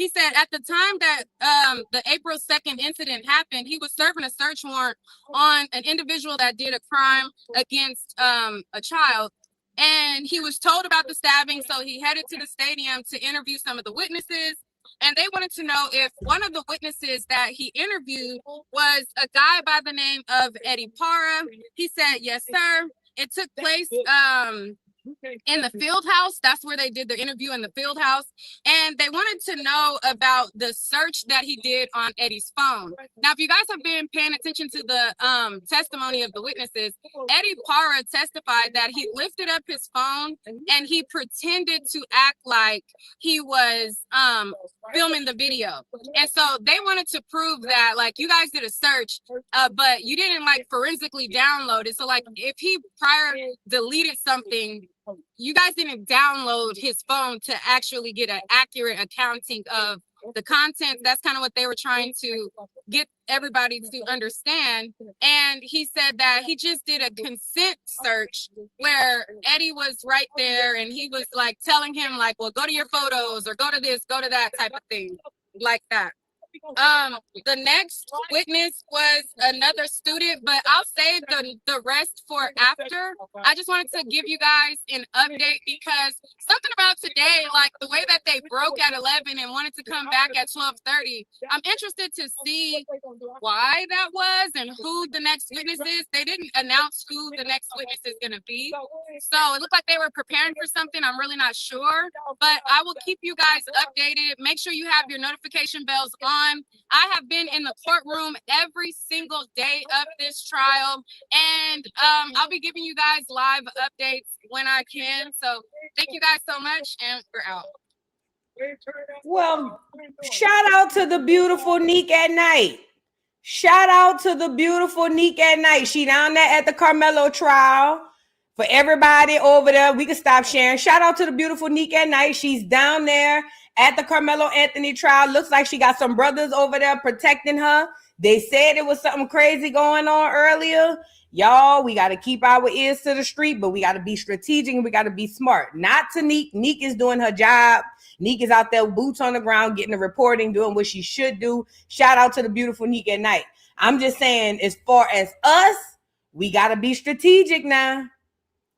He said at the time that the April 2nd incident happened, he was serving a search warrant on an individual that did a crime against a child. And he was told about the stabbing, so he headed to the stadium to interview some of the witnesses. And they wanted to know if one of the witnesses that he interviewed was a guy by the name of Eddie Parra. He said, yes, sir. It took place in the field house. That's where they did the interview, in the field house. And they wanted to know about the search that he did on Eddie's phone. Now, if you guys have been paying attention to the testimony of the witnesses, Eddie Parra testified that he lifted up his phone and he pretended to act like he was filming the video. And so they wanted to prove that, like, you guys did a search, but you didn't like forensically download it. So like if he prior deleted something, you guys didn't download his phone to actually get an accurate accounting of the content. That's kind of what they were trying to get everybody to understand. And he said that he just did a consent search where Eddie was right there and he was like telling him like, well, go to your photos or go to this, go to that type of thing like that. The next witness was another student, but I'll save the rest for after. I just wanted to give you guys an update because something about today, like the way that they broke at 11 and wanted to come back at 12:30, I'm interested to see why that was and who the next witness is. They didn't announce who the next witness is going to be. So it looked like they were preparing for something. I'm really not sure, but I will keep you guys updated. Make sure you have your notification bells on. I have been in the courtroom every single day of this trial, and I'll be giving you guys live updates when I can. So thank you guys so much, and we're out. Well, shout out to the beautiful Neek at Night. Shout out to the beautiful Neek at Night. She down there at the Carmelo trial. For everybody over there, we can stop sharing. Shout out to the beautiful Neek at Night. She's down there at the Carmelo Anthony trial. Looks like she got some brothers over there protecting her. They said it was something crazy going on earlier. Y'all, we got to keep our ears to the street, but we got to be strategic and we got to be smart. Not to Neek. Neek is doing her job. Neek is out there, boots on the ground, getting the reporting, doing what she should do. Shout out to the beautiful Neek at Night. I'm just saying, as far as us, we got to be strategic now.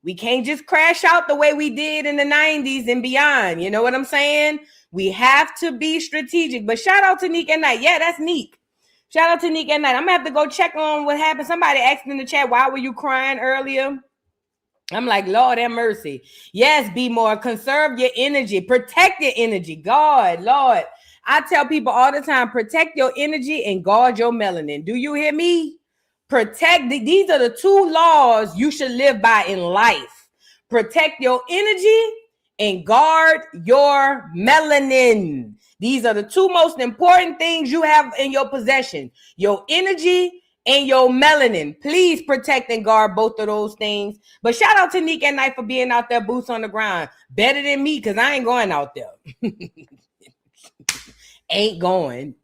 We can't just crash out the way we did in the 90s and beyond. You know what I'm saying? We have to be strategic. But shout out to Neek at Night. Yeah, that's Neek. Shout out to Neek at Night. I'm going to have to go check on what happened. Somebody asked in the chat, why were you crying earlier? I'm like, Lord have mercy. Yes, be more. Conserve your energy. Protect your energy. God, Lord. I tell people all the time, protect your energy and guard your melanin. Do you hear me? Protect. These are the two laws you should live by in life. Protect your energy and guard your melanin. These are the two most important things you have in your possession. Your energy and your melanin. Please protect and guard both of those things. But shout out to Neek at Night for being out there, boots on the ground. Better than me, because I ain't going out there. Ain't going.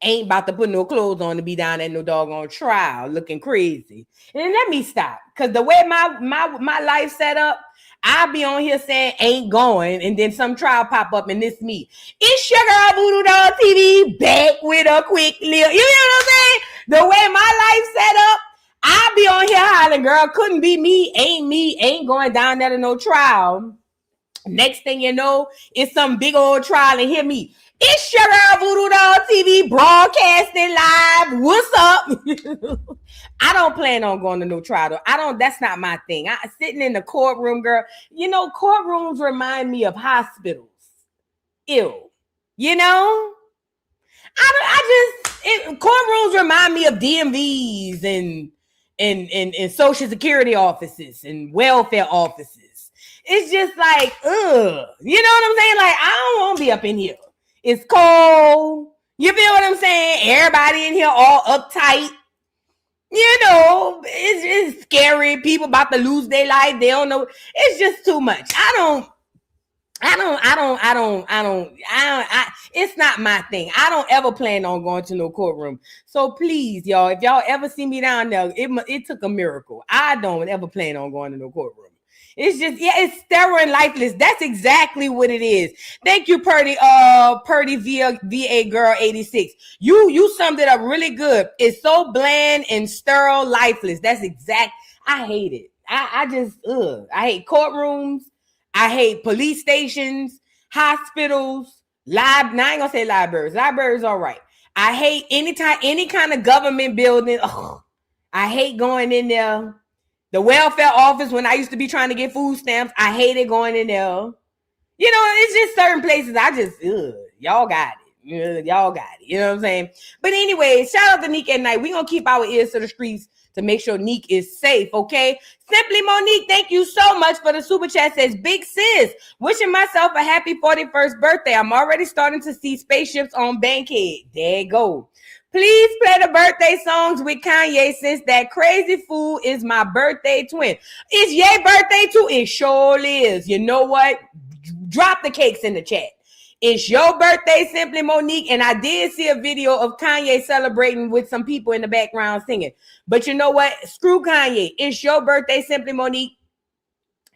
Ain't about to put no clothes on to be down at no doggone trial looking crazy. And let me stop. Because the way my life set up, I'll be on here saying ain't going, and then some trial pop up and this me. It's your girl Voodoo Doll TV back with a quick little, you know what I'm saying? The way my life set up, I'll be on here hollering, girl, couldn't be me, ain't going down there to no trial. Next thing you know, it's some big old trial and hear me. It's your girl Voodoo Doll TV broadcasting live. What's up? I don't plan on going to no trial. That's not my thing. I sitting in the courtroom, girl. You know, courtrooms remind me of hospitals. Ew. You know? Courtrooms remind me of DMVs and Social Security offices and welfare offices. It's just like, ugh. You know what I'm saying? Like, I don't want to be up in here. It's cold. You feel what I'm saying? Everybody in here all uptight. You know, it's scary. People about to lose their life. They don't know. It's just too much. It's not my thing. I don't ever plan on going to no courtroom. So please, y'all, if y'all ever see me down there, it took a miracle. I don't ever plan on going to no courtroom. It's just, yeah, it's sterile and lifeless. That's exactly what it is. Thank you, Purdy VA Girl 86. You summed it up really good. It's so bland and sterile, lifeless. That's exact. I hate it. I just, I hate courtrooms. I hate police stations, hospitals, now I ain't gonna say libraries. Libraries all right. I hate any kind of government building. Ugh. I hate going in there. The welfare office, when I used to be trying to get food stamps, I hated going in there. You know, it's just certain places I just, y'all got it. Y'all got it. You know what I'm saying? But anyway, shout out to Neek at Night. We're going to keep our ears to the streets to make sure Neek is safe, okay? Simply Monique, thank you so much for the super chat. Says, big sis, wishing myself a happy 41st birthday. I'm already starting to see spaceships on Bankhead. There you go. Please play the birthday songs with Kanye since that crazy fool is my birthday twin. It's Ye's birthday too? It sure is. You know what? Drop the cakes in the chat. It's your birthday, Simply Monique, and I did see a video of Kanye celebrating with some people in the background singing. But you know what? Screw Kanye. It's your birthday, Simply Monique.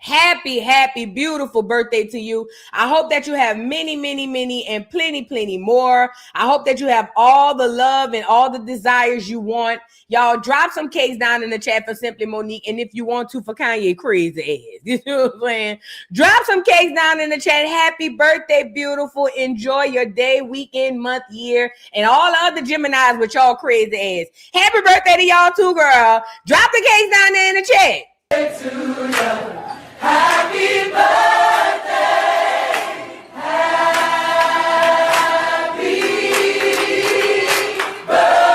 Happy, beautiful birthday to you. I hope that you have many, and plenty more. I hope that you have all the love and all the desires you want. Y'all drop some cakes down in the chat for Simply Monique. And if you want to, for Kanye crazy ass. You know what I'm saying? Drop some cakes down in the chat. Happy birthday, beautiful. Enjoy your day, weekend, month, year, and all the other Geminis with y'all crazy ass. Happy birthday to y'all too, girl. Drop the cakes down there in the chat. To you. Happy birthday, happy birthday,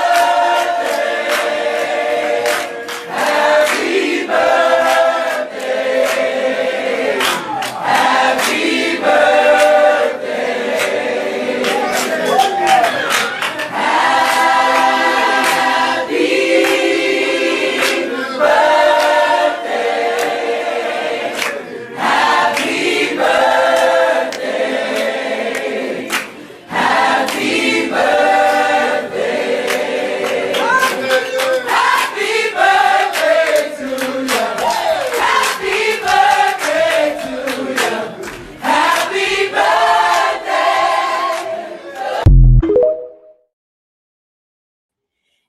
happy birthday,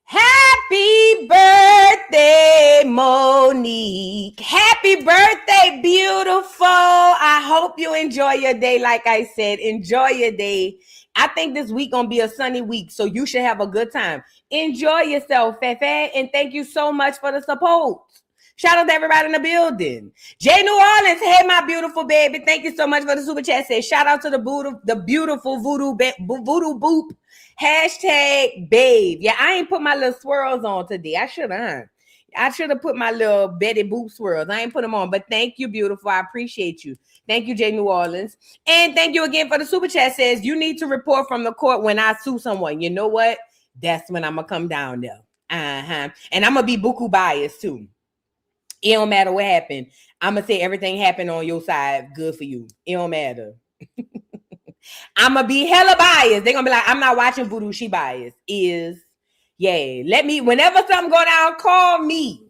happy birthday, Monique. Happy birthday, beautiful. I hope you enjoy your day. Like I said, enjoy your day. I think this week gonna be a sunny week, so you should have a good time. Enjoy yourself, Fefe, and thank you so much for the support. Shout out to everybody in the building. Jay New Orleans, hey, my beautiful baby. Thank you so much for the super chat. Say shout out to the beautiful voodoo boop. Hashtag babe. Yeah, I ain't put my little swirls on today. I should have put my little Betty Boop swirls. I ain't put them on, but thank you, beautiful. I appreciate you. Thank you, Jay New Orleans. And thank you again for the super chat. Says you need to report from the court when I sue someone. You know what? That's when I'm going to come down there. And I'm going to be buku biased too. It don't matter what happened. I'm going to say everything happened on your side. Good for you. It don't matter. I'm going to be hella biased. They're going to be like, I'm not watching voodoo. She biased. Let me, whenever something go down, call me,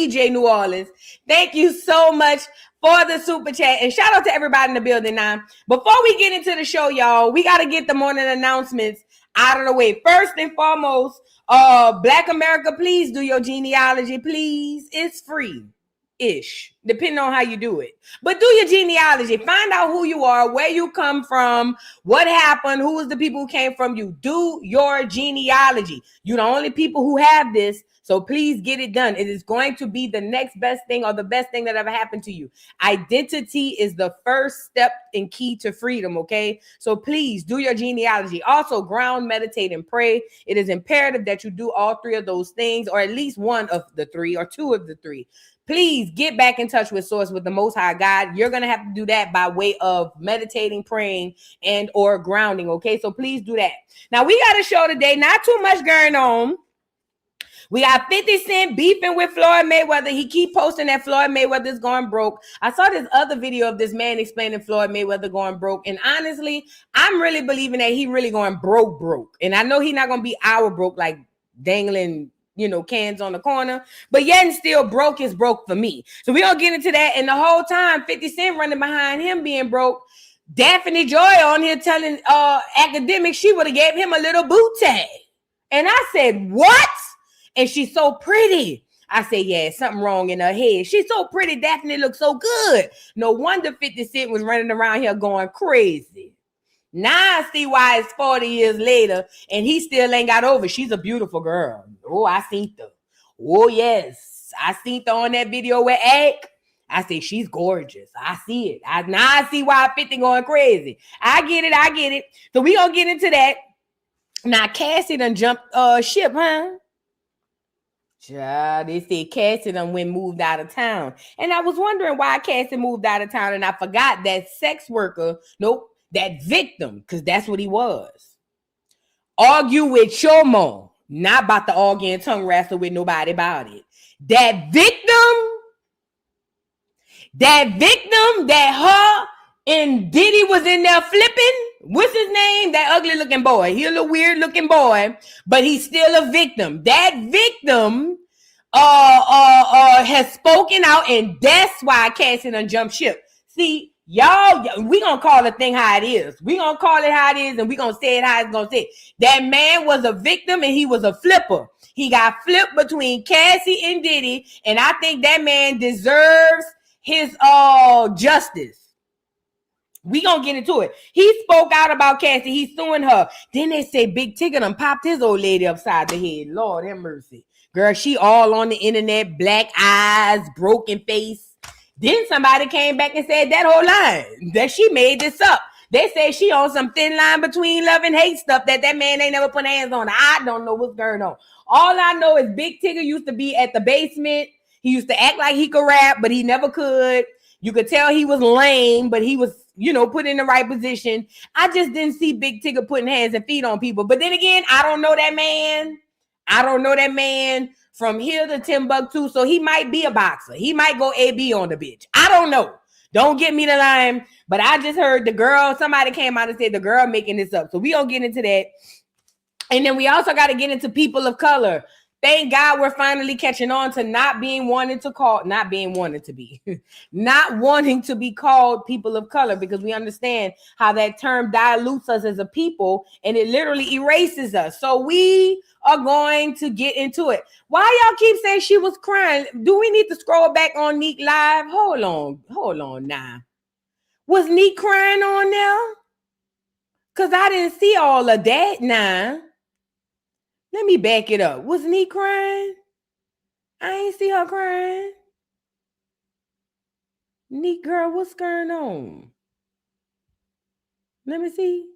Jay New Orleans. Thank you so much for the super chat. And shout out to everybody in the building now. Before we get into the show, y'all, we got to get the morning announcements out of the way. First and foremost, Black America, please do your genealogy, please. It's free-ish, depending on how you do it. But do your genealogy. Find out who you are, where you come from, what happened, who was the people who came from you. Do your genealogy. You're the only people who have this, so please get it done. It is going to be the next best thing or the best thing that ever happened to you. Identity is the first step and key to freedom, okay? So please do your genealogy. Also, ground, meditate, and pray. It is imperative that you do all three of those things, or at least one of the three, or two of the three. Please get back in touch with Source, with the Most High God. You're going to have to do that by way of meditating, praying, and or grounding, okay? So please do that. Now, we got a show today. Not too much going on. We got 50 Cent beefing with Floyd Mayweather. He keep posting that Floyd Mayweather's going broke. I saw this other video of this man explaining Floyd Mayweather going broke. And honestly, I'm really believing that he really going broke. And I know he's not going to be our broke, like dangling cans on the corner, but yet and still broke is broke for me. So we gonna get into that. And the whole time 50 Cent running behind him being broke, Daphne Joy on here telling Academic she would have gave him a little boot tag. And I said, what? And she's so pretty. I said, yeah, something wrong in her head. She's so pretty. Daphne looks so good. No wonder 50 Cent was running around here going crazy. Now I see why it's 40 years later and he still ain't got over. She's a beautiful girl. Oh, I seen her. Oh, yes. I seen her on that video with Egg. I say she's gorgeous. I see it. Now I see why 50 going crazy. I get it. So we gonna get into that. Now Cassie done jumped ship, huh? Yeah, they say Cassie done moved out of town. And I was wondering why Cassie moved out of town. And I forgot that sex worker, that victim, because that's what he was. Argue with Chomo. Not about to argue and tongue wrestle with nobody about it. That victim, that her and Diddy was in there flipping. What's his name? That ugly looking boy. He a little weird looking boy, but he's still a victim. That victim has spoken out, and that's why Cassie done jumped ship. See, y'all, we gonna call the thing how it is. We gonna call it how it is, and we gonna say it how it's gonna say. That man was a victim, and he was a flipper. He got flipped between Cassie and Diddy, and I think that man deserves his justice. We gonna get into it. He spoke out about Cassie. He's suing her. Then they say Big Tigger done popped his old lady upside the head. Lord have mercy. Girl, she all on the internet, black eyes, broken face. Then somebody came back and said that whole line, that she made this up. They say she on some thin line between love and hate stuff that man ain't never put hands on. I don't know what's going on. All I know is Big Tigger used to be at the basement. He used to act like he could rap, but he never could. You could tell he was lame, but he was, put in the right position. I just didn't see Big Tigger putting hands and feet on people. But then again, I don't know that man. From here to Timbuktu, so he might be a boxer. He might go AB on the bitch. I don't know. Don't get me the line, but I just heard somebody came out and said the girl making this up. So we gonna get into that. And then we also got to get into people of color. Thank God we're finally catching on to not wanting to be called people of color, because we understand how that term dilutes us as a people and it literally erases us. So we are going to get into it. Why y'all keep saying she was crying? Do we need to scroll back on Neek Live? Hold on now. Was Neek crying on there? Because I didn't see all of that now. Let me back it up. Was Neek crying? I ain't see her crying. Neek girl, what's going on? Let me see.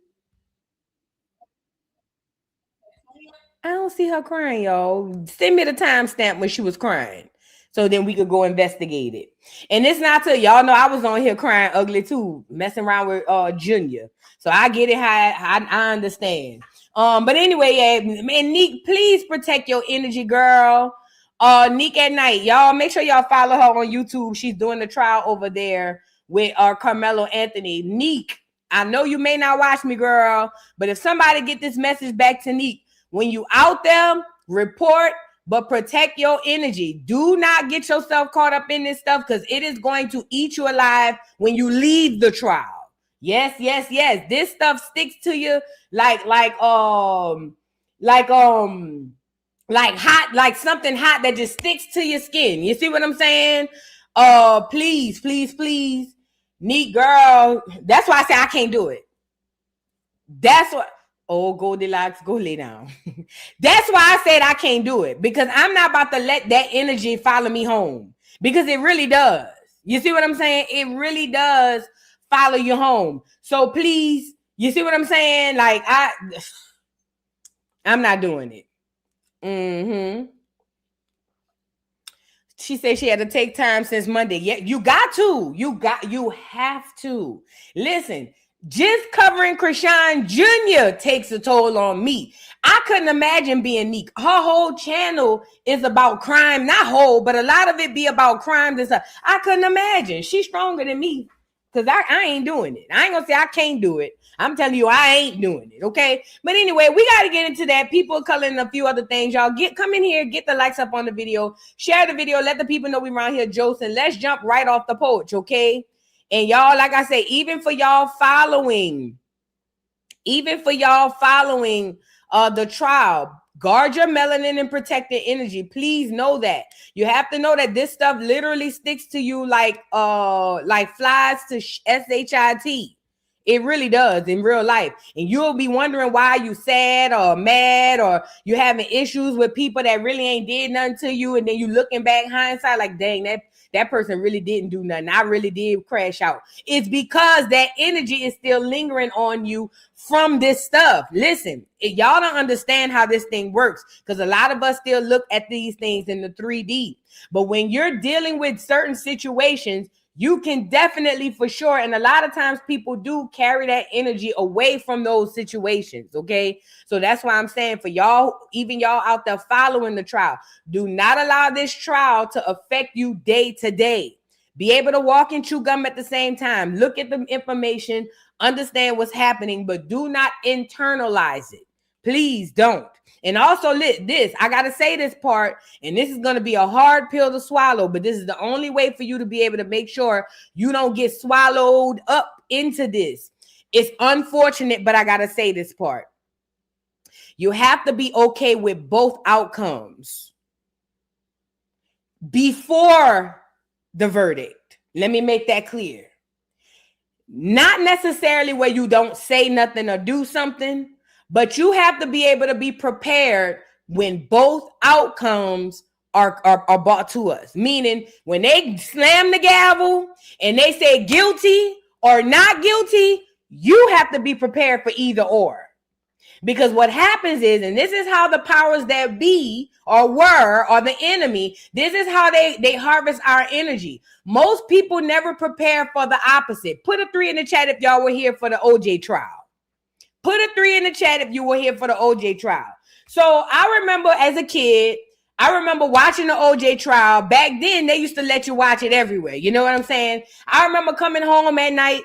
I don't see her crying, y'all. Send me the timestamp when she was crying, so then we could go investigate it. And it's not to y'all know I was on here crying ugly too, messing around with Junior. So I get it. I understand. But anyway, man, Neek, please protect your energy, girl. Neek at Night, y'all make sure y'all follow her on YouTube. She's doing the trial over there with Carmelo Anthony. Neek, I know you may not watch me, girl, but if somebody get this message back to Neek, when you out there, report, but protect your energy. Do not get yourself caught up in this stuff, because it is going to eat you alive when you leave the trial. Yes. This stuff sticks to you like hot, like something hot that just sticks to your skin. You see what I'm saying? Please, Neat girl. That's why I say I can't do it. That's what. Oh, Goldilocks, go lay down. That's why I said I can't do it, because I'm not about to let that energy follow me home, because it really does. You see what I'm saying? It really does follow you home. So please, you see what I'm saying? Like I'm not doing it. She said she had to take time since Monday. Yeah, you got to. You have to. Listen, just covering Krishan Jr. takes a toll on me. I couldn't imagine being Neek. Her whole channel is about crime. Not whole, but a lot of it be about crime and stuff. I couldn't imagine. She's stronger than me. because I ain't doing it. I ain't gonna say I can't do it. I'm telling you, I ain't doing it. Okay. But anyway, we got to get into that. People of color and a few other things. Y'all come in here, get the likes up on the video, share the video, let the people know we around here, Joce, and let's jump right off the porch. Okay. And y'all, like I say, even for y'all following the trial, guard your melanin and protected energy. Please know that. You have to know that this stuff literally sticks to you like flies to SHIT. It really does in real life. And you'll be wondering why you sad or mad or you having issues with people that really ain't did nothing to you. And then you looking back hindsight like, dang, that person really didn't do nothing. I really did crash out. It's because that energy is still lingering on you from this stuff. Listen, y'all don't understand how this thing works because a lot of us still look at these things in the 3D. But when you're dealing with certain situations, you can definitely, for sure, and a lot of times people do carry that energy away from those situations, okay? So that's why I'm saying for y'all, even y'all out there following the trial, do not allow this trial to affect you day to day. Be able to walk and chew gum at the same time. Look at the information, understand what's happening, but do not internalize it. Please don't. And also this, I got to say this part, and this is going to be a hard pill to swallow, but this is the only way for you to be able to make sure you don't get swallowed up into this. It's unfortunate, but I got to say this part. You have to be okay with both outcomes before the verdict. Let me make that clear. Not necessarily where you don't say nothing or do something, but you have to be able to be prepared when both outcomes are brought to us. Meaning when they slam the gavel and they say guilty or not guilty, you have to be prepared for either or. Because what happens is, and this is how the powers that be or were or the enemy, this is how they harvest our energy. Most people never prepare for the opposite. Put a 3 in the chat if y'all were here for the OJ trial. Put a 3 in the chat if you were here for the OJ trial. So I remember as a kid, I remember watching the OJ trial. Back then, they used to let you watch it everywhere. You know what I'm saying? I remember coming home at night.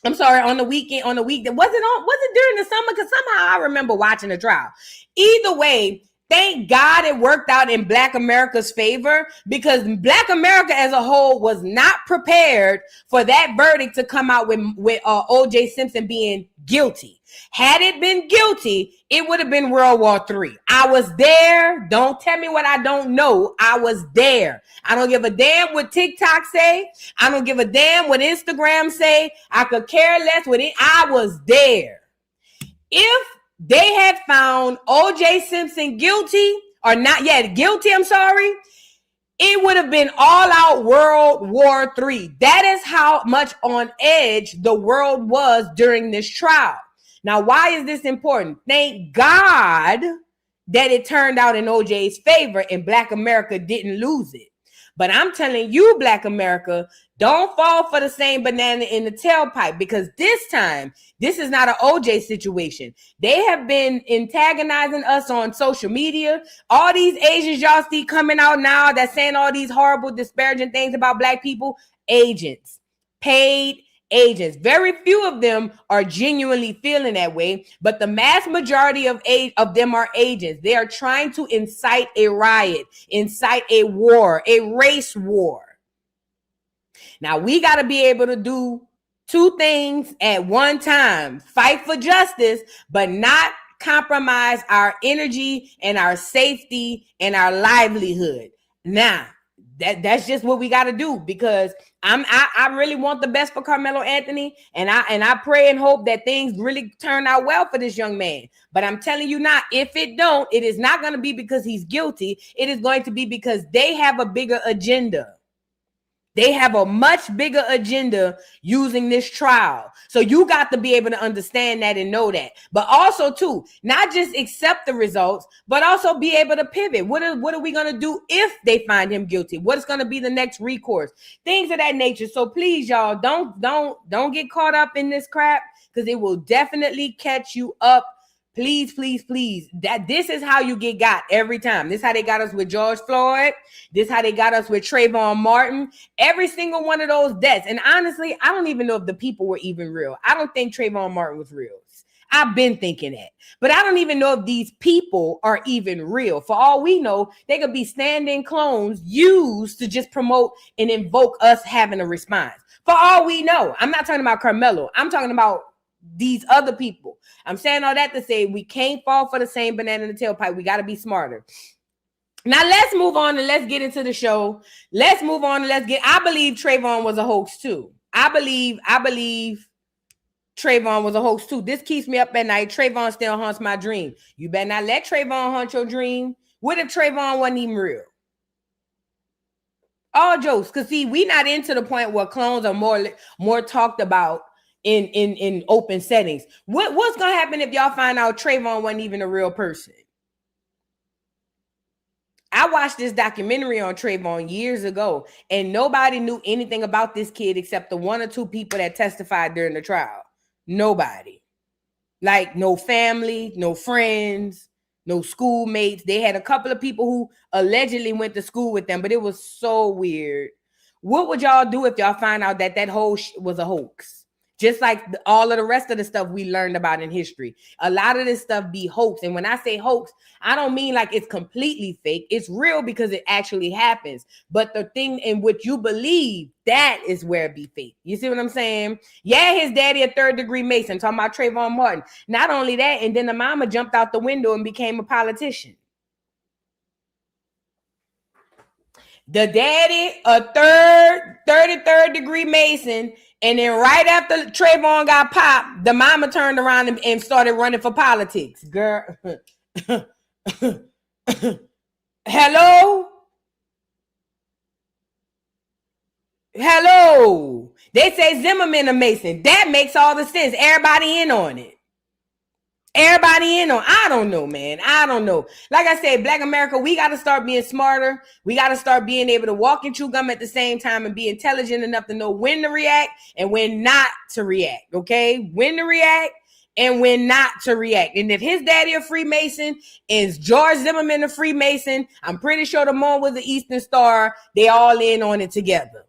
I'm sorry, on the weekend, on the week that was it during the summer? Because somehow I remember watching the trial. Either way, thank God it worked out in Black America's favor, because Black America as a whole was not prepared for that verdict to come out with O.J. Simpson being guilty. Had it been guilty, it would have been World War III. I was there. Don't tell me what I don't know. I was there. I don't give a damn what TikTok say. I don't give a damn what Instagram say. I could care less what it. I was there. If they had found O.J. Simpson guilty or not yet guilty, I'm sorry, it would have been all out World War III. That is how much on edge the world was during this trial. Now, why is this important? Thank God that it turned out in OJ's favor and Black America didn't lose it. But I'm telling you, Black America, don't fall for the same banana in the tailpipe, because this time, this is not an OJ situation. They have been antagonizing us on social media. All these Asians y'all see coming out now that's saying all these horrible, disparaging things about Black people, agents, paid agents. Very few of them are genuinely feeling that way, but the mass majority of them are agents. They are trying to incite a riot, incite a war, a race war. Now, we got to be able to do two things at one time: fight for justice, but not compromise our energy and our safety and our livelihood. Now, that's just what we got to do, because I really want the best for Carmelo Anthony, and I pray and hope that things really turn out well for this young man. But I'm telling you now, if it don't, it is not going to be because he's guilty. It is going to be because they have a bigger agenda. They have a much bigger agenda using this trial. So you got to be able to understand that and know that. But also, too, not just accept the results, but also be able to pivot. What are we going to do if they find him guilty? What is going to be the next recourse? Things of that nature. So please, y'all, don't get caught up in this crap, because it will definitely catch you up. Please, please, please. This is how you get got every time. This is how they got us with George Floyd. This is how they got us with Trayvon Martin. Every single one of those deaths. And honestly, I don't even know if the people were even real. I don't think Trayvon Martin was real. I've been thinking that. But I don't even know if these people are even real. For all we know, they could be stand-in clones used to just promote and invoke us having a response. For all we know. I'm not talking about Carmelo. I'm talking about these other people. I'm saying all that to say we can't fall for the same banana in the tailpipe. We got to be smarter. Now let's move on and let's get into the show. Let's move on and I believe Trayvon was a hoax too. I believe Trayvon was a hoax too. This keeps me up at night. Trayvon still haunts my dream. You better not let Trayvon haunt your dream. What if Trayvon wasn't even real? All jokes. Because see, we not into the point where clones are more talked about in open settings. What's gonna happen if y'all find out Trayvon wasn't even a real person? I watched this documentary on Trayvon years ago, and nobody knew anything about this kid except the 1 or 2 people that testified during the trial. Nobody. Like no family, no friends, no schoolmates. They had a couple of people who allegedly went to school with them, but it was so weird. What would y'all do if y'all find out that whole was a hoax? Just like all of the rest of the stuff we learned about in history. A lot of this stuff be hoax. And when I say hoax, I don't mean like it's completely fake. It's real because it actually happens. But the thing in which you believe, that is where it be fake. You see what I'm saying? Yeah, his daddy a 3rd-degree Mason, talking about Trayvon Martin. Not only that, and then the mama jumped out the window and became a politician. The daddy, a 33rd-degree Mason. And then right after Trayvon got popped, the mama turned around and started running for politics. Girl. Hello? Hello. They say Zimmerman a Mason. That makes all the sense. Everybody in on it. I don't know, man. I don't know. Like I said, Black America, we got to start being smarter. We got to start being able to walk and chew gum at the same time and be intelligent enough to know when to react and when not to react. Okay? When to react and when not to react. And if his daddy a Freemason, is George Zimmerman a Freemason, I'm pretty sure the mom was the Eastern Star. They all in on it together.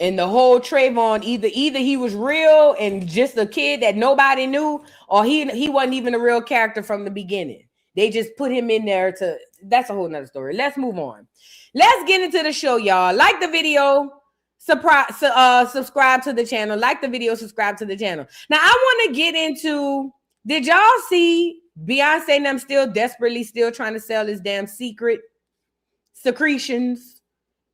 And the whole Trayvon, either he was real and just a kid that nobody knew, or he wasn't even a real character from the beginning. They just put him in there that's a whole nother story. Let's move on. Let's get into the show, y'all. Like the video, subscribe to the channel. Like the video, subscribe to the channel. Now, I want to get into, did y'all see Beyonce and them still desperately trying to sell this damn secret secretions?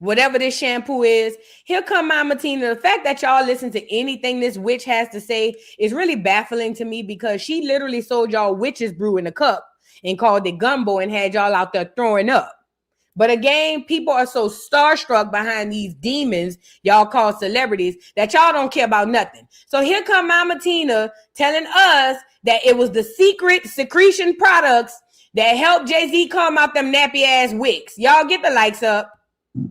Whatever this shampoo is. Here come Mama Tina. The fact that y'all listen to anything this witch has to say is really baffling to me, because she literally sold y'all witch's brew in a cup and called it gumbo and had y'all out there throwing up. But again, people are so starstruck behind these demons y'all call celebrities that y'all don't care about nothing. So here come Mama Tina telling us that it was the secret secretion products that helped Jay-Z come out them nappy ass wicks. Y'all get the likes up.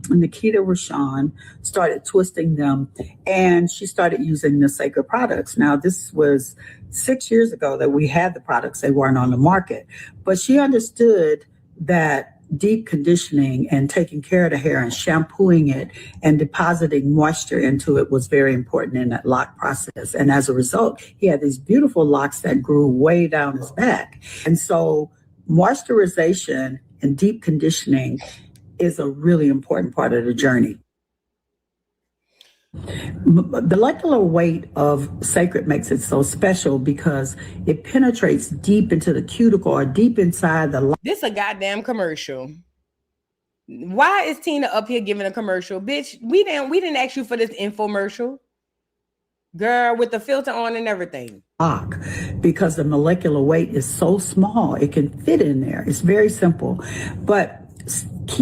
Nikita Rashawn started twisting them, and she started using the sacred products. Now, this was 6 years ago that we had the products. They weren't on the market, but she understood that deep conditioning and taking care of the hair and shampooing it and depositing moisture into it was very important in that lock process. And as a result, he had these beautiful locks that grew way down his back. And so moisturization and deep conditioning is a really important part of the journey. The molecular weight of sacred makes it so special because it penetrates deep into the cuticle or deep inside the. This a goddamn commercial. Why is Tina up here giving a commercial? Bitch, we didn't ask you for this infomercial. Girl, with the filter on and everything. Because the molecular weight is so small, it can fit in there. It's very simple. But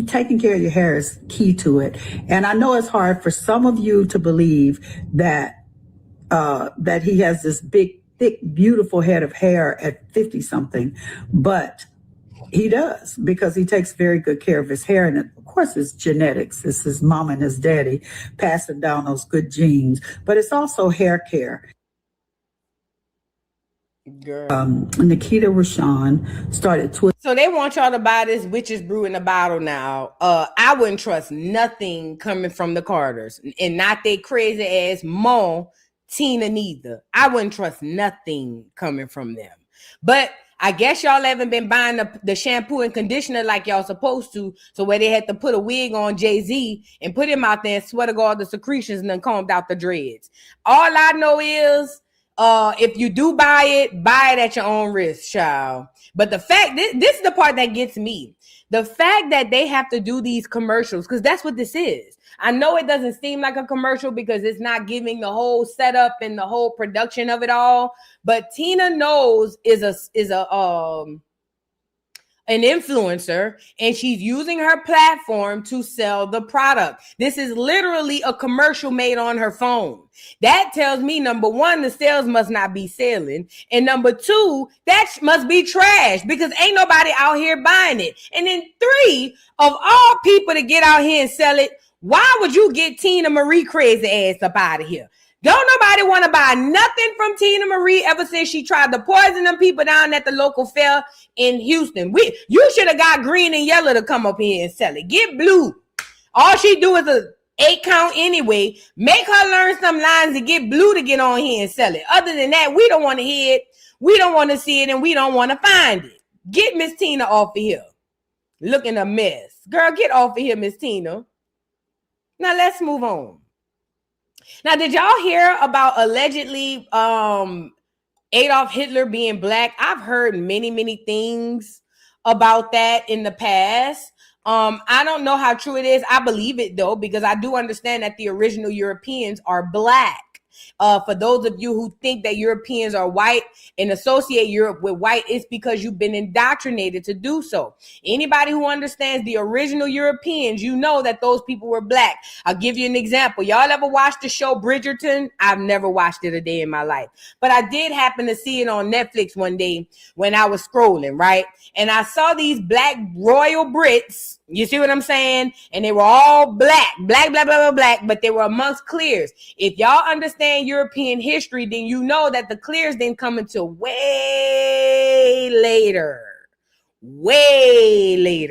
taking care of your hair is key to it. And I know it's hard for some of you to believe that that he has this big, thick, beautiful head of hair at 50 something, but he does, because he takes very good care of his hair. And of course, it's genetics. It's his mom and his daddy passing down those good genes, but it's also hair care. Girl. Nikita Rashawn started twisting. So they want y'all to buy this witch's brew in the bottle now. I wouldn't trust nothing coming from the Carters, and not they crazy ass Mo, Tina neither. I wouldn't trust nothing coming from them. But I guess y'all haven't been buying the shampoo and conditioner like y'all supposed to. So where they had to put a wig on Jay-Z and put him out there and swear to God the secretions and then combed out the dreads. All I know is if you do buy it at your own risk, child. But the fact, this is the part that gets me. The fact that they have to do these commercials, because that's what this is. I know it doesn't seem like a commercial because it's not giving the whole setup and the whole production of it all. But Tina Knowles is an influencer, and she's using her platform to sell the product. This is literally a commercial made on her phone. That tells me, number one, the sales must not be selling. And number two, that must be trash because ain't nobody out here buying it. And then three, of all people to get out here and sell it, why would you get Tina Marie crazy ass up out of here? Don't nobody want to buy nothing from Tina Marie ever since she tried to poison them people down at the local fair in Houston. You should have got green and yellow to come up here and sell it. Get blue. All she do is a 8 count anyway. Make her learn some lines to get blue to get on here and sell it. Other than that, we don't want to hear it. We don't want to see it, and we don't want to find it. Get Miss Tina off of here. Looking a mess. Girl, get off of here, Miss Tina. Now let's move on. Now, did y'all hear about allegedly Adolf Hitler being black? I've heard many, many things about that in the past. I don't know how true it is. I believe it, though, because I do understand that the original Europeans are black. For those of you who think that Europeans are white and associate Europe with white, it's because you've been indoctrinated to do so. Anybody who understands the original Europeans, you know that those people were black. I'll give you an example. Y'all ever watched the show Bridgerton? I've never watched it a day in my life, but I did happen to see it on Netflix one day when I was scrolling, right? And I saw these black royal Brits. You see what I'm saying? And they were all black, but they were amongst clears. If y'all understand European history, then you know that the clears didn't come until way later.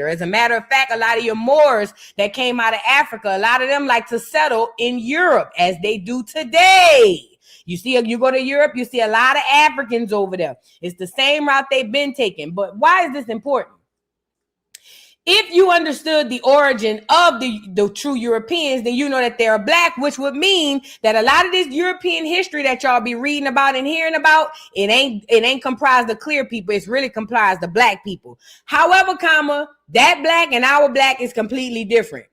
As a matter of fact, a lot of your Moors that came out of Africa, a lot of them like to settle in Europe as they do today. You see, you go to Europe, you see a lot of Africans over there. It's the same route they've been taking. But why is this important? If you understood the origin of the true Europeans, then you know that they're black, which would mean that a lot of this European history that y'all be reading about and hearing about, it ain't comprised of clear people. It's really comprised of black people. However, that black and our black is completely different.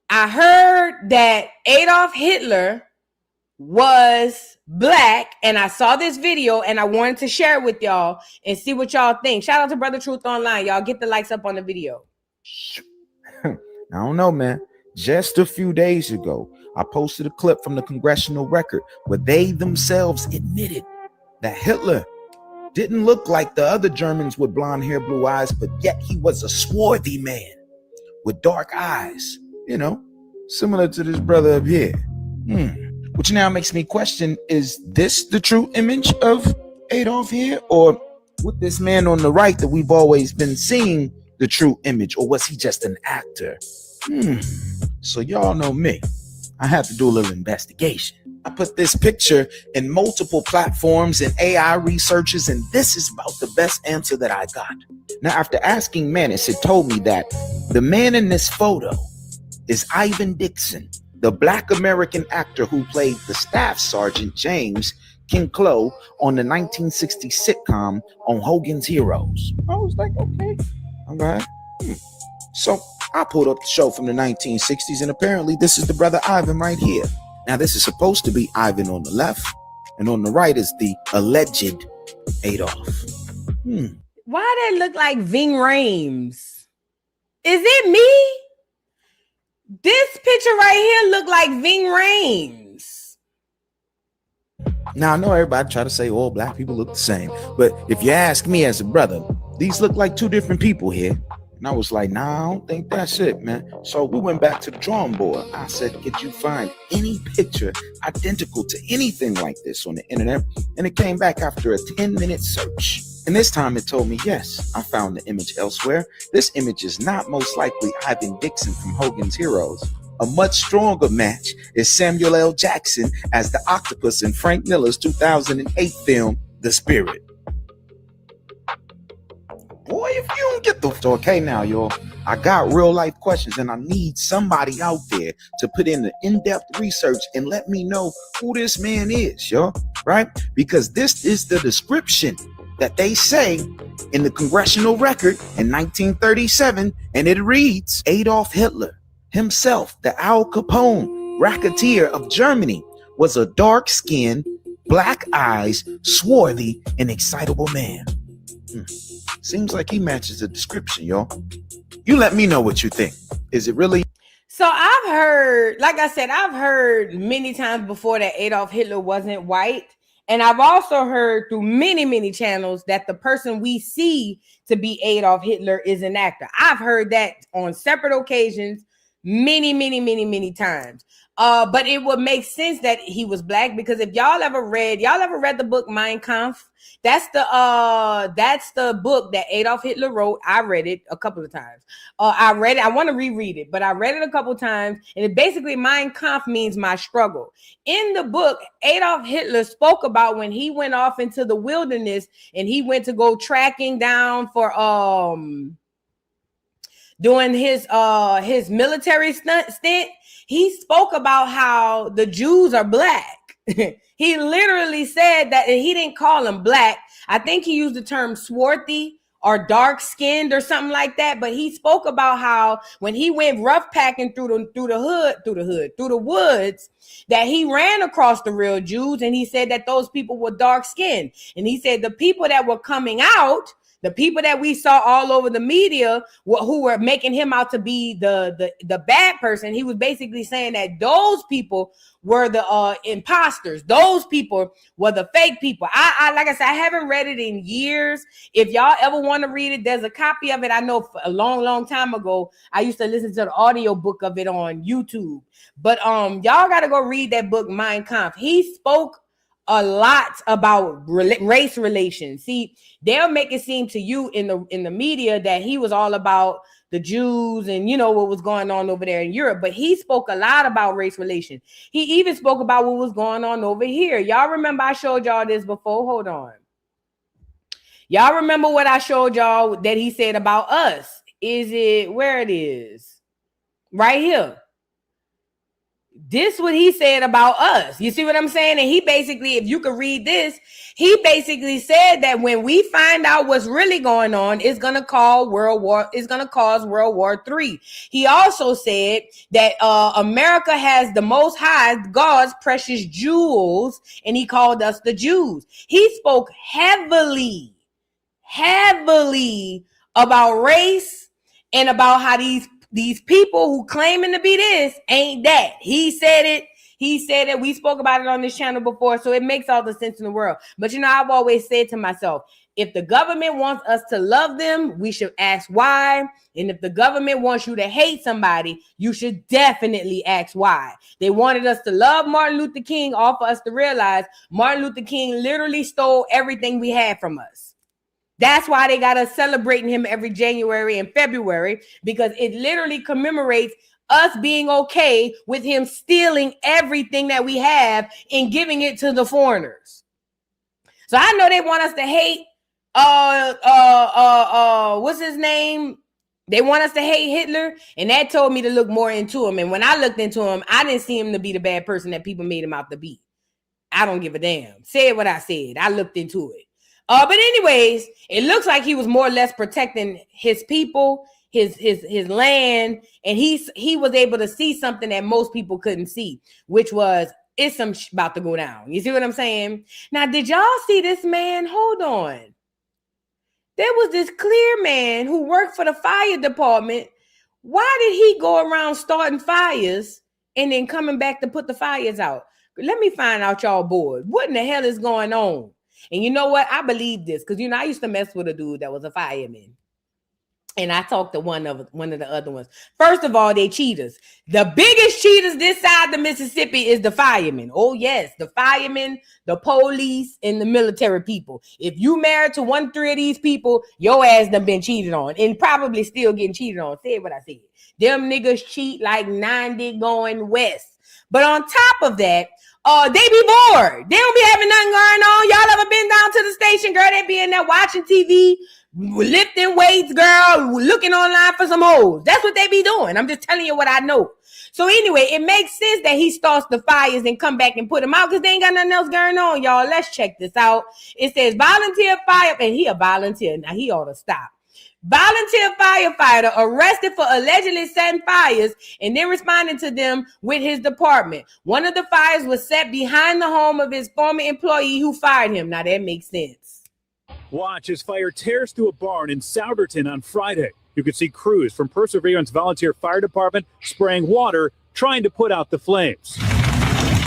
I heard that Adolf Hitler was black, and I saw this video and I wanted to share it with y'all and see what y'all think. Shout out to Brother Truth Online. Y'all get the likes up on the video. I don't know, man. Just a few days ago, I posted a clip from the Congressional Record where they themselves admitted that Hitler didn't look like the other Germans with blonde hair, blue eyes, but yet he was a swarthy man with dark eyes, similar to this brother up here. Which now makes me question, is this the true image of Adolf here? Or with this man on the right that we've always been seeing the true image? Or was he just an actor? So y'all know me. I have to do a little investigation. I put this picture in multiple platforms and AI researches, and this is about the best answer that I got. Now, after asking Manus, it told me that the man in this photo is Ivan Dixon, the Black American actor who played the Staff Sergeant James Kinklow on the 1960 sitcom on Hogan's Heroes. I was like, okay, all right. So I pulled up the show from the 1960s, and apparently this is the brother Ivan right here. Now, this is supposed to be Ivan on the left, and on the right is the alleged Adolf. Why that look like Ving Rhames? Is it me? This picture right here look like Ving Rhames. Now, I know everybody try to say all black people look the same, but if you ask me as a brother, these look like two different people here. And I was like, nah, I don't think that's it, man. So we went back to the drawing board. I said, could you find any picture identical to anything like this on the internet? And it came back after a 10-minute search. And this time it told me, yes, I found the image elsewhere. This image is not most likely Ivan Dixon from Hogan's Heroes. A much stronger match is Samuel L. Jackson as the octopus in Frank Miller's 2008 film, The Spirit. Boy, if you don't get the... So, okay, now, y'all, I got real life questions and I need somebody out there to put in the in-depth research and let me know who this man is, y'all, right? Because this is the description that they say in the congressional record in 1937, and it reads, Adolf Hitler himself, the Al Capone racketeer of Germany, was a dark-skinned, black eyes, swarthy, and excitable man. Seems like he matches the description, y'all. You let me know what you think. Is it really? So I've heard, like I said, I've heard many times before that Adolf Hitler wasn't white. And I've also heard through many, many channels that the person we see to be Adolf Hitler is an actor. I've heard that on separate occasions, many times. But it would make sense that he was black, because if y'all ever read the book Mein Kampf? That's the book that Adolf Hitler wrote. I read it a couple of times. I read it. I want to reread it, but I read it a couple of times. And it basically, Mein Kampf means my struggle. In the book, Adolf Hitler spoke about when he went off into the wilderness and he went to go tracking down for doing his military stint. He spoke about how the Jews are black. He literally said that, and he didn't call them black. I think he used the term swarthy or dark skinned or something like that. But he spoke about how when he went rough packing through the woods, that he ran across the real Jews, and he said that those people were dark skinned. And he said the people that were coming out, the people that we saw all over the media who were making him out to be the bad person, he was basically saying that those people were the imposters. Those people were the fake people. I like I said, I haven't read it in years. If y'all ever want to read it, there's a copy of it. I know for a long time ago, I used to listen to the audio book of it on YouTube. But y'all got to go read that book, Mein Kampf. He spoke a lot about race relations. See, they'll make it seem to you in the media that he was all about the Jews and, you know, what was going on over there in Europe. But he spoke a lot about race relations. He even spoke about what was going on over here. Y'all remember I showed y'all this before? Hold on. Y'all remember what I showed y'all that he said about us? Is it where it is? Right here. This what he said about us. You see what I'm saying? And he basically, if you could read this, he basically said that when we find out what's really going on, it's gonna cause World War III. He also said that America has the most high, God's precious jewels, and he called us the Jews. He spoke heavily about race and about how these people who claiming to be this ain't that. He said it. We spoke about it on this channel before, so it makes all the sense in the world. But, you know, I've always said to myself, if the government wants us to love them, we should ask why. And if the government wants you to hate somebody, you should definitely ask why. They wanted us to love Martin Luther King, all for us to realize Martin Luther King literally stole everything we had from us. That's why they got us celebrating him every January and February, because it literally commemorates us being okay with him stealing everything that we have and giving it to the foreigners. So I know they want us to hate, what's his name? They want us to hate Hitler, and that told me to look more into him. And when I looked into him, I didn't see him to be the bad person that people made him out to be. I don't give a damn. Said what I said. I looked into it. But anyways, it looks like he was more or less protecting his people, his land, and he was able to see something that most people couldn't see, which was it's some about to go down. You see what I'm saying? Now, did y'all see this man? Hold on. There was this clear man who worked for the fire department. Why did he go around starting fires and then coming back to put the fires out? Let me find out, y'all bored. What in the hell is going on? And you know what? I believe this because, you know, I used to mess with a dude that was a fireman. And I talked to one of the other ones. First of all, they cheaters. The biggest cheaters this side of the Mississippi is the firemen. Oh, yes, the firemen, the police, and the military people. If you married to 1-3 of these people, your ass done been cheated on and probably still getting cheated on. Say what I said. Them niggas cheat like 90 going west. But on top of that, they be bored. They don't be having nothing going on. Y'all ever been down to the station, girl? They be in there watching TV, lifting weights, girl, looking online for some hoes. That's what they be doing. I'm just telling you what I know. So anyway, it makes sense that he starts the fires and come back and put them out because they ain't got nothing else going on, y'all. Let's check this out. It says volunteer fire, and he a volunteer. Now he ought to stop. Volunteer firefighter arrested for allegedly setting fires and then responding to them with his department. One of the fires was set behind the home of his former employee who fired him. Now that makes sense. Watch as fire tears through a barn in Souderton on Friday. You could see crews from Perseverance Volunteer Fire Department spraying water, trying to put out the flames.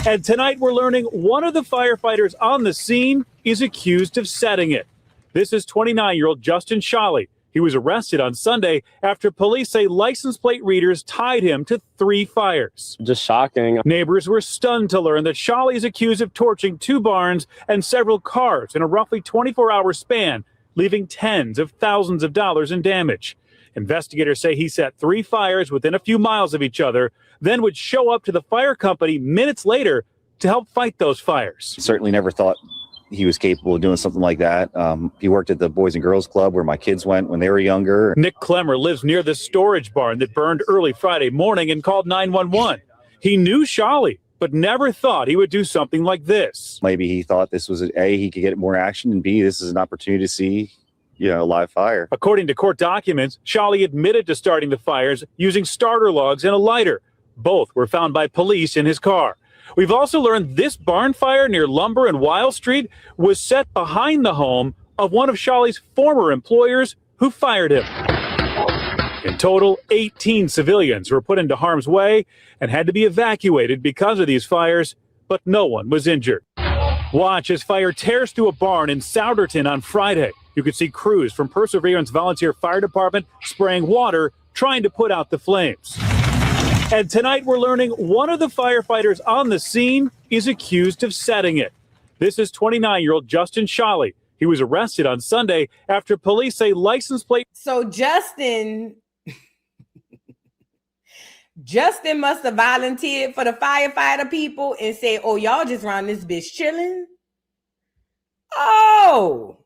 And tonight we're learning one of the firefighters on the scene is accused of setting it. This is 29-year-old Justin Shawley. He was arrested on Sunday after police say license plate readers tied him to 3 fires. Just shocking. Neighbors were stunned to learn that Shawley is accused of torching 2 barns and several cars in a roughly 24-hour span, leaving tens of thousands of dollars in damage. Investigators say he set 3 fires within a few miles of each other, then would show up to the fire company minutes later to help fight those fires. Certainly never thought he was capable of doing something like that. He worked at the Boys and Girls Club where my kids went when they were younger. Nick Clemmer lives near the storage barn that burned early Friday morning and called 911. He knew Shawley, but never thought he would do something like this. Maybe he thought this was A, he could get more action, and B, this is an opportunity to see, live fire. According to court documents, Shawley admitted to starting the fires using starter logs and a lighter. Both were found by police in his car. We've also learned this barn fire near Lumber and Wild Street was set behind the home of one of Shawley's former employers who fired him. In total, 18 civilians were put into harm's way and had to be evacuated because of these fires, but no one was injured. Watch as fire tears through a barn in Souderton on Friday. You could see crews from Perseverance Volunteer Fire Department spraying water, trying to put out the flames. And tonight we're learning one of the firefighters on the scene is accused of setting it. This is 29-year-old Justin Shawley. He was arrested on Sunday after police say license plate. So Justin must have volunteered for the firefighter people and said, oh, y'all just around this bitch chilling? Oh,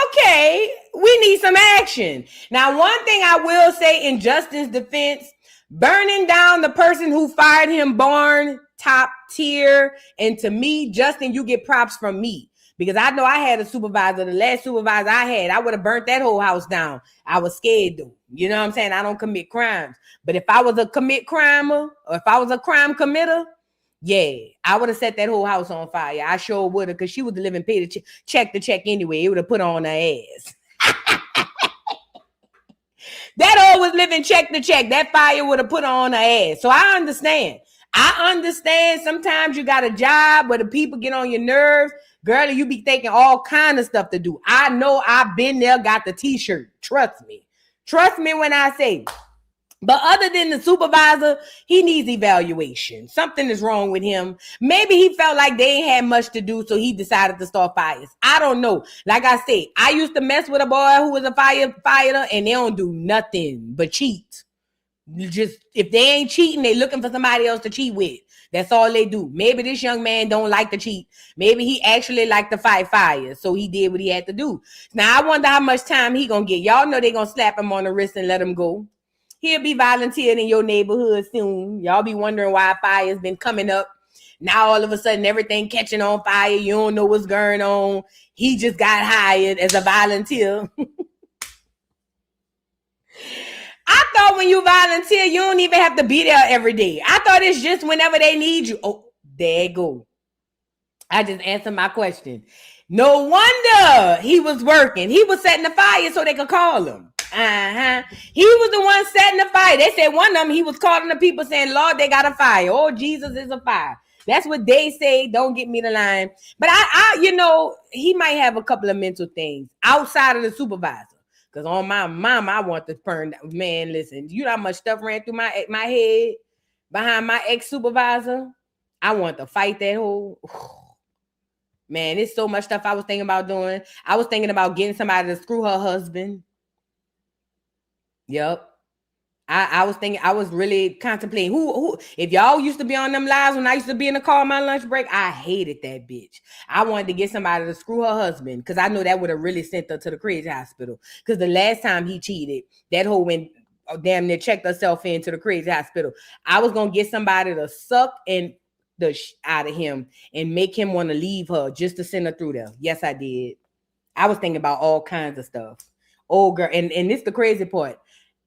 okay. We need some action. Now, one thing I will say in Justin's defense, burning down the person who fired him, barn, top tier. And to me, Justin, you get props from me. Because I know I had a supervisor, the last supervisor I had, I would have burnt that whole house down. I was scared though. You know what I'm saying? I don't commit crimes. But if I was a commit crimer, or if I was a crime committer, yeah, I would have set that whole house on fire. I sure would have, because she was living pay to check the check anyway. It would have put on her ass. That old was living check to check. That fire would have put on her ass. So I understand. Sometimes you got a job where the people get on your nerves. Girl, you be thinking all kind of stuff to do. I know I've been there, got the t-shirt. Trust me. Trust me when I say. But other than the supervisor, he needs evaluation. Something is wrong with him. Maybe he felt like they ain't had much to do, so he decided to start fires. I don't know. Like I said, I used to mess with a boy who was a firefighter, and they don't do nothing but cheat. Just if they ain't cheating, they looking for somebody else to cheat with. That's all they do. Maybe this young man don't like to cheat. Maybe he actually liked to fight fires, so he did what he had to do. Now, I wonder how much time he gonna get. Y'all know they gonna slap him on the wrist and let him go. He'll be volunteering in your neighborhood soon. Y'all be wondering why fire's been coming up. Now, all of a sudden, everything catching on fire. You don't know what's going on. He just got hired as a volunteer. I thought when you volunteer, you don't even have to be there every day. I thought it's just whenever they need you. Oh, there you go. I just answered my question. No wonder he was working. He was setting the fire so they could call him. He was the one setting the fire. They said one of them, he was calling the people saying, Lord, they got a fire. Oh, Jesus is a fire. That's what they say. Don't get me the line. But I he might have a couple of mental things outside of the supervisor. Cause on my mama, I want to burn. Man, listen, you know how much stuff ran through my head behind my ex-supervisor? I want to fight that whole. Man, it's so much stuff I was thinking about doing. I was thinking about getting somebody to screw her husband. Yep. I was thinking, I was really contemplating who, if y'all used to be on them lives when I used to be in the car on my lunch break, I hated that bitch. I wanted to get somebody to screw her husband because I know that would have really sent her to the crazy hospital. Because the last time he cheated, that hoe went damn near checked herself into the crazy hospital. I was going to get somebody to suck and the out of him and make him want to leave her just to send her through there. Yes, I did. I was thinking about all kinds of stuff. Oh, girl. And this the crazy part.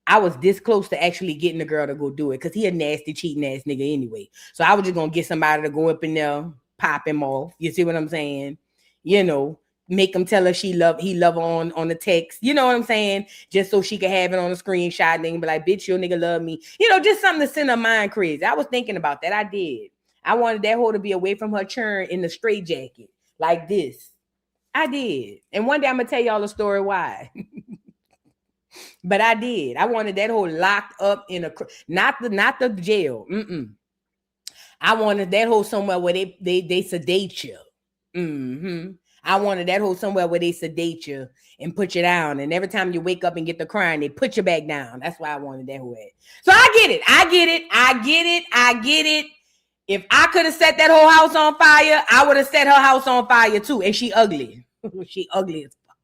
I was this close to actually getting the girl to go do it because he a nasty, cheating ass nigga anyway. So I was just going to get somebody to go up in there, pop him off. You see what I'm saying? You know, make him tell her he love her on the text. You know what I'm saying? Just so she could have it on the screenshot and then be like, bitch, your nigga love me. You know, just something to send her mind crazy. I was thinking about that. I did. I wanted that hoe to be away from her churn in the straight jacket like this. I did. And one day I'm going to tell y'all a story why. But I did. I wanted that hoe locked up in a not the jail. I wanted that hoe somewhere where they sedate you. I wanted that hoe somewhere where they sedate you and put you down. And every time you wake up and get the crying, they put you back down. That's why I wanted that hoe at. So I get it. If I could have set that whole house on fire, I would have set her house on fire too. And she ugly. She ugly as fuck.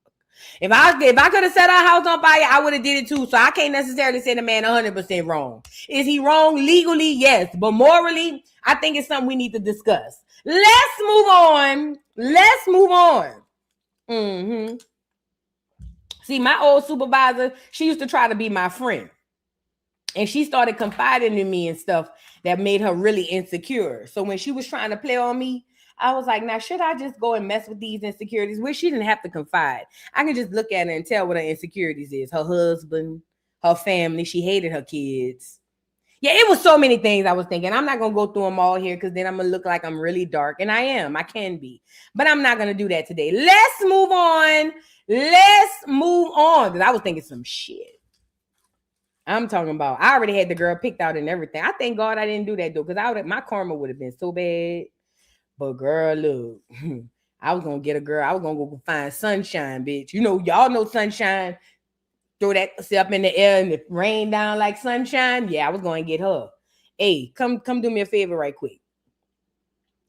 If I could have set her house on fire, I would have did it too. So I can't necessarily say the man 100% wrong. Is he wrong legally? Yes. But morally, I think it's something we need to discuss. Let's move on. See, my old supervisor, she used to try to be my friend. And she started confiding in me and stuff that made her really insecure. So when she was trying to play on me, I was like, now, should I just go and mess with these insecurities? Where she didn't have to confide. I can just look at her and tell what her insecurities is. Her husband, her family. She hated her kids. Yeah, it was so many things I was thinking. I'm not going to go through them all here because then I'm going to look like I'm really dark. And I am. I can be. But I'm not going to do that today. Let's move on. Because I was thinking some shit. I'm talking about, I already had the girl picked out and everything. I thank God I didn't do that though, because my karma would have been so bad. But girl, look, I was gonna get a girl. I was gonna go find Sunshine, bitch. You know, y'all know Sunshine. Throw that up in the air and it rain down like sunshine. Yeah, I was gonna get her. Hey, come do me a favor right quick.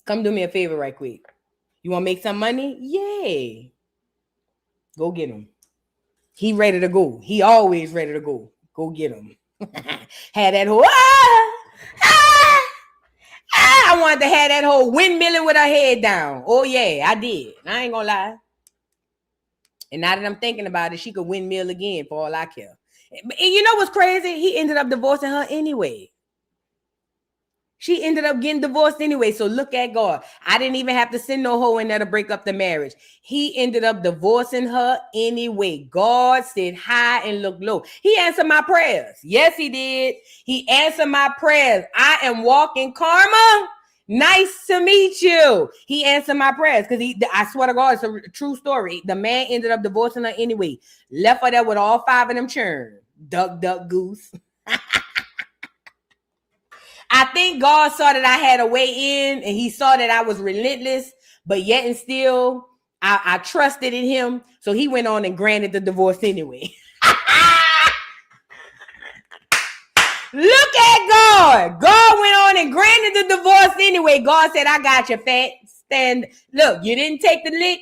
You wanna make some money? Yay. Go get him. He ready to go. He always ready to go. Go get him. Had that whole I wanted to have that whole windmilling with her head down. Oh yeah, I did. I ain't gonna lie. And now that I'm thinking about it, she could windmill again for all I care. And you know what's crazy? He ended up divorcing her anyway. She ended up getting divorced anyway. So look at God. I didn't even have to send no hoe in there to break up the marriage. He ended up divorcing her anyway. God said hi and look low. He answered my prayers. Yes, he did. He answered my prayers. I am walking karma. Nice to meet you. He answered my prayers because I swear to God, it's a true story. The man ended up divorcing her anyway. Left her there with all 5 of them churn. Duck, duck, goose. I think God saw that I had a way in and he saw that I was relentless, but yet and still I trusted in him. So he went on and granted the divorce anyway. Look at God. God went on and granted the divorce anyway. God said, I got you, fat. Stand. Look, you didn't take the lick.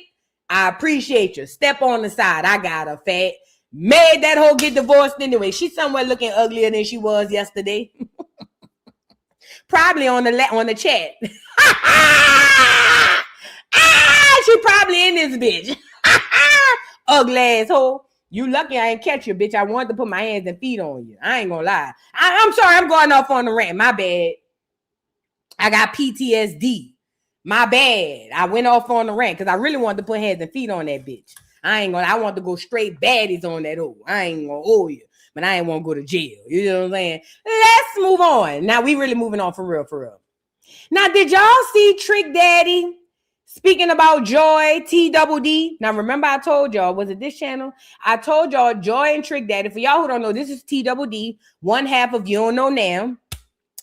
I appreciate you. Step on the side. I got her, fat. Made that hoe get divorced anyway. She's somewhere looking uglier than she was yesterday. Probably on the chat. She probably in this bitch. Ugly asshole. You lucky I ain't catch you, bitch. I wanted to put my hands and feet on you. I ain't gonna lie. I'm sorry. I'm going off on the rant. My bad. I got PTSD. My bad. I went off on the rant because I really wanted to put hands and feet on that bitch. I want to go straight baddies on that hoe. I ain't gonna owe you. But I ain't want to go to jail. You know what I'm saying? Let's move on. Now we really moving on for real. Now, did y'all see Trick Daddy Speaking about Joy, TDD. Now, remember I told y'all, was it this channel? I told y'all Joy and Trick Daddy. For y'all who don't know, this is TDD. One half of You Don't Know Now.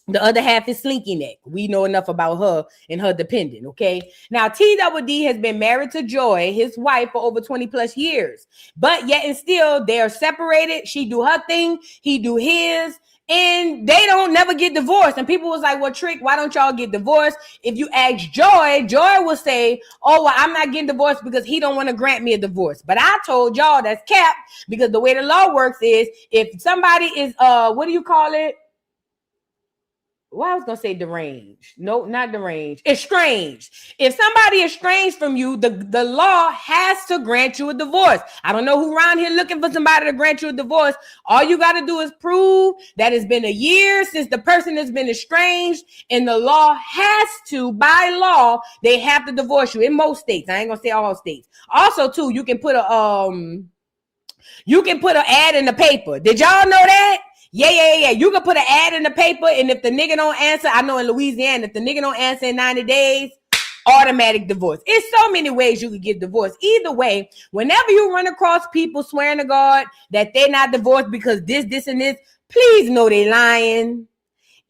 The other half is Slinky Neck. We know enough about her and her dependent, okay? Now, TDD has been married to Joy, his wife, for over 20 plus years. But yet and still, they are separated. She do her thing, he do his. And they don't never get divorced. And people was like, well, Trick, why don't y'all get divorced? If you ask Joy, Joy will say, oh, well, I'm not getting divorced because he don't want to grant me a divorce. But I told y'all that's cap, because the way the law works is if somebody is, what do you call it? Well, I was going to say deranged. No, not deranged. Estranged. If somebody is estranged from you, the law has to grant you a divorce. I don't know who around here looking for somebody to grant you a divorce. All you got to do is prove that it's been a year since the person has been estranged, and the law has to, by law, they have to divorce you in most states. I ain't going to say all states. Also, too, you can put an ad in the paper. Did y'all know that? Yeah. You can put an ad in the paper, and if the nigga don't answer, I know in Louisiana, if the nigga don't answer in 90 days, automatic divorce. It's so many ways you could get divorced. Either way, whenever you run across people swearing to God that they're not divorced because this, and this, please know they lying.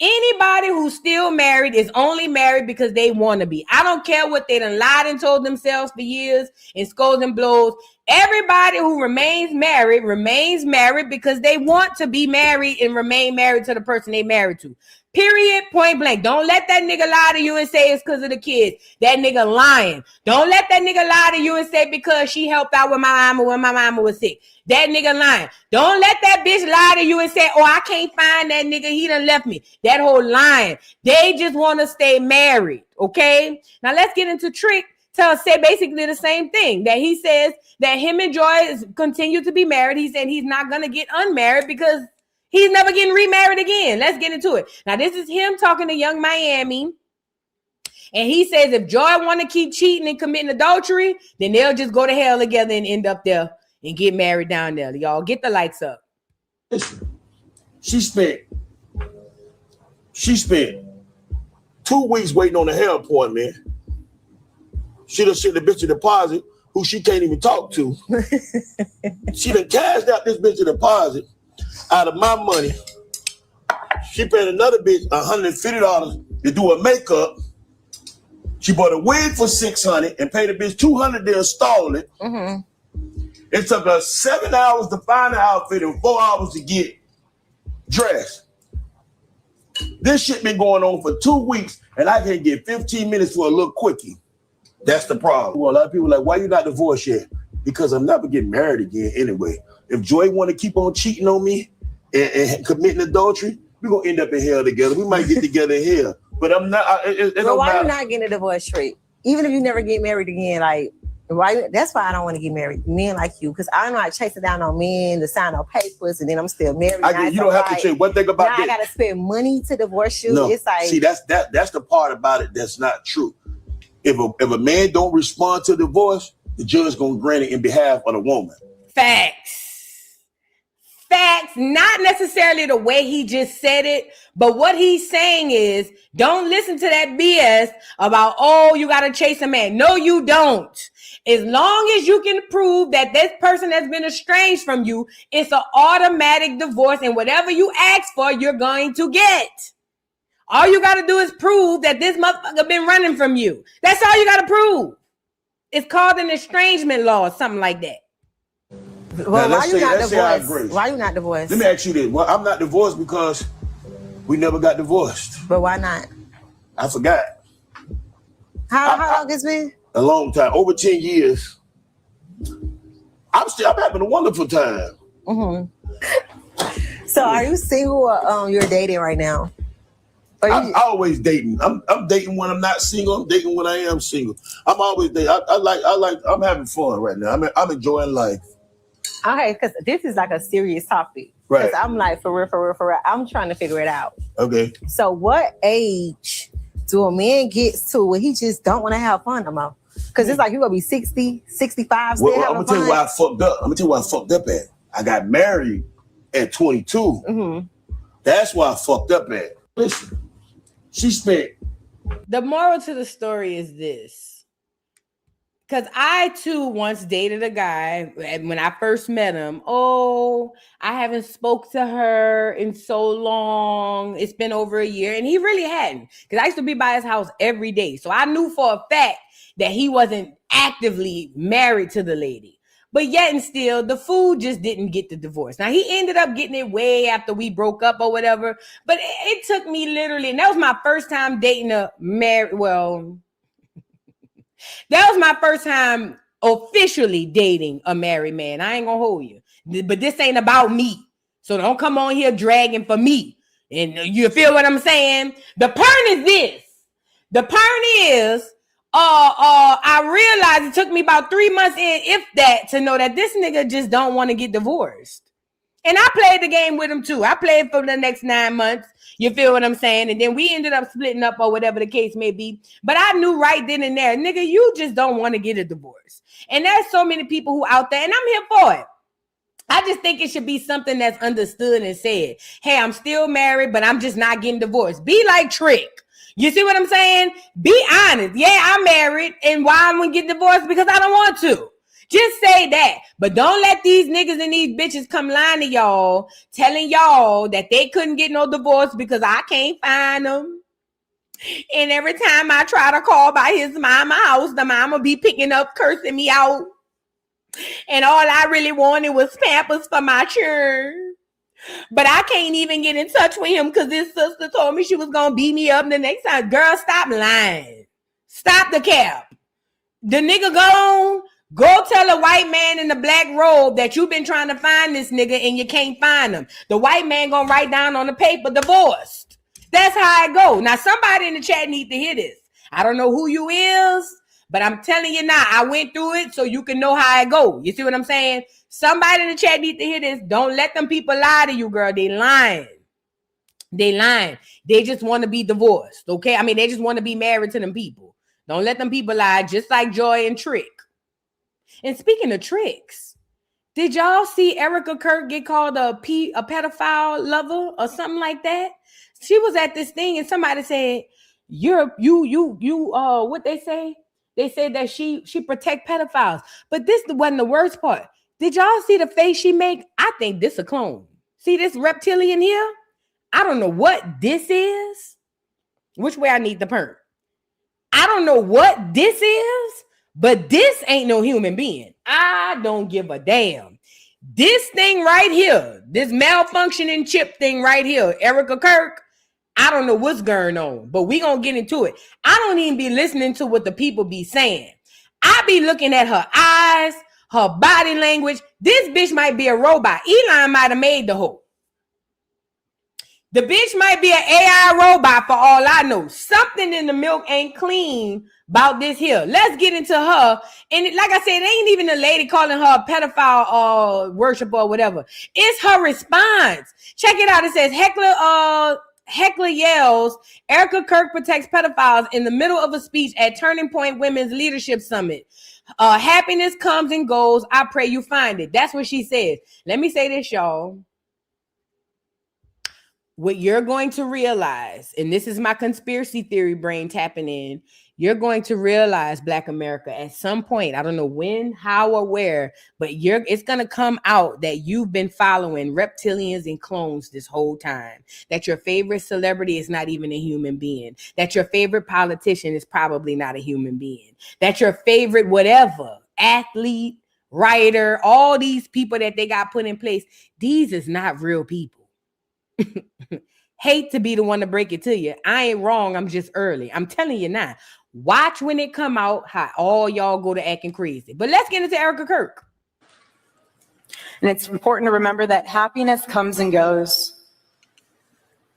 Anybody who's still married is only married because they want to be. I don't care what they done lied and told themselves for years and scolds and blows. Everybody who remains married because they want to be married and remain married to the person they married to. Period, point blank. Don't let that nigga lie to you and say it's because of the kids. That nigga lying. Don't let that nigga lie to you and say because she helped out with my mama when my mama was sick. That nigga lying. Don't let that bitch lie to you and say, oh, I can't find that nigga. He done left me. That whole lying. They just want to stay married, okay? Now let's get into Trick. Say basically the same thing, that he says that him and Joy continue to be married. He said he's not going to get unmarried because he's never getting remarried again. Let's get into it. Now, this is him talking to Young Miami. And he says if Joy want to keep cheating and committing adultery, then they'll just go to hell together and end up there and get married down there. Y'all get the lights up. Listen, she spent 2 weeks waiting on the hair appointment. She done sent the bitch a deposit who she can't even talk to. She done cashed out this bitch a deposit out of my money. She paid another bitch $150 to do her makeup. She bought a wig for $600 and paid the bitch $200 to install it. Mm-hmm. It took her 7 hours to find the outfit and 4 hours to get dressed. This shit been going on for 2 weeks, and I can get 15 minutes for a little quickie. That's the problem. Well, a lot of people are like, why you not divorced yet? Because I'm never getting married again anyway. If Joy want to keep on cheating on me and committing adultery, we're going to end up in hell together. We might get together in hell. But I'm not. But why you not getting a divorce straight? Even if you never get married again, like, why? That's why I don't want to get married. Men like you, because I'm not chasing down on men to sign on papers, and then I'm still married. You don't have to change one thing about that. I got to spend money to divorce you. No. It's like, see, that's the part about it that's not true. If a man don't respond to divorce, the judge gonna grant it in behalf of the woman. Facts, not necessarily the way he just said it, but what he's saying is don't listen to that BS about, oh, you got to chase a man. No, you don't. As long as you can prove that this person has been estranged from you, it's an automatic divorce, and whatever you ask for, you're going to get. All you got to do is prove that this motherfucker been running from you. That's all you got to prove. It's called an estrangement law or something like that. Well, why you not divorced? Why you not divorced? Let me ask you this. Well, I'm not divorced because we never got divorced. But why not? I forgot. How long it's been? A long time, over 10 years. I'm having a wonderful time. Mm-hmm. So are you single or you're dating right now? I'm always dating. I'm dating when I'm not single. I'm dating when I am single. I'm always dating. I'm having fun right now. I'm enjoying life. Okay, because this is like a serious topic. Right. Because I'm like, for real. I'm trying to figure it out. Okay. So what age do a man get to where he just don't want to have fun no more? Because it's like you gonna be 60, 65, still having fun. I'm gonna tell you why I fucked up. I'm gonna tell you why I fucked up at. I got married at 22. Mm-hmm. That's why I fucked up at. Listen, she spent. The moral to the story is this. Because I too once dated a guy, and when I first met him, oh, I haven't spoke to her in so long. It's been over a year, and he really hadn't. Because I used to be by his house every day. So I knew for a fact that he wasn't actively married to the lady. But yet and still, the fool just didn't get the divorce. Now, he ended up getting it way after we broke up or whatever. But it took me literally, and that was my first time dating a married, well, that was my first time officially dating a married man. I ain't gonna hold you. But this ain't about me. So don't come on here dragging for me. And you feel what I'm saying? The point is this. The point is, I realized it took me about 3 months in, if that, to know that this nigga just don't want to get divorced. And I played the game with him too. I played for the next 9 months. You feel what I'm saying? And then we ended up splitting up or whatever the case may be. But I knew right then and there, nigga, you just don't want to get a divorce. And there's so many people who out there, and I'm here for it. I just think it should be something that's understood and said, hey, I'm still married, but I'm just not getting divorced. Be like Trick. You see what I'm saying? Be honest. Yeah, I'm married. And why I'm going to get divorced? Because I don't want to. Just say that. But don't let these niggas and these bitches come lying to y'all, telling y'all that they couldn't get no divorce because I can't find them. And every time I try to call by his mama house, the mama be picking up, cursing me out. And all I really wanted was Pampers for my children. But I can't even get in touch with him because his sister told me she was going to beat me up the next time. Girl, stop lying. Stop the cap. The nigga gone. Go tell a white man in the black robe that you've been trying to find this nigga and you can't find him. The white man gonna write down on the paper, divorced. That's how it go. Now, somebody in the chat need to hear this. I don't know who you is, but I'm telling you now, I went through it so you can know how it go. You see what I'm saying? Somebody in the chat need to hear this. Don't let them people lie to you, girl. They lying. They lying. They just want to be divorced, okay? I mean, they just want to be married to them people. Don't let them people lie, just like Joy and Trick. And speaking of tricks, did y'all see Erica Kirk get called a pedophile lover or something like that? She was at this thing and somebody said, what they say? They said that she protect pedophiles. But this wasn't the worst part. Did y'all see the face she make? I think this a clone. See this reptilian here? I don't know what this is. Which way I need the perm? I don't know what this is. But this ain't no human being. I don't give a damn. This thing right here, this malfunctioning chip thing right here, Erica Kirk, I don't know what's going on, but we gonna get into it. I don't even be listening to what the people be saying. I be looking at her eyes, her body language. This bitch might be a robot. Elon might have made the hoe. The bitch might be an AI robot for all I know. Something in the milk ain't clean about this here. Let's get into her. And like I said, it ain't even the lady calling her a pedophile worshiper or whatever. It's her response. Check it out. It says Heckler yells, Erica Kirk protects pedophiles in the middle of a speech at Turning Point Women's Leadership Summit. Happiness comes and goes. I pray you find it. That's what she says. Let me say this, y'all. What you're going to realize, and this is my conspiracy theory brain tapping in, you're going to realize, Black America, at some point, I don't know when, how, or where, but it's going to come out that you've been following reptilians and clones this whole time, that your favorite celebrity is not even a human being, that your favorite politician is probably not a human being, that your favorite whatever, athlete, writer, all these people that they got put in place, these is not real people. Hate to be the one to break it to you. I ain't wrong. I'm just early. I'm telling you now. Watch when it come out how all y'all go to acting crazy. But let's get into Erica Kirk. And it's important to remember that happiness comes and goes.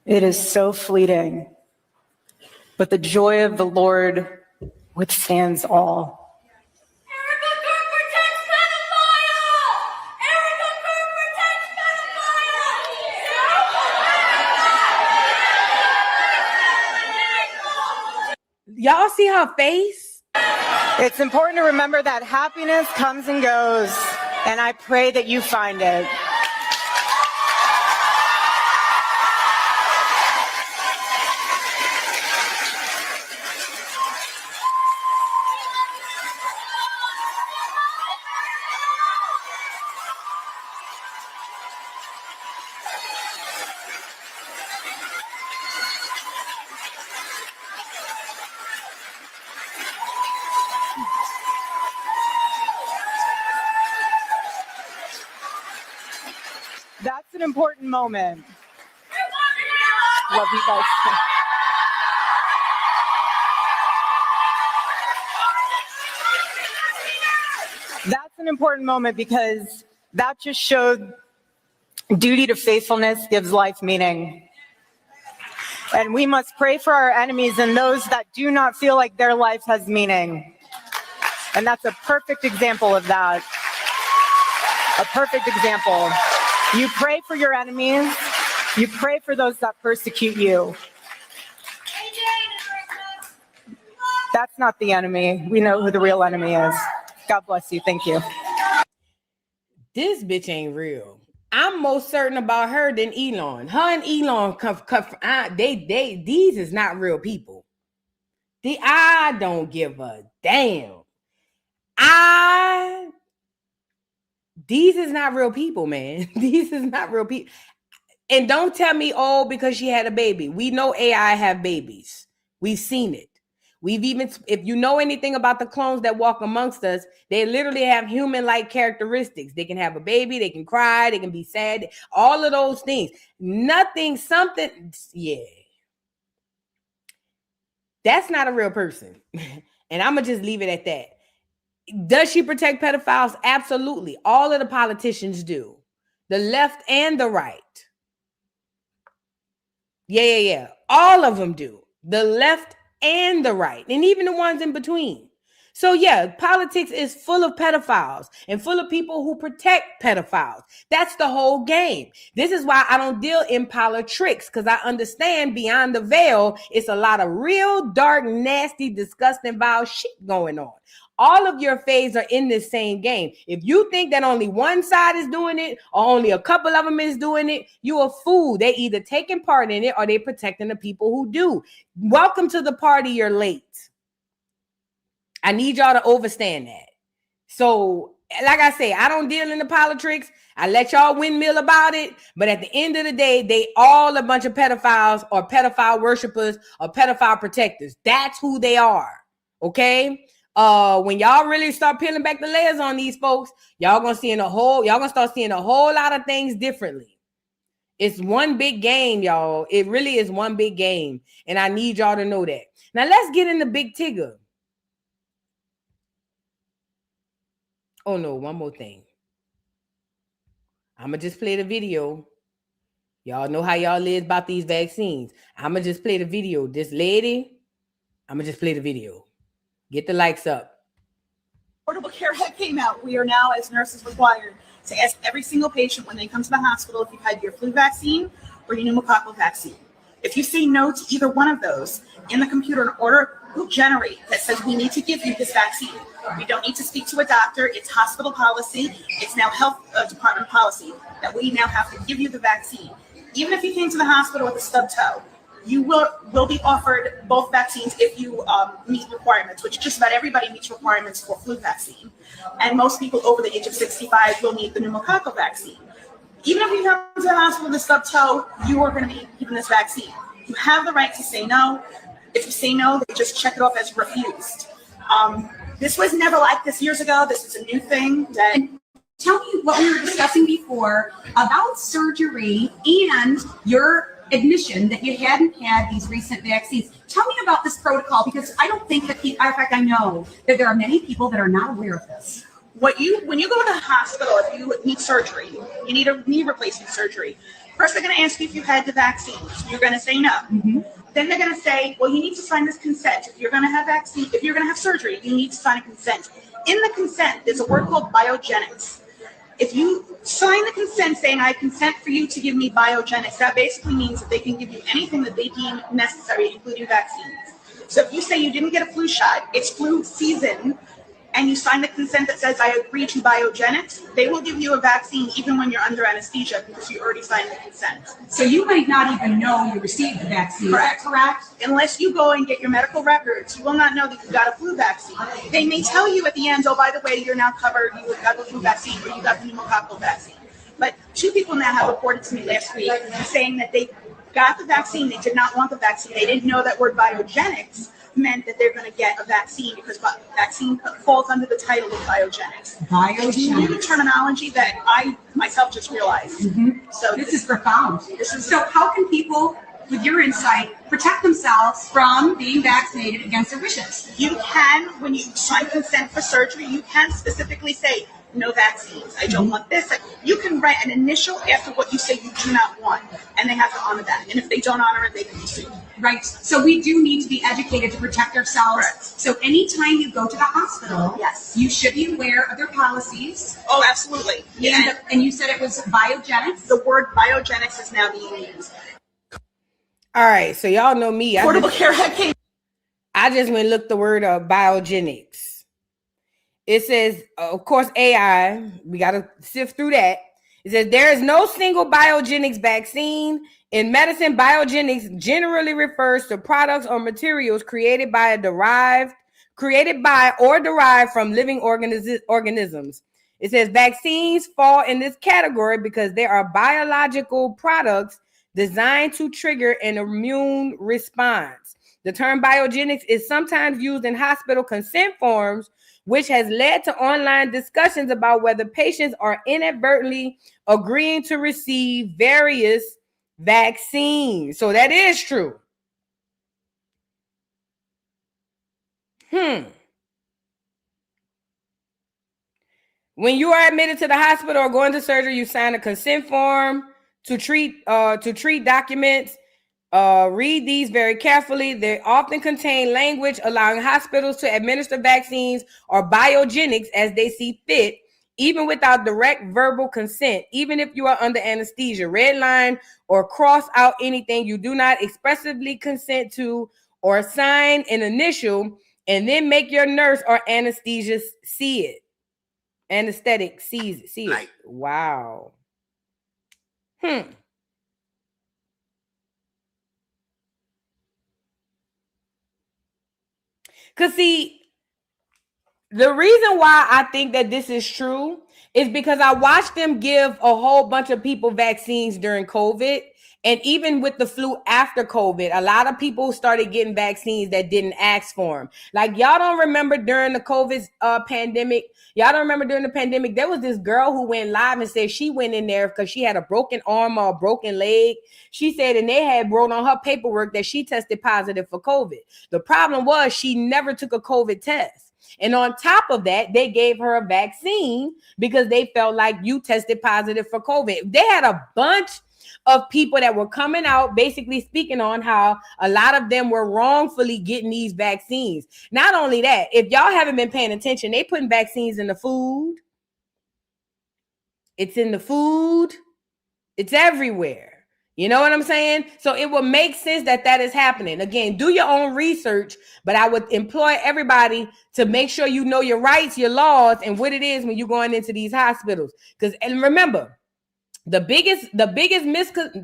It is so fleeting. But the joy of the Lord withstands all. Y'all see her face? It's important to remember that happiness comes and goes, and I pray that you find it. an important moment. Love you guys. That's an important moment because that just showed duty to faithfulness gives life meaning. And we must pray for our enemies and those that do not feel like their life has meaning. And that's a perfect example of that. A perfect example. You pray for your enemies. You pray for those that persecute you. That's not the enemy. We know who the real enemy is. God bless you. Thank you. This bitch ain't real. I'm most certain about her than Elon. Her and Elon, these is not real people. I don't give a damn. These is not real people, man. These is not real people. And don't tell me, oh, because she had a baby. We know AI have babies. We've seen it. We've even, if you know anything about the clones that walk amongst us, they literally have human-like characteristics. They can have a baby, they can cry, they can be sad, all of those things. Nothing, something, yeah. That's not a real person. And I'm going to just leave it at that. Does she protect pedophiles? Absolutely. All of the politicians do. The left and the right. Yeah. All of them do. The left and the right, and even the ones in between. So yeah, politics is full of pedophiles and full of people who protect pedophiles. That's the whole game. This is why I don't deal in politics, because I understand beyond the veil, it's a lot of real dark, nasty, disgusting, vile shit going on. All of your faves are in this same game. If you think that only one side is doing it or only a couple of them is doing it, you're a fool. They either taking part in it or they protecting the people who do. Welcome to the party. You're late. I need y'all to understand that. So, like I say, I don't deal in the politics. I let y'all windmill about it. But at the end of the day, they all a bunch of pedophiles or pedophile worshipers or pedophile protectors. That's who they are. Okay? When y'all really start peeling back the layers on these folks, y'all gonna start seeing a whole lot of things differently. It's one big game, y'all. It really is one big game. And I need y'all to know that. Now let's get into Big Tigger. Oh no, one more thing. I'ma just play the video. Y'all know how y'all is about these vaccines. I'ma just play the video. This lady, I'ma just play the video. Get the likes up. Affordable Care Act came out. We are now, as nurses, required to ask every single patient when they come to the hospital if you've had your flu vaccine or your pneumococcal vaccine. If you say no to either one of those, in the computer, an order will generate that says we need to give you this vaccine. We don't need to speak to a doctor. It's hospital policy. It's now health department policy that we now have to give you the vaccine. Even if you came to the hospital with a stub toe, you will be offered both vaccines if you meet requirements, which just about everybody meets requirements for flu vaccine. And most people over the age of 65 will need the pneumococcal vaccine. Even if you come to the hospital with a stub toe, you are going to be given this vaccine. You have the right to say no. If you say no, they just check it off as refused. This was never like this years ago. This is a new thing. Tell me what we were discussing before about surgery and your admission that you hadn't had these recent vaccines. Tell me about this protocol, because I don't think that people, in fact, I know that there are many people that are not aware of this. When you go to the hospital, if you need surgery, you need a knee replacement surgery. First, they're going to ask you if you've had the vaccines. You're going to say no. Mm-hmm. Then they're going to say, well, you need to sign this consent. If you're going to have vaccine, if you're going to have surgery, you need to sign a consent. In the consent, there's a word called biogenics. If you sign the consent saying, I consent for you to give me biogenics, that basically means that they can give you anything that they deem necessary, including vaccines. So if you say you didn't get a flu shot, it's flu season, and you sign the consent that says, I agree to biogenics, they will give you a vaccine even when you're under anesthesia because you already signed the consent. So you might not even know you received the vaccine. Correct. Is that correct? Unless you go and get your medical records, you will not know that you got a flu vaccine. They may tell you at the end, oh, by the way, you're now covered, you got the flu vaccine or you got the pneumococcal vaccine. But 2 people now have reported to me last week saying that they got the vaccine, they did not want the vaccine, they didn't know that word biogenics, meant that they're going to get a vaccine because vaccine falls under the title of biogenics. New terminology that I myself just realized. So this is profound. So how can people, with your insight, protect themselves from being vaccinated against their wishes? You can, when you sign consent for surgery, you can specifically say, no vaccines. I don't want this. You can write an initial after what you say you do not want, and they have to honor that. And if they don't honor it, they can be sued. Right. So we do need to be educated to protect ourselves. Correct. So anytime you go to the hospital, yes, you should be aware of their policies. Oh, absolutely. And you said it was biogenics. The word biogenics is now being used. All right. So y'all know me. Affordable Care Act came. I just went and looked the word of biogenics. It says, of course, AI. We got to sift through that. It says there is no single biogenics vaccine. In medicine, biogenics generally refers to products or materials created by or derived from living organisms. It says vaccines fall in this category because they are biological products designed to trigger an immune response. The term biogenics is sometimes used in hospital consent forms, which has led to online discussions about whether patients are inadvertently agreeing to receive various vaccines. So that is true. When you are admitted to the hospital or going to surgery, you sign a consent form to treat documents. Read these very carefully. They often contain language allowing hospitals to administer vaccines or biogenics as they see fit, even without direct verbal consent, even if you are under anesthesia. Red line or cross out anything you do not expressively consent to, or sign an initial, and then make your nurse or anesthesia see it. Anesthetic see it. Wow. Because see, the reason why I think that this is true is because I watched them give a whole bunch of people vaccines during COVID. And even with the flu after COVID, a lot of people started getting vaccines that didn't ask for them. Like, y'all don't remember during the COVID pandemic? Y'all don't remember during the pandemic, there was this girl who went live and said she went in there because she had a broken arm or a broken leg. She said, and they had wrote on her paperwork that she tested positive for COVID. The problem was she never took a COVID test. And on top of that, they gave her a vaccine because they felt like you tested positive for COVID. They had a bunch of people that were coming out basically speaking on how a lot of them were wrongfully getting these vaccines. Not only that, if y'all haven't been paying attention, they putting vaccines in the food. It's in the food. It's everywhere. You know what I'm saying? So it will make sense that that is happening. Again, do your own research, but I would employ everybody to make sure you know your rights, your laws, and what it is when you're going into these hospitals. And remember, the biggest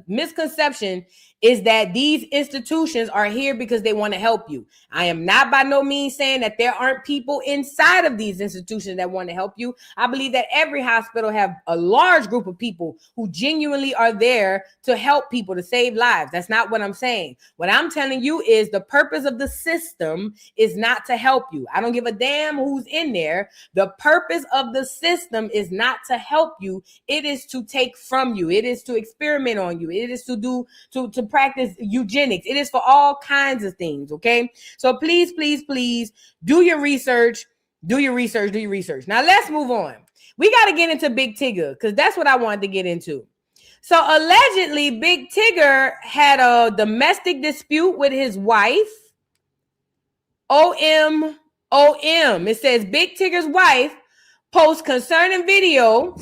misconception is that these institutions are here because they want to help you. I am not by no means saying that there aren't people inside of these institutions that want to help you. I believe that every hospital have a large group of people who genuinely are there to help people, to save lives. That's not what I'm saying. What I'm telling you is the purpose of the system is not to help you. I don't give a damn who's in there. The purpose of the system is not to help you. It is to take from you. It is to experiment on you. It is to do to practice eugenics. It is for all kinds of things. Okay. So please, please, please do your research. Do your research. Do your research. Now let's move on. We got to get into Big Tigger because that's what I wanted to get into. So allegedly, Big Tigger had a domestic dispute with his wife. OM. It says Big Tigger's wife posts concerning video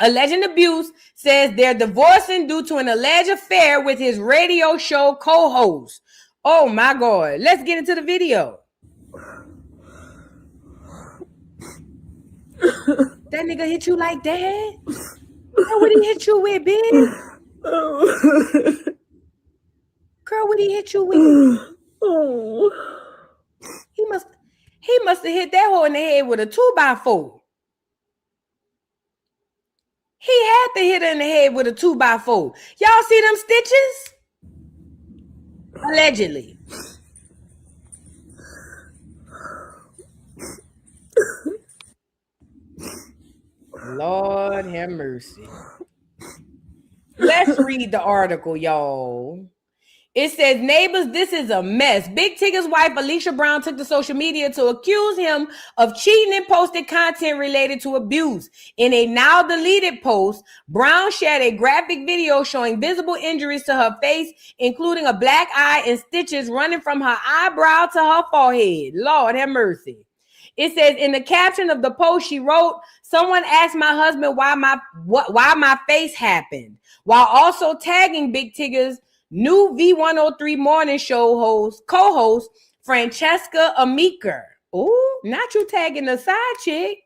alleging abuse, says they're divorcing due to an alleged affair with his radio show co-host. Oh my God. Let's get into the video. That nigga hit you like that? Girl, what he hit you with, bitch? Girl, what he hit you with? He must have hit that hole in the head with a 2x4. He had to hit her in the head with a 2x4. Y'all see them stitches? Allegedly. Lord have mercy. Let's read the article, y'all. It says, neighbors, this is a mess. Big Tigger's wife, Alicia Brown, took to social media to accuse him of cheating and posted content related to abuse. In a now deleted post, Brown shared a graphic video showing visible injuries to her face, including a black eye and stitches running from her eyebrow to her forehead. Lord have mercy. It says in the caption of the post, she wrote, someone asked my husband why my face happened, while also tagging Big Tigger's new V103 morning show co-host, Francesca Amica. Ooh, not you tagging the side chick.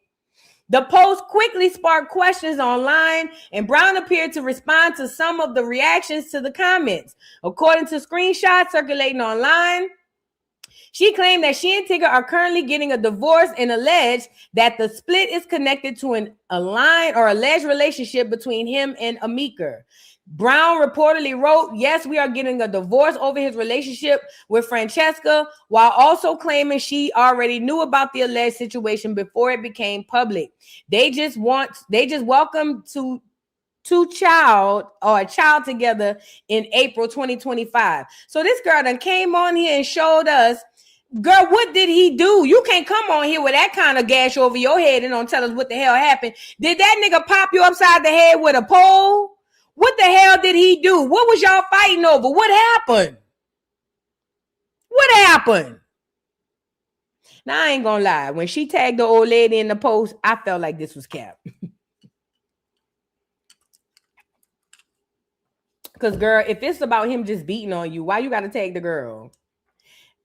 The post quickly sparked questions online, and Brown appeared to respond to some of the reactions to the comments. According to screenshots circulating online, she claimed that she and Tigger are currently getting a divorce and alleged that the split is connected to an alleged relationship between him and Amica. Brown reportedly wrote, yes, we are getting a divorce over his relationship with Francesca, while also claiming she already knew about the alleged situation before it became public. They just welcomed a child together in April 2025. So this girl done came on here and showed us, girl, what did he do? You can't come on here with that kind of gash over your head and don't tell us what the hell happened. Did that nigga pop you upside the head with a pole? What the hell did he do? What was y'all fighting over? What happened? What happened? Now, I ain't gonna lie. When she tagged the old lady in the post, I felt like this was cap. Because, girl, if it's about him just beating on you, why you got to tag the girl?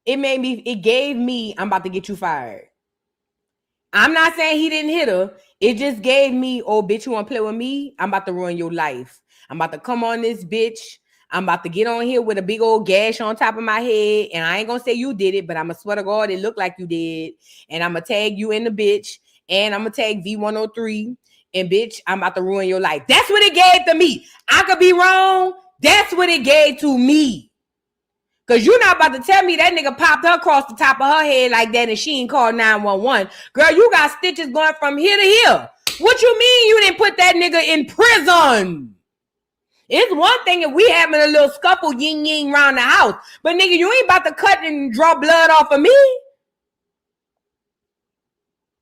It gave me, I'm about to get you fired. I'm not saying he didn't hit her. It just gave me, oh, bitch, you want to play with me? I'm about to ruin your life. I'm about to come on this bitch. I'm about to get on here with a big old gash on top of my head. And I ain't going to say you did it, but I'm going to swear to God, it looked like you did. And I'm going to tag you in the bitch. And I'm going to tag V103. And bitch, I'm about to ruin your life. That's what it gave to me. I could be wrong. That's what it gave to me. Because you're not about to tell me that nigga popped her across the top of her head like that and she ain't called 911. Girl, you got stitches going from here to here. What you mean you didn't put that nigga in prison? It's one thing if we having a little scuffle ying around the house. But nigga, you ain't about to cut and draw blood off of me.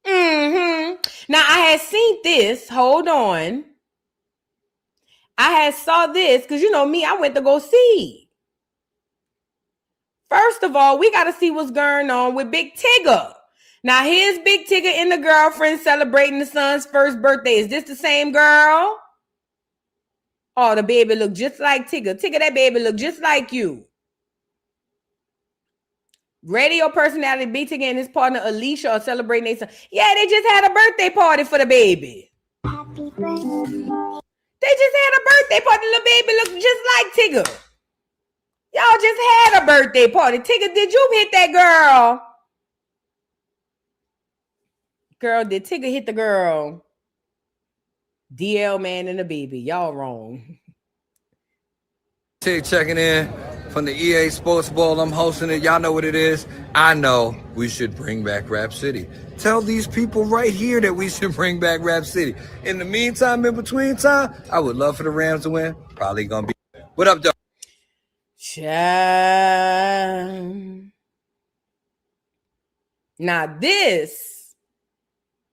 Now, I had seen this. Hold on. I had saw this because, you know me, I went to go see. First of all, we got to see what's going on with Big Tigger. Now, here's Big Tigger and the girlfriend celebrating the son's first birthday. Is this the same girl? Oh, the baby look just like Tigger. Tigger, that baby look just like you. Radio personality Big Tigger and his partner Alicia are celebrating their son. Yeah, they just had a birthday party for the baby. Happy birthday. They just had a birthday party. The little baby look just like Tigger. Y'all just had a birthday party. Tigger, did you hit that girl? Girl, did Tigger hit the girl? DL man and the baby. Y'all wrong. Tig checking in from the EA Sports Bowl. I'm hosting it. Y'all know what it is. I know we should bring back Rap City. Tell these people right here that we should bring back Rap City. In the meantime, in between time, I would love for the Rams to win. Probably gonna be. What up, dog? Now this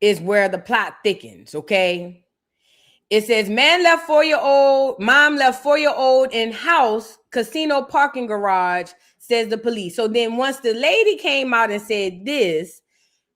is where the plot thickens, okay? It says, mom left 4-year-old in house, casino parking garage, says the police. So then once the lady came out and said this,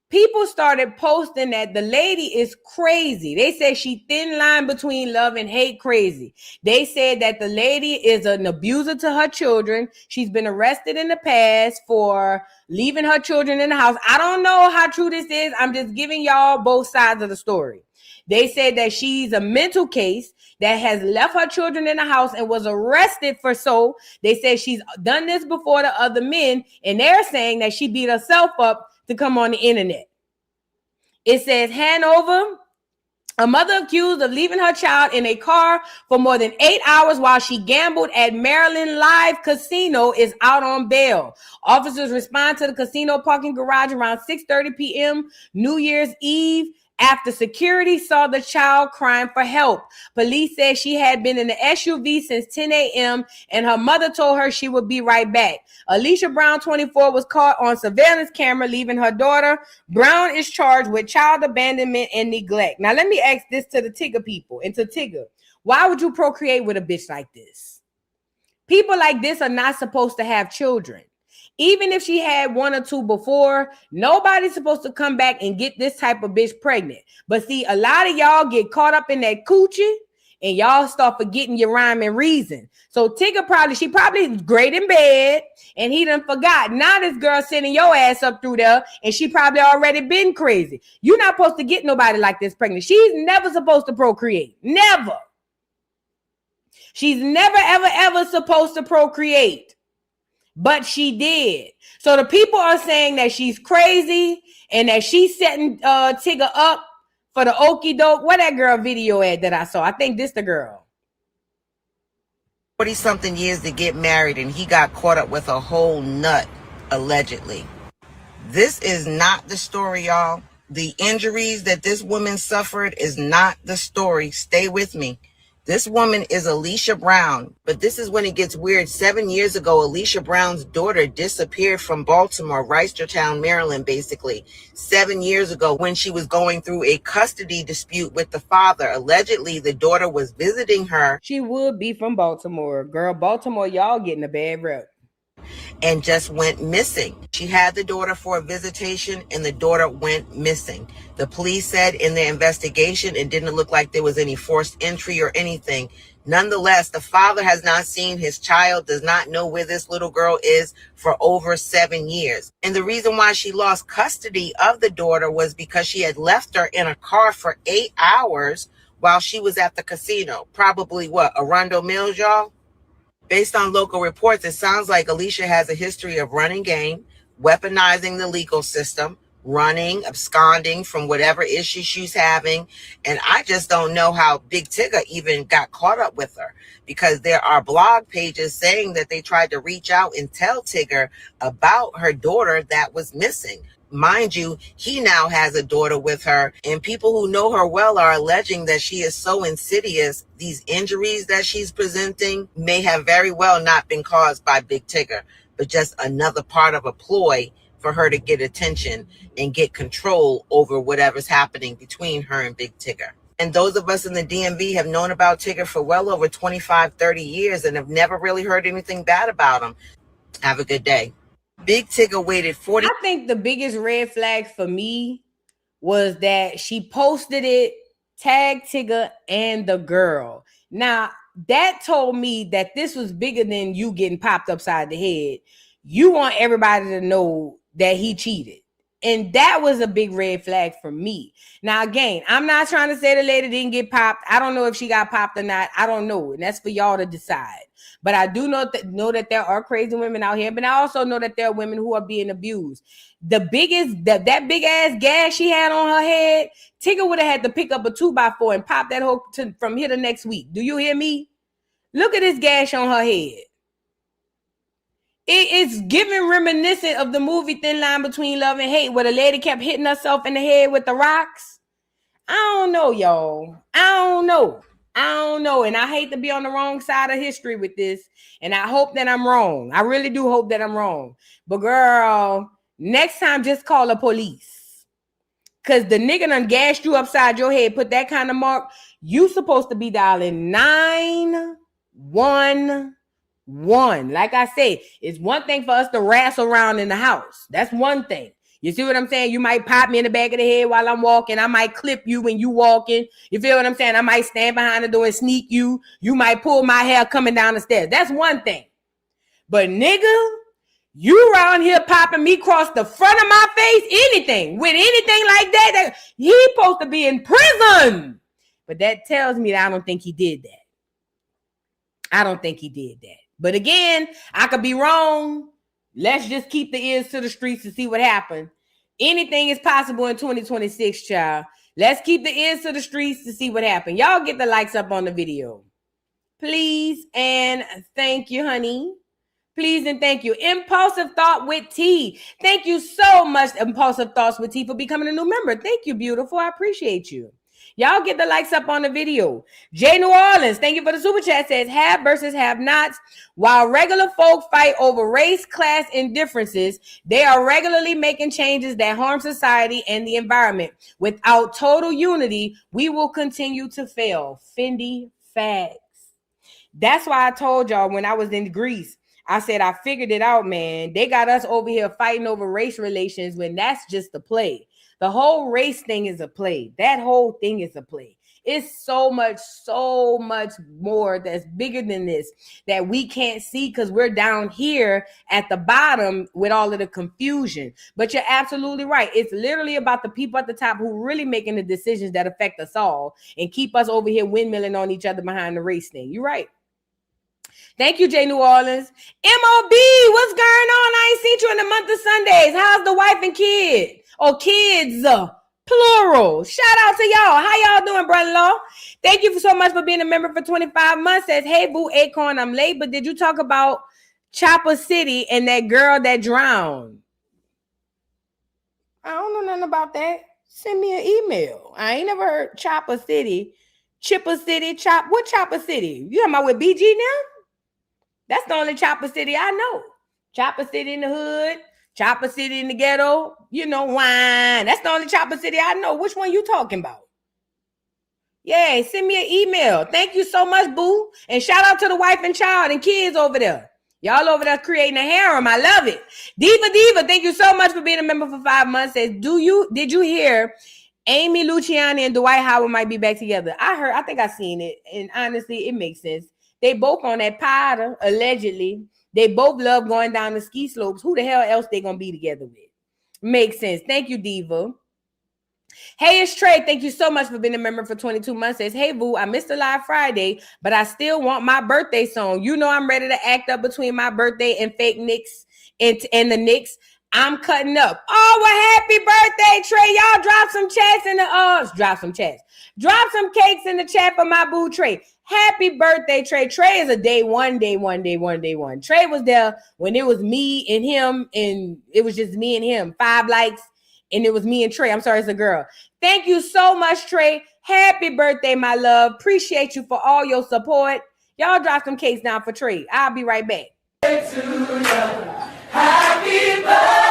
people started posting that the lady is crazy. They say she thin line between love and hate crazy. They said that the lady is an abuser to her children. She's been arrested in the past for leaving her children in the house. I don't know how true this is. I'm just giving y'all both sides of the story. They said that she's a mental case that has left her children in the house and was arrested for so. They said she's done this before to other men, and they're saying that she beat herself up to come on the internet. It says Hanover, a mother accused of leaving her child in a car for more than 8 hours while she gambled at Maryland Live Casino is out on bail. Officers respond to the casino parking garage around 6:30 p.m. New Year's Eve after security saw the child crying for help. Police said she had been in the SUV since 10 a.m. and her mother told her she would be right back. Alicia Brown, 24, was caught on surveillance camera leaving her daughter. Brown is charged with child abandonment and neglect. Now, let me ask this to the Tigger people and to Tigger. Why would you procreate with a bitch like this? People like this are not supposed to have children. Even if she had one or two before, nobody's supposed to come back and get this type of bitch pregnant. But see, a lot of y'all get caught up in that coochie and y'all start forgetting your rhyme and reason. So Tigger she probably is great in bed and he done forgot. Now this girl sending your ass up through there and she probably already been crazy. You're not supposed to get nobody like this pregnant. She's never supposed to procreate. Never. She's never, ever, ever supposed to procreate. But she did. So the people are saying that she's crazy and that she's setting Tigger up for the okie doke. Where that girl video at that I saw? I think this the girl. 40-something years to get married and he got caught up with a whole nut, allegedly. This is not the story, y'all. The injuries that this woman suffered is not the story. Stay with me. This woman is Alicia Brown, but this is when it gets weird. 7 years ago, Alicia Brown's daughter disappeared from Baltimore, Reisterstown, Maryland, basically. 7 years ago when she was going through a custody dispute with the father. Allegedly, the daughter was visiting her. She would be from Baltimore. Girl, Baltimore, y'all getting a bad rep. And just went missing. She had the daughter for a visitation and the daughter went missing. The police said in their investigation it didn't look like there was any forced entry or anything. Nonetheless, the father has not seen his child, does not know where this little girl is for over 7 years. And the reason why she lost custody of the daughter was because she had left her in a car for 8 hours while she was at the casino. Probably what, Arundel Mills, y'all? Based on local reports, it sounds like Alicia has a history of running game, weaponizing the legal system, running, absconding from whatever issue she's having. And I just don't know how Big Tigger even got caught up with her, because there are blog pages saying that they tried to reach out and tell Tigger about her daughter that was missing. Mind you, he now has a daughter with her, and people who know her well are alleging that she is so insidious. These injuries that she's presenting may have very well not been caused by Big Tigger, but just another part of a ploy for her to get attention and get control over whatever's happening between her and Big Tigger. And those of us in the DMV have known about Tigger for well over 25, 30 years and have never really heard anything bad about him. Have a good day. Big Tigger waited 40. I think the biggest red flag for me was that she posted it, tagged Tigger and the girl. Now, that told me that this was bigger than you getting popped upside the head. You want everybody to know that he cheated. And that was a big red flag for me. Now, again, I'm not trying to say the lady didn't get popped. I don't know if she got popped or not. I don't know. And that's for y'all to decide. But I do know that there are crazy women out here. But I also know that there are women who are being abused. That big ass gash she had on her head, Tigger would have had to pick up a 2x4 and pop that hoe from here to next week. Do you hear me? Look at this gash on her head. It's giving reminiscent of the movie Thin Line Between Love and Hate, where the lady kept hitting herself in the head with the rocks. I don't know, y'all. I don't know. And I hate to be on the wrong side of history with this. And I hope that I'm wrong. I really do hope that I'm wrong. But girl, next time, just call the police. Because the nigga done gashed you upside your head, put that kind of mark. You supposed to be dialing 911. Like I said, it's one thing for us to wrestle around in the house. That's one thing. You see what I'm saying? You might pop me in the back of the head while I'm walking. I might clip you when you walking. You feel what I'm saying? I might stand behind the door and sneak you. You might pull my hair coming down the stairs. That's one thing. But nigga, you around here popping me across the front of my face, anything like that, he supposed to be in prison. But that tells me that I don't think he did that. But again, I could be wrong. Let's just keep the ears to the streets to see what happens. Anything is possible in 2026, child. Let's keep the ears to the streets to see what happens. Y'all get the likes up on the video. Please and thank you, honey. Please and thank you. Impulsive Thought with T. Thank you so much, Impulsive Thoughts with T, for becoming a new member. Thank you, beautiful. I appreciate you. Y'all get the likes up on the video. Jay New Orleans, thank you for the super chat, says have versus have nots. While regular folk fight over race, class, and differences, they are regularly making changes that harm society and the environment. Without total unity, we will continue to fail. Fendi facts. That's why I told y'all when I was in Greece, I said I figured it out, man. They got us over here fighting over race relations when that's just the play. The whole race thing is a play. That whole thing is a play. It's so much more that's bigger than this that we can't see because we're down here at the bottom with all of the confusion. But you're absolutely right. It's literally about the people at the top who are really making the decisions that affect us all and keep us over here windmilling on each other behind the race thing. You're right. Thank you, Jay New Orleans. MOB, what's going on? I ain't seen you in the month of Sundays. How's the wife and kid? Or kids, plural. Shout out to y'all. How y'all doing, brother-in-law? Thank you so much for being a member for 25 months. Says, hey, boo, Acorn, I'm late, but did you talk about Chopper City and that girl that drowned? I don't know nothing about that. Send me an email. I ain't never heard Chopper City. Chipper City, what Chopper City? You talking about with BG now? That's the only Chopper City I know. Chopper City in the hood, Chopper City in the ghetto, you know, wine. That's the only Chopper City I know. Which one you talking about? Yeah, send me an email. Thank you so much, boo. And shout out to the wife and child and kids over there. Y'all over there creating a harem. I love it. Diva, thank you so much for being a member for 5 months. Says, did you hear Amy Luciani and Dwight Howard might be back together? I think I seen it. And honestly, it makes sense. They both on that powder, allegedly. They both love going down the ski slopes. Who the hell else they gonna be together with? Makes sense. Thank you, Diva. Hey, it's Trey. Thank you so much for being a member for 22 months. Says, hey, boo, I missed the live Friday, but I still want my birthday song. You know I'm ready to act up between my birthday and fake Knicks and the Knicks. I'm cutting up. Oh, well, happy birthday, Trey. Y'all drop some chats in the Drop some cakes in the chat for my boo Trey. Happy birthday, Trey. Trey is a day one. Trey was there when it was me and him, and it was just me and him. 5 likes, and it was me and Trey. I'm sorry, it's a girl. Thank you so much, Trey. Happy birthday, my love. Appreciate you for all your support. Y'all drop some cakes down for Trey. I'll be right back. Happy birthday.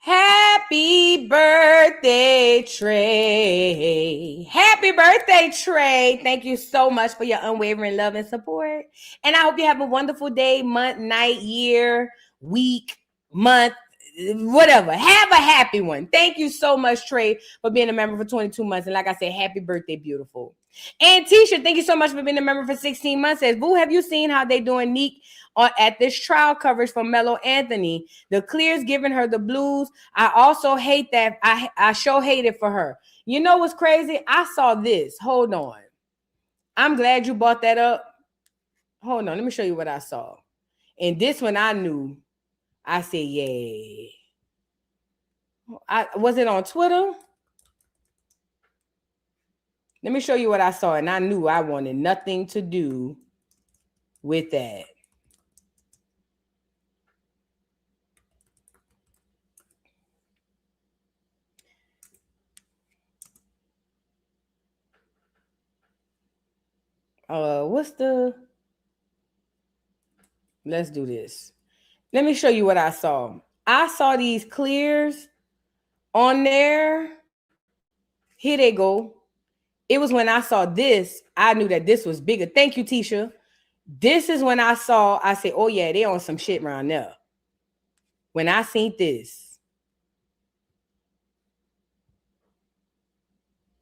Happy birthday, Trey. Happy birthday, Trey. Thank you so much for your unwavering love and support. And I hope you have a wonderful day, month, night, year, week, month, whatever. Have a happy one. Thank you so much, Trey, for being a member for 22 months. And like I said, happy birthday, beautiful. And Tisha, thank you so much for being a member for 16 months. Says, boo, have you seen how they doing Neek at this trial coverage for Mello Anthony? The Clear's giving her the blues. I also hate that. I sure hate it for her. You know what's crazy? I saw this. Hold on. I'm glad you brought that up. Hold on. Let me show you what I saw. And this one I knew. I said, yay. Was it on Twitter? Let me show you what I saw. And I knew I wanted nothing to do with that. Let's do this. Let me show you what I saw. I saw these clears on there. Here they go. It was when I saw this, I knew that this was bigger. Thank you, Tisha. This is when I said, oh yeah, they on some shit around there. When I seen this.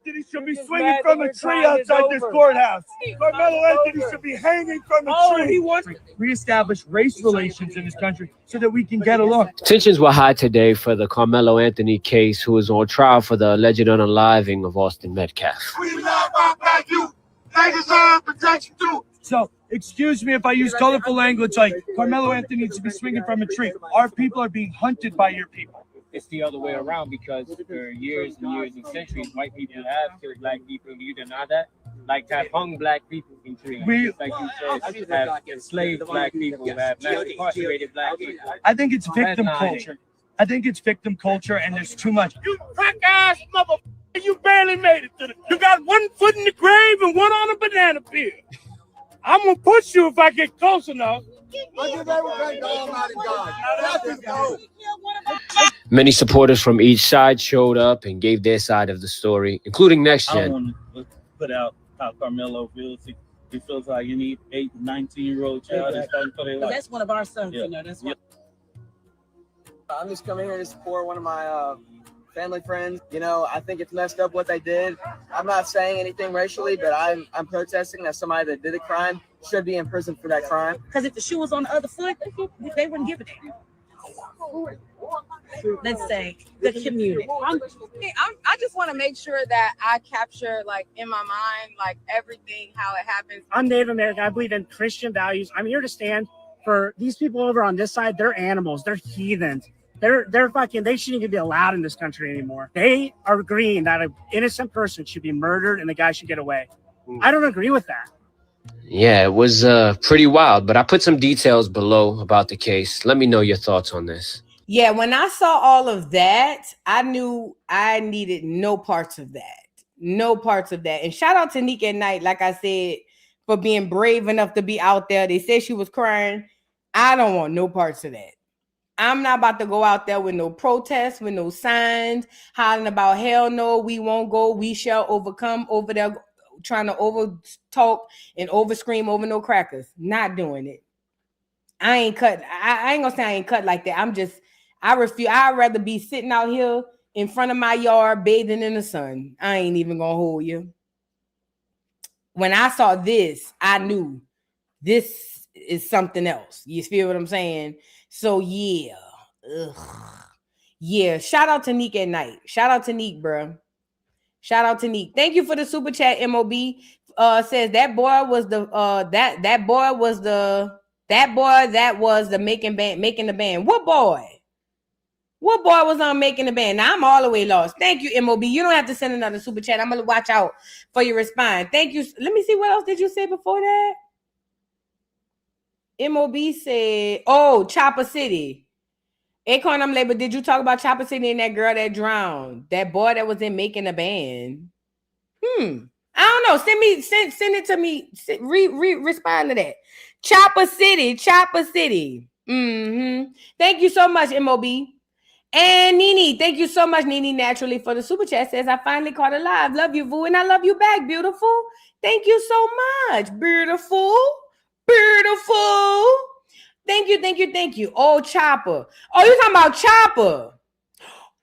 Anthony should be swinging from a tree outside this courthouse. Carmelo Anthony should be hanging from a tree. He wants to reestablish race relations in this country so that we can get along. Tensions were high today for the Carmelo Anthony case, who is on trial for the alleged unaliving of Austin Metcalf. We love our black youth. They deserve protection too. So, excuse me if I use colorful language like Carmelo Anthony needs to be swinging from a tree. Our people are being hunted by your people. It's the other way around because for years and years and centuries, white people have killed black people. You deny that? Like have hung black people in trees. Like you said, have enslaved black people, have mass incarcerated black people. I think it's victim culture. I think it's victim culture, and there's too much. You crack ass motherfucker, you barely made it to the. You got one foot in the grave and one on a banana peel. I'm gonna push you if I get close enough. Many supporters from each side showed up and gave their side of the story, including Next Gen. I want to put out how Carmelo feels. He feels like you need 8, 19-year-old child that's starting for their life. That's one of our sons, Yeah. you know. That's one. I'm just coming here to support one of my family friends. You know, I think it's messed up what they did. I'm not saying anything racially, but I'm protesting that somebody that did a crime should be in prison for that crime. Because if the shoe was on the other foot, they wouldn't give a damn. Let's say the community. I just want to make sure that I capture, like, in my mind, like, everything, how it happens. I'm Native American. I believe in Christian values. I'm here to stand for these people over on this side. They're animals. They're heathens. They're fucking, they shouldn't even be allowed in this country anymore. They are agreeing that an innocent person should be murdered and the guy should get away. I don't agree with that. Yeah, it was pretty wild, but I put some details below about the case. Let me know your thoughts on this. Yeah, when I saw all of that, I knew I needed no parts of that. No parts of that. And shout out to Nick at Night, like I said, for being brave enough to be out there. They said she was crying. I don't want no parts of that. I'm not about to go out there with no protests, with no signs, hollering about hell no, we won't go, we shall overcome over there, trying to over talk and over scream over no crackers. Not doing it. I ain't cut. I ain't gonna say I ain't cut like that. I refuse. I'd rather be sitting out here in front of my yard bathing in the sun. I ain't even gonna hold you. When I saw this, I knew this is something else. You feel what I'm saying? So yeah. Yeah. Shout out to Neek at Night. Shout out to Neek, bro. Shout out to Neek. Thank you for the super chat. MOB says that boy was the making the band. What boy? What boy was on making the band? Now I'm all the way lost. Thank you, MOB. You don't have to send another super chat. I'm gonna watch out for your response. Thank you. Let me see, what else did you say before that? MOB said, oh, Chopper City. Acorn, I'm late, but did you talk about Chopper City and that girl that drowned? That boy that was in making a band? I don't know. Send it to me. Respond to that. Chopper City. Thank you so much, MOB. And Nene, thank you so much, Nene, naturally, for the super chat. Says, I finally caught it live. Love you, Vu, and I love you back, beautiful. Thank you so much. Beautiful. Thank you. Oh, Chopper. Oh, you talking about Chopper.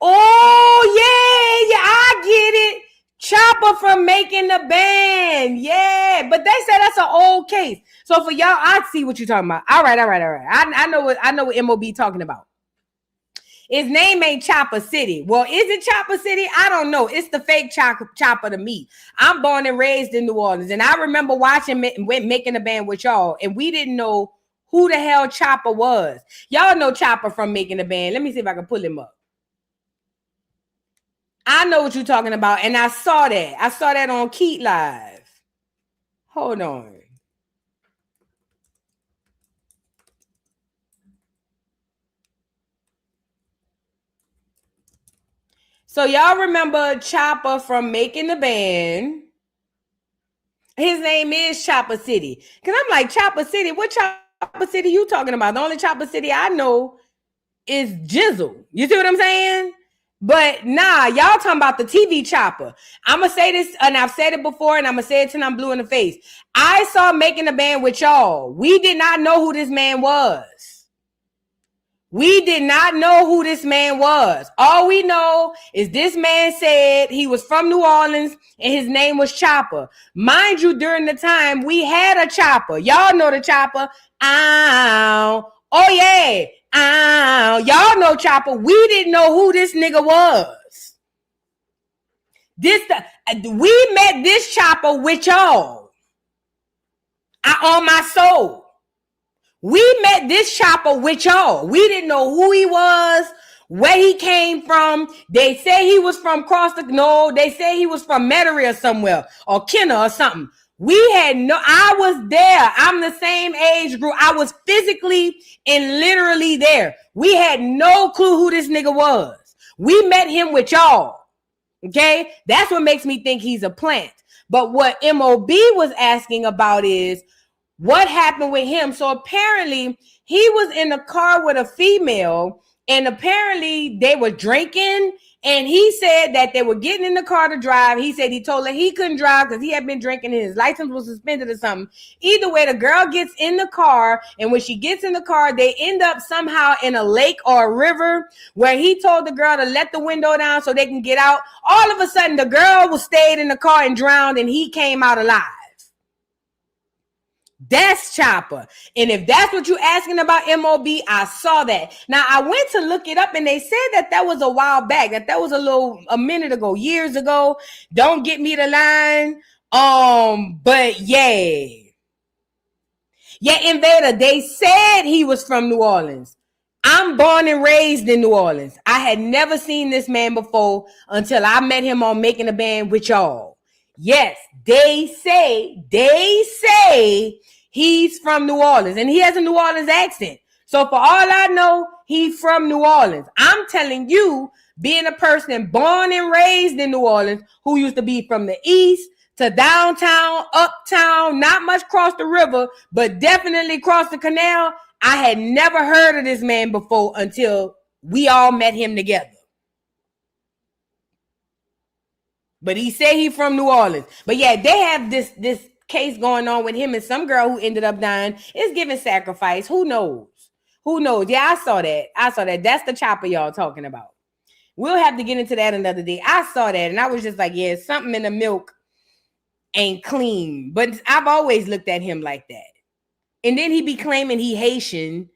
Oh, yeah, I get it. Chopper from making the band. Yeah, but they said that's an old case. So for y'all, I see what you're talking about. All right. I know what MOB talking about. His name ain't Chopper City. Well, is it Chopper City? I don't know. It's the fake Chopper to me. I'm born and raised in New Orleans, and I remember watching making a band with y'all, and we didn't know who the hell Chopper was. Y'all know Chopper from making a band. Let me see if I can pull him up. I know what you're talking about, and I saw that. I saw that on Keat Live. Hold on. So y'all remember Chopper from making the band. His name is Chopper City. Because I'm like, Chopper City? What Chopper City you talking about? The only Chopper City I know is Jizzle. You see what I'm saying? But nah, y'all talking about the TV chopper. I'm going to say this, and I've said it before, and I'm going to say it till I'm blue in the face. I saw Making a Band with y'all. We did not know who this man was. We did not know who this man was. All we know is this man said he was from New Orleans and his name was Chopper. Mind you, during the time we had a chopper. Y'all know the chopper. Ow. Oh yeah. Ow. Y'all know Chopper. We didn't know who this nigga was. We met this Chopper with y'all. On my soul. We met this Chopper with y'all. We didn't know who he was, where he came from. They say he was from they say he was from Metairie or somewhere, or Kenner or something. I was there. I'm the same age group. I was physically and literally there. We had no clue who this nigga was. We met him with y'all. Okay? That's what makes me think he's a plant. But what MOB was asking about is, what happened with him? So apparently he was in a car with a female, and apparently they were drinking, and he said that they were getting in the car to drive. He said he told her he couldn't drive because he had been drinking and his license was suspended or something. Either way, the girl gets in the car, and when she gets in the car, they end up somehow in a lake or a river where he told the girl to let the window down so they can get out. All of a sudden, the girl was stayed in the car and drowned, and he came out alive. That's Chopper. And if that's what you're asking about MOB, I saw that. Now, I went to look it up, and they said that was a while back, that was a minute ago, years ago. Don't get me the line. But yeah. Yeah, Invader, they said he was from New Orleans. I'm born and raised in New Orleans. I had never seen this man before until I met him on Making a Band with y'all. Yes, they say he's from New Orleans, and he has a New Orleans accent. So for all I know, he's from New Orleans. I'm telling you, being a person born and raised in New Orleans, who used to be from the east to downtown, uptown, not much cross the river, but definitely cross the canal, I had never heard of this man before until we all met him together. But he said he's from New Orleans. But yeah, they have this case going on with him and some girl who ended up dying. It's giving sacrifice. Who knows? Who knows? Yeah, I saw that. That's the Chopper y'all talking about. We'll have to get into that another day. I saw that, and I was just like, yeah, something in the milk ain't clean. But I've always looked at him like that. And then he be claiming he Haitian.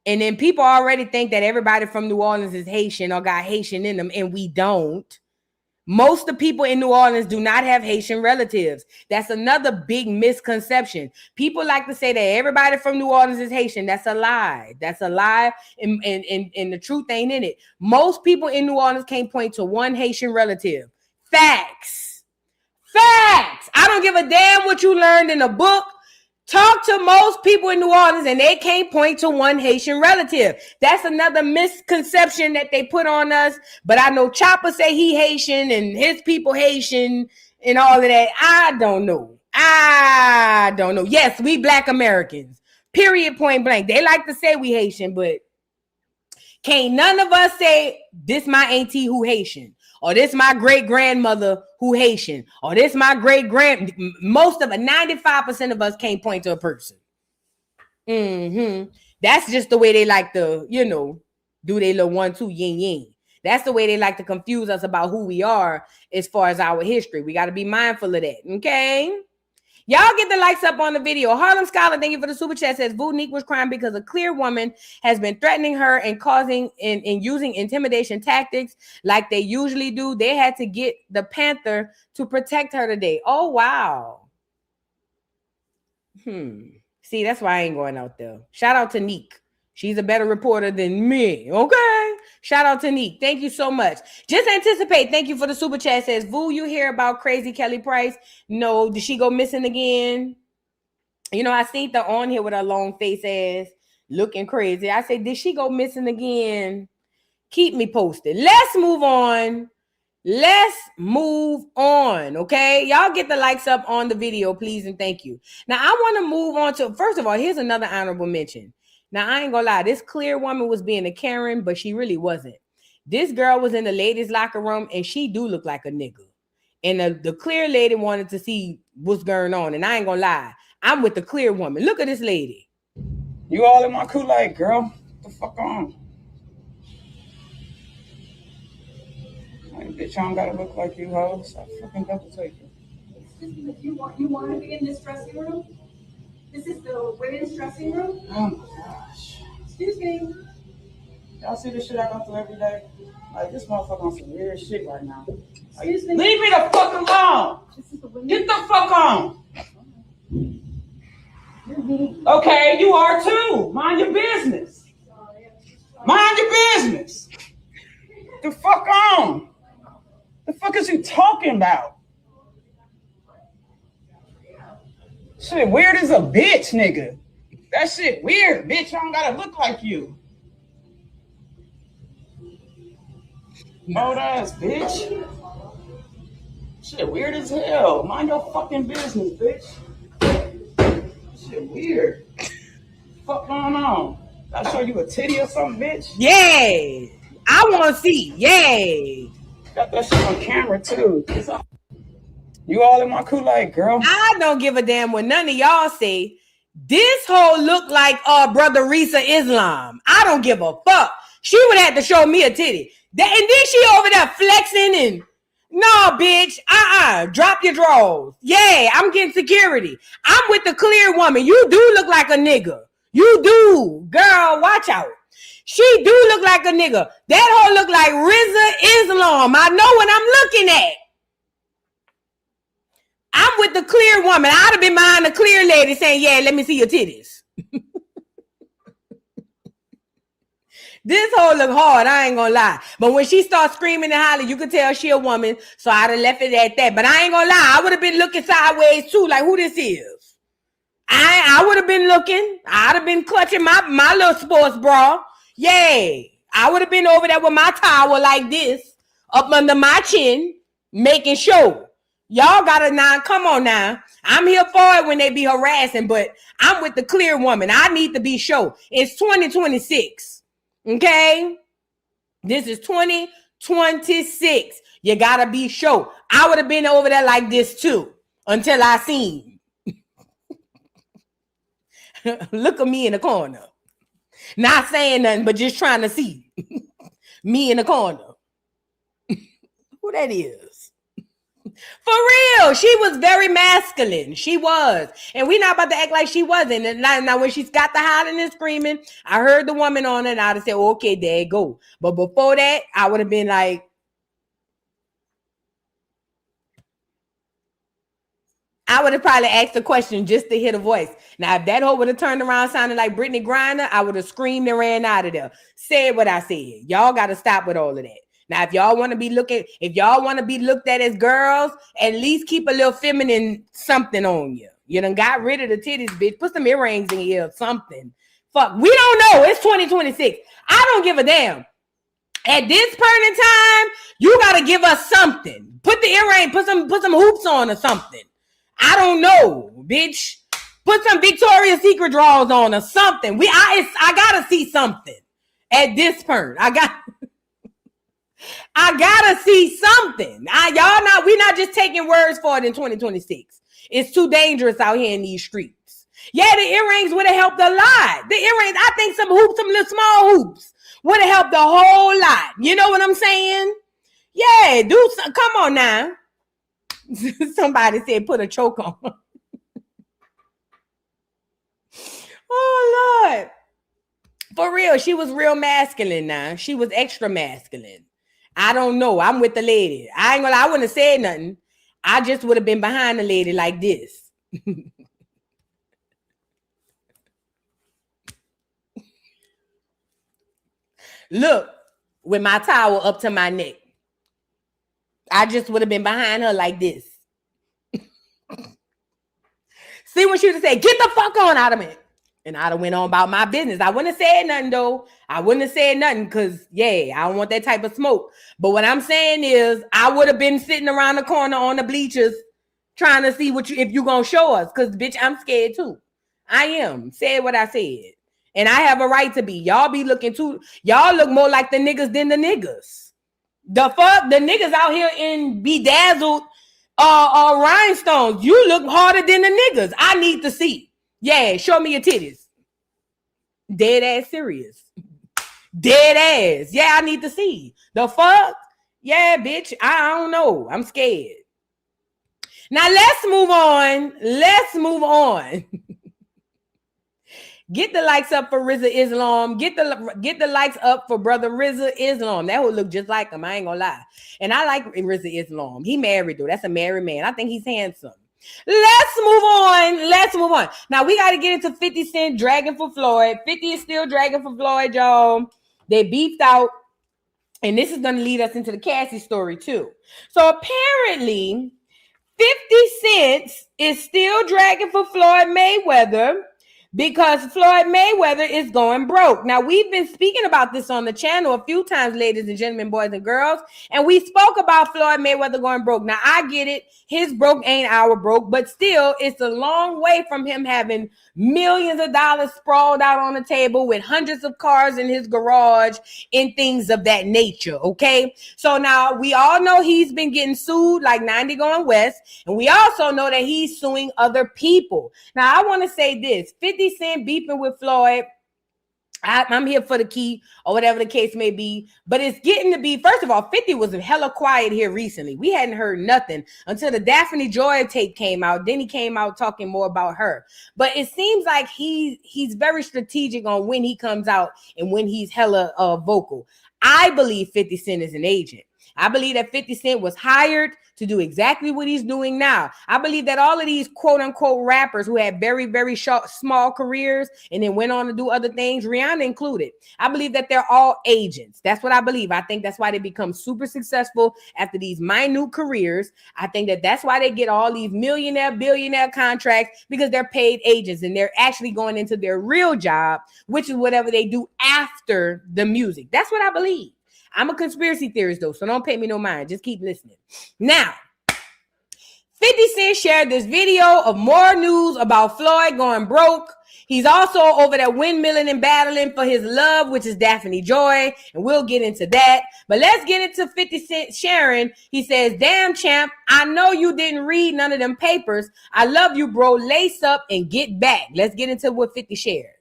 And then people already think that everybody from New Orleans is Haitian or got Haitian in them, and we don't. Most of the people in New Orleans do not have Haitian relatives. That's another big misconception. People like to say that everybody from New Orleans is Haitian. That's a lie. That's a lie, and the truth ain't in it. Most people in New Orleans can't point to one Haitian relative. Facts. I don't give a damn what you learned in a book. Talk to most people in New Orleans and they can't point to one Haitian relative. That's another misconception that they put on us. But I know Chopper say he Haitian and his people Haitian and all of that. I don't know. Yes, we Black Americans. Period, point blank. They like to say we Haitian, but can't none of us say this my auntie who Haitian. Or this my great-grandmother who Haitian. Or this my great-grand... Most of it, 95% of us can't point to a person. That's just the way they like to, do their little 1-2 yin-yin. That's the way they like to confuse us about who we are as far as our history. We got to be mindful of that, okay? Y'all get the likes up on the video. Harlem Scholar, thank you for the super chat, says Vunique was crying because a clear woman has been threatening her and causing and using intimidation tactics like they usually do. They had to get the Panther to protect her today. Oh, wow. See, that's why I ain't going out there. Shout out to Neek. She's a better reporter than me. Okay. Shout out to Neek. Thank you so much. Just anticipate. Thank you for the super chat. Says, Vu, you hear about crazy Kelly Price? No. Did she go missing again? I seen her on here with her long face ass looking crazy. I said, did she go missing again? Keep me posted. Let's move on. Okay? Y'all get the likes up on the video, please, and thank you. Now, I want to move on to, first of all, here's another honorable mention. Now, I ain't gonna lie, this clear woman was being a Karen, but she really wasn't. This girl was in the ladies' locker room, and she do look like a nigga. And the clear lady wanted to see what's going on. And I ain't gonna lie, I'm with the clear woman. Look at this lady. You all in my Kool-Aid, girl. What the fuck on? Like, bitch, I don't gotta look like you, ho. Stop fucking double taking. You want to be in this dressing room? This is the women's dressing room? Oh my gosh. Excuse me. Y'all see this shit I go through every day? Like, this motherfucker on some weird shit right now. Like, Excuse me. leave me the fuck alone. Get the fuck on. Okay, you are too. Mind your business. Mind your business. The fuck on. The fuck is you talking about? Shit weird as a bitch, nigga. That shit weird, bitch. I don't gotta look like you. Old ass bitch. Shit weird as hell. Mind your fucking business, bitch. Shit weird. Fuck going on? I'll show you a titty or something, bitch. Yeah. I want to see. Yeah. Got that shit on camera too. You all in my Kool-Aid, girl. I don't give a damn what none of y'all say. This hoe look like brother Risa Islam. I don't give a fuck. She would have to show me a titty. And then she over there flexing and no, bitch. Drop your drawers. Yeah, I'm getting security. I'm with the clear woman. You do look like a nigga. You do. Girl, watch out. She do look like a nigga. That hoe look like Risa Islam. I know what I'm looking at. I'm with the clear woman. I'd have been behind the clear lady saying, yeah, let me see your titties. This hoe look hard, I ain't gonna lie. But when she starts screaming and hollering, you could tell she a woman. So I'd have left it at that. But I ain't gonna lie, I would have been looking sideways too, like who this is. I would have been looking. I'd have been clutching my little sports bra. Yay. I would have been over there with my towel like this, up under my chin, making sure. Y'all gotta now, come on now. I'm here for it when they be harassing, but I'm with the clear woman. I need to be sure. It's 2026. Okay? This is 2026. You gotta be sure. I would have been over there like this too until I seen. Look at me in the corner. Not saying nothing, but just trying to see. Me in the corner. Who that is? For real, she was very masculine. She was. And we not about to act like she wasn't. And now when she's got the hollering and screaming, I heard the woman on it and I'd have said, okay, there you go. But before that, I would have been like, I would have probably asked a question just to hear the voice. Now, if that hoe would have turned around sounding like Brittany Griner, I would have screamed and ran out of there. Said what I said. Y'all got to stop with all of that. Now, if y'all want to be looked at as girls, at least keep a little feminine something on you. You done got rid of the titties, bitch. Put some earrings in your ear, something. Fuck, we don't know. It's 2026. I don't give a damn. At this point in time, you got to give us something. Put the earring, put some hoops on or something. I don't know, bitch. Put some Victoria's Secret drawers on or something. I got to see something at this point. I gotta see something. We're not just taking words for it in 2026. It's too dangerous out here in these streets. Yeah, the earrings would have helped a lot. The earrings, I think some little small hoops would have helped a whole lot. You know what I'm saying? Yeah, come on now. Somebody said put a choke on. Oh, Lord. For real, she was real masculine now. She was extra masculine. I don't know. I'm with the lady. I ain't gonna lie, I wouldn't have said nothing. I just would have been behind the lady like this. Look, with my towel up to my neck. I just would have been behind her like this. See when she would have said, get the fuck on out of me. And I'd have went on about my business. I wouldn't have said nothing though. I wouldn't have said nothing because, yeah, I don't want that type of smoke. But what I'm saying is I would have been sitting around the corner on the bleachers trying to see if you going to show us. Because, bitch, I'm scared too. I am. Said what I said. And I have a right to be. Y'all be looking too. Y'all look more like the niggas than the niggas. The fuck? The niggas out here in bedazzled rhinestones. You look harder than the niggas. I need to see. Yeah, show me your titties. Dead ass serious. Dead ass. Yeah, I need to see. The fuck? Yeah, bitch. I don't know. I'm scared. Now let's move on. Let's move on. Get the likes up for RZA Islam. Get the likes up for brother RZA Islam. That would look just like him. I ain't gonna lie. And I like RZA Islam. He married though. That's a married man. I think he's handsome. Let's move on. Let's move on. Now we got to get into 50 Cent dragging for Floyd. 50 is still dragging for Floyd, y'all. They beefed out. And this is going to lead us into the Cassie story too. So apparently 50 Cent is still dragging for Floyd Mayweather because Floyd Mayweather is going broke. Now, we've been speaking about this on the channel a few times, ladies and gentlemen, boys and girls, and we spoke about Floyd Mayweather going broke. Now, I get it. His broke ain't our broke, but still, it's a long way from him having millions of dollars sprawled out on the table with hundreds of cars in his garage and things of that nature, okay? So now, we all know he's been getting sued like 90 Going West, and we also know that he's suing other people. Now, I want to say this. 50 Cent beefing with Floyd. I'm here for the key or whatever the case may be, but it's getting to be, first of all, 50 was hella quiet here recently. We hadn't heard nothing until the Daphne Joy tape came out. Then he came out talking more about her. But it seems like he's very strategic on when he comes out and when he's hella vocal. I believe 50 Cent is an agent. I believe that 50 Cent was hired to do exactly what he's doing now. I believe that all of these quote unquote rappers who had very, very short, small careers and then went on to do other things, Rihanna included, I believe that they're all agents. That's what I believe. I think that's why they become super successful after these minute careers. I think that that's why they get all these millionaire, billionaire contracts, because they're paid agents and they're actually going into their real job, which is whatever they do after the music. That's what I believe. I'm a conspiracy theorist though, so don't pay me no mind. Just keep listening. Now, 50 Cent shared this video of more news about Floyd going broke. He's also over there windmilling and battling for his love, which is Daphne Joy, and we'll get into that. But let's get into 50 Cent sharing. He says, "Damn, champ, I know you didn't read none of them papers. I love you, bro. Lace up and get back." Let's get into what 50 shared.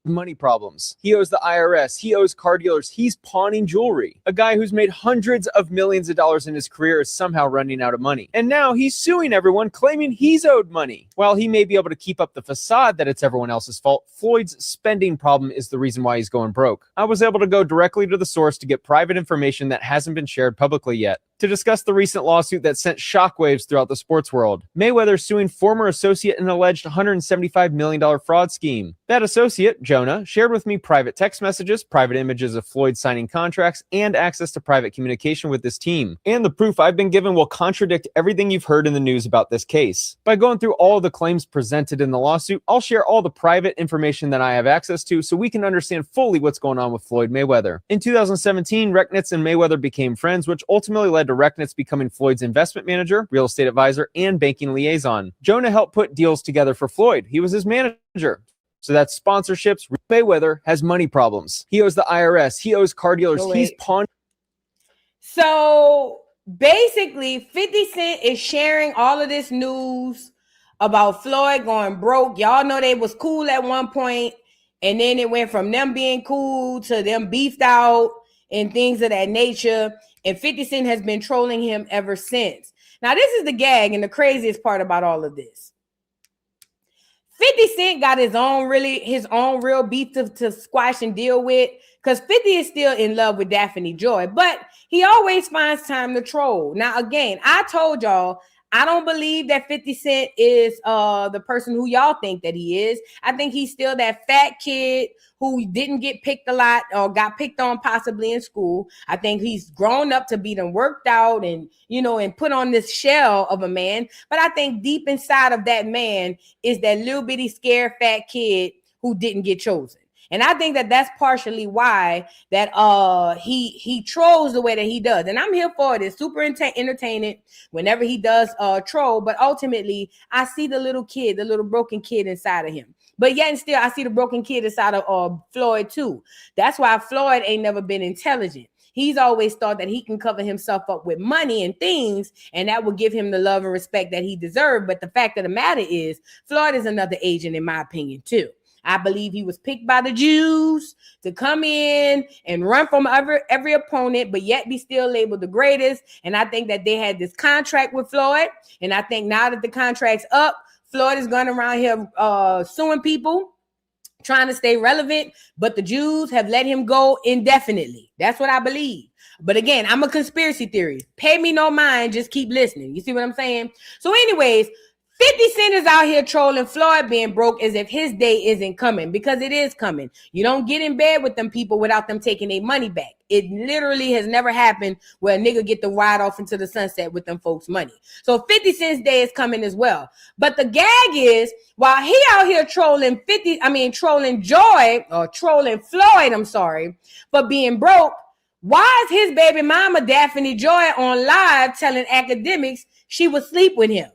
Money problems. He owes the IRS. He owes car dealers. He's pawning jewelry. A guy who's made hundreds of millions of dollars in his career is somehow running out of money. And now he's suing everyone, claiming he's owed money. While he may be able to keep up the facade that it's everyone else's fault, Floyd's spending problem is the reason why he's going broke. I was able to go directly to the source to get private information that hasn't been shared publicly yet, to discuss the recent lawsuit that sent shockwaves throughout the sports world. Mayweather suing former associate in an alleged $175 million fraud scheme. That associate, Jonah, shared with me private text messages, private images of Floyd signing contracts, and access to private communication with this team. And the proof I've been given will contradict everything you've heard in the news about this case. By going through all of the claims presented in the lawsuit, I'll share all the private information that I have access to so we can understand fully what's going on with Floyd Mayweather. In 2017, Recknitz and Mayweather became friends, which ultimately led to Recknitz becoming Floyd's investment manager, real estate advisor, and banking liaison. Jonah helped put deals together for Floyd. He was his manager. So that's sponsorships. Mayweather has money problems. He owes the IRS. He owes car dealers. He's pawning. So basically, 50 Cent is sharing all of this news about Floyd going broke. Y'all know they was cool at one point, and then it went from them being cool to them beefed out and things of that nature. And 50 Cent has been trolling him ever since. Now, this is the gag and the craziest part about all of this. 50 Cent got his own real beef to squash and deal with, because 50 is still in love with Daphne Joy, but he always finds time to troll. Now, again, I told y'all, I don't believe that 50 Cent is the person who y'all think that he is. I think he's still that fat kid who didn't get picked a lot or got picked on possibly in school. I think he's grown up to be them worked out and, you know, and put on this shell of a man. But I think deep inside of that man is that little bitty scared fat kid who didn't get chosen. And I think that that's partially why that he trolls the way that he does. And I'm here for it. It's super entertaining whenever he does troll. But ultimately, I see the little kid, the little broken kid inside of him. But yet and still, I see the broken kid inside of Floyd too. That's why Floyd ain't never been intelligent. He's always thought that he can cover himself up with money and things, and that will give him the love and respect that he deserved. But the fact of the matter is, Floyd is another agent, in my opinion, too. I believe he was picked by the Jews to come in and run from every opponent, but yet be still labeled the greatest. And I think that they had this contract with Floyd. And I think now that the contract's up, Floyd is going around here suing people, trying to stay relevant, but the Jews have let him go indefinitely. That's what I believe. But again, I'm a conspiracy theorist. Pay me no mind, just keep listening. You see what I'm saying? So anyways, 50 Cent is out here trolling Floyd being broke as if his day isn't coming, because it is coming. You don't get in bed with them people without them taking their money back. It literally has never happened where a nigga get to ride off into the sunset with them folks' money. So 50 Cent's day is coming as well. But the gag is, while he out here trolling Joy, or trolling Floyd, for being broke, why is his baby mama Daphne Joy on live telling academics she would sleep with him?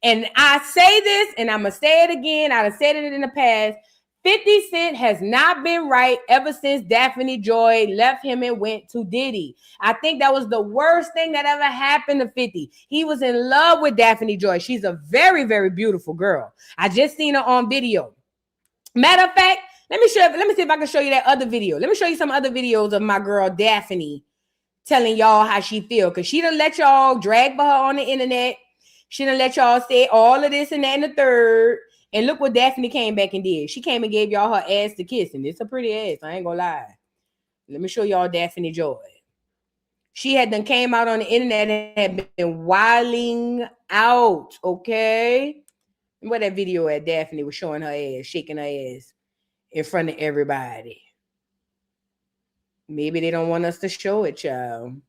And I say this, and I'm going to say it again. I've said it in the past. 50 Cent has not been right ever since Daphne Joy left him and went to Diddy. I think that was the worst thing that ever happened to 50. He was in love with Daphne Joy. She's a very, very beautiful girl. I just seen her on video. Matter of fact, let me see if I can show you that other video. Let me show you some other videos of my girl Daphne telling y'all how she feel, because she done let y'all drag for her on the internet. She done let y'all say all of this and that and the third. And look what Daphne came back and did. She came and gave y'all her ass to kiss. And it's a pretty ass. I ain't gonna lie. Let me show y'all Daphne Joy. She had done came out on the internet and had been wilding out. Okay. And where that video at? Daphne was showing her ass, shaking her ass in front of everybody. Maybe they don't want us to show it, child.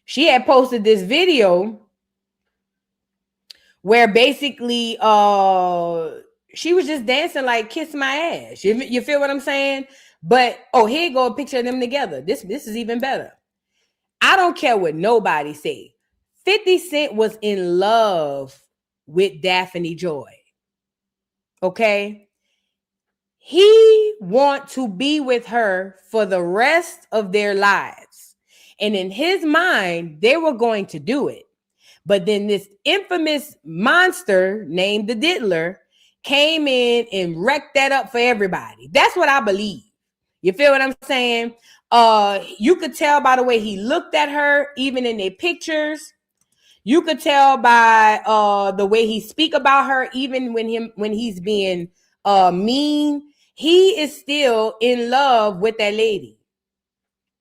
She had posted this video where basically she was just dancing like kiss my ass. You feel what I'm saying? But here go a picture of them together. This is even better. I don't care what nobody say. 50 Cent was in love with Daphne Joy. Okay? He want to be with her for the rest of their lives. And in his mind, they were going to do it. But then this infamous monster named the Diddler came in and wrecked that up for everybody. That's what I believe. You feel what I'm saying? You could tell by the way he looked at her, even in their pictures. You could tell by the way he speak about her, even when he's being mean. He is still in love with that lady.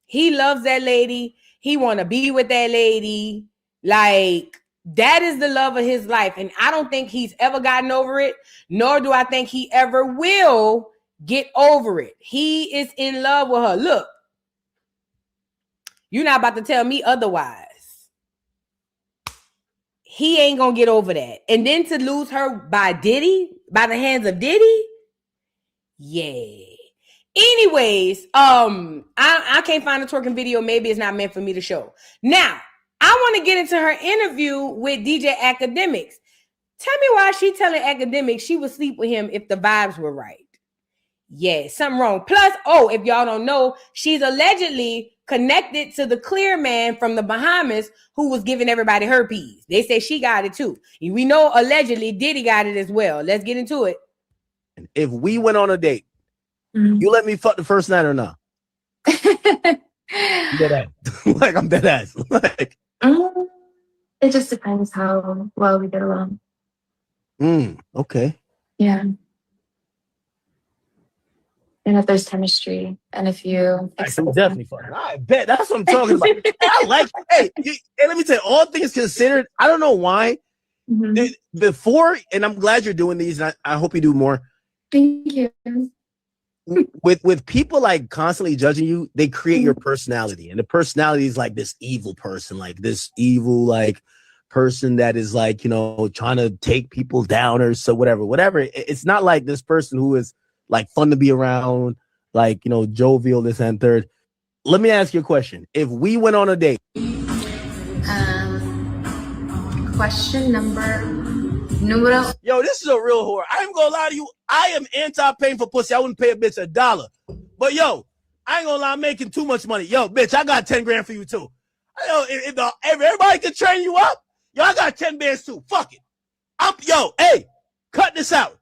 He loves that lady. He want to be with that lady. Like, that is the love of his life. And I don't think he's ever gotten over it, nor do I think he ever will get over it. He is in love with her. Look, you're not about to tell me otherwise. He ain't gonna get over that. And then to lose her by Diddy, by the hands of Diddy, yeah. Anyways, I can't find a twerking video. Maybe it's not meant for me to show. Now, I want to get into her interview with DJ Academics. Tell me why she telling Academics she would sleep with him if the vibes were right. Yeah, something wrong. Plus, if y'all don't know, she's allegedly connected to the clear man from the Bahamas who was giving everybody herpes. They say she got it too. And we know allegedly Diddy got it as well. Let's get into it. If we went on a date, you let me fuck the first night or not? Dead ass. Like, I'm dead ass. Like, it just depends how well we get along. Okay. Yeah. And if there's chemistry, and if you definitely fucking. I bet that's what I'm talking about. I like. Hey, let me tell you, all things considered, I don't know why. Before, and I'm glad you're doing these, and I hope you do more. Thank you. With people like constantly judging you, they create your personality, and the personality is like this evil person, like this evil like person that is like, you know, trying to take people down or so whatever. It's not like this person who is like fun to be around, like, you know, jovial, this and third. Let me ask you a question. If we went on a date. Question numero. Yo, this is a real whore. I ain't gonna lie to you. I am anti-paying for pussy. I wouldn't pay a bitch $1. But yo, I ain't gonna lie, I'm making too much money. Yo, bitch, I got 10 grand for you too. Yo, if everybody can train you up, yo, I got 10 bands too. Fuck it. Yo, hey, cut this out.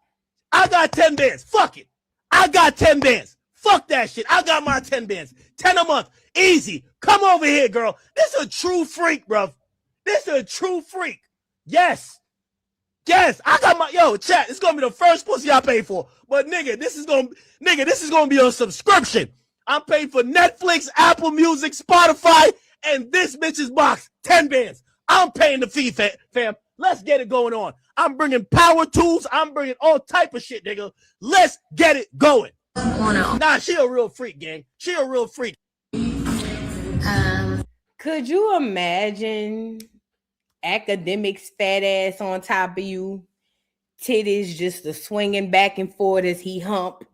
I got 10 bands. Fuck it. I got 10 bands. Fuck that shit. I got my 10 bands. 10 a month. Easy. Come over here, girl. This is a true freak, bro. This is a true freak. Yes. Yes, I got my chat. It's gonna be the first pussy I pay for. But nigga, this is gonna be a subscription. I'm paying for Netflix, Apple Music, Spotify, and this bitch's box. 10 bands. I'm paying the fee, fam. Let's get it going on. I'm bringing power tools. I'm bringing all type of shit, nigga. Let's get it going. Nah, she a real freak, gang. She a real freak. Could you imagine academics fat ass on top of you, titties just a swinging back and forth as he hump,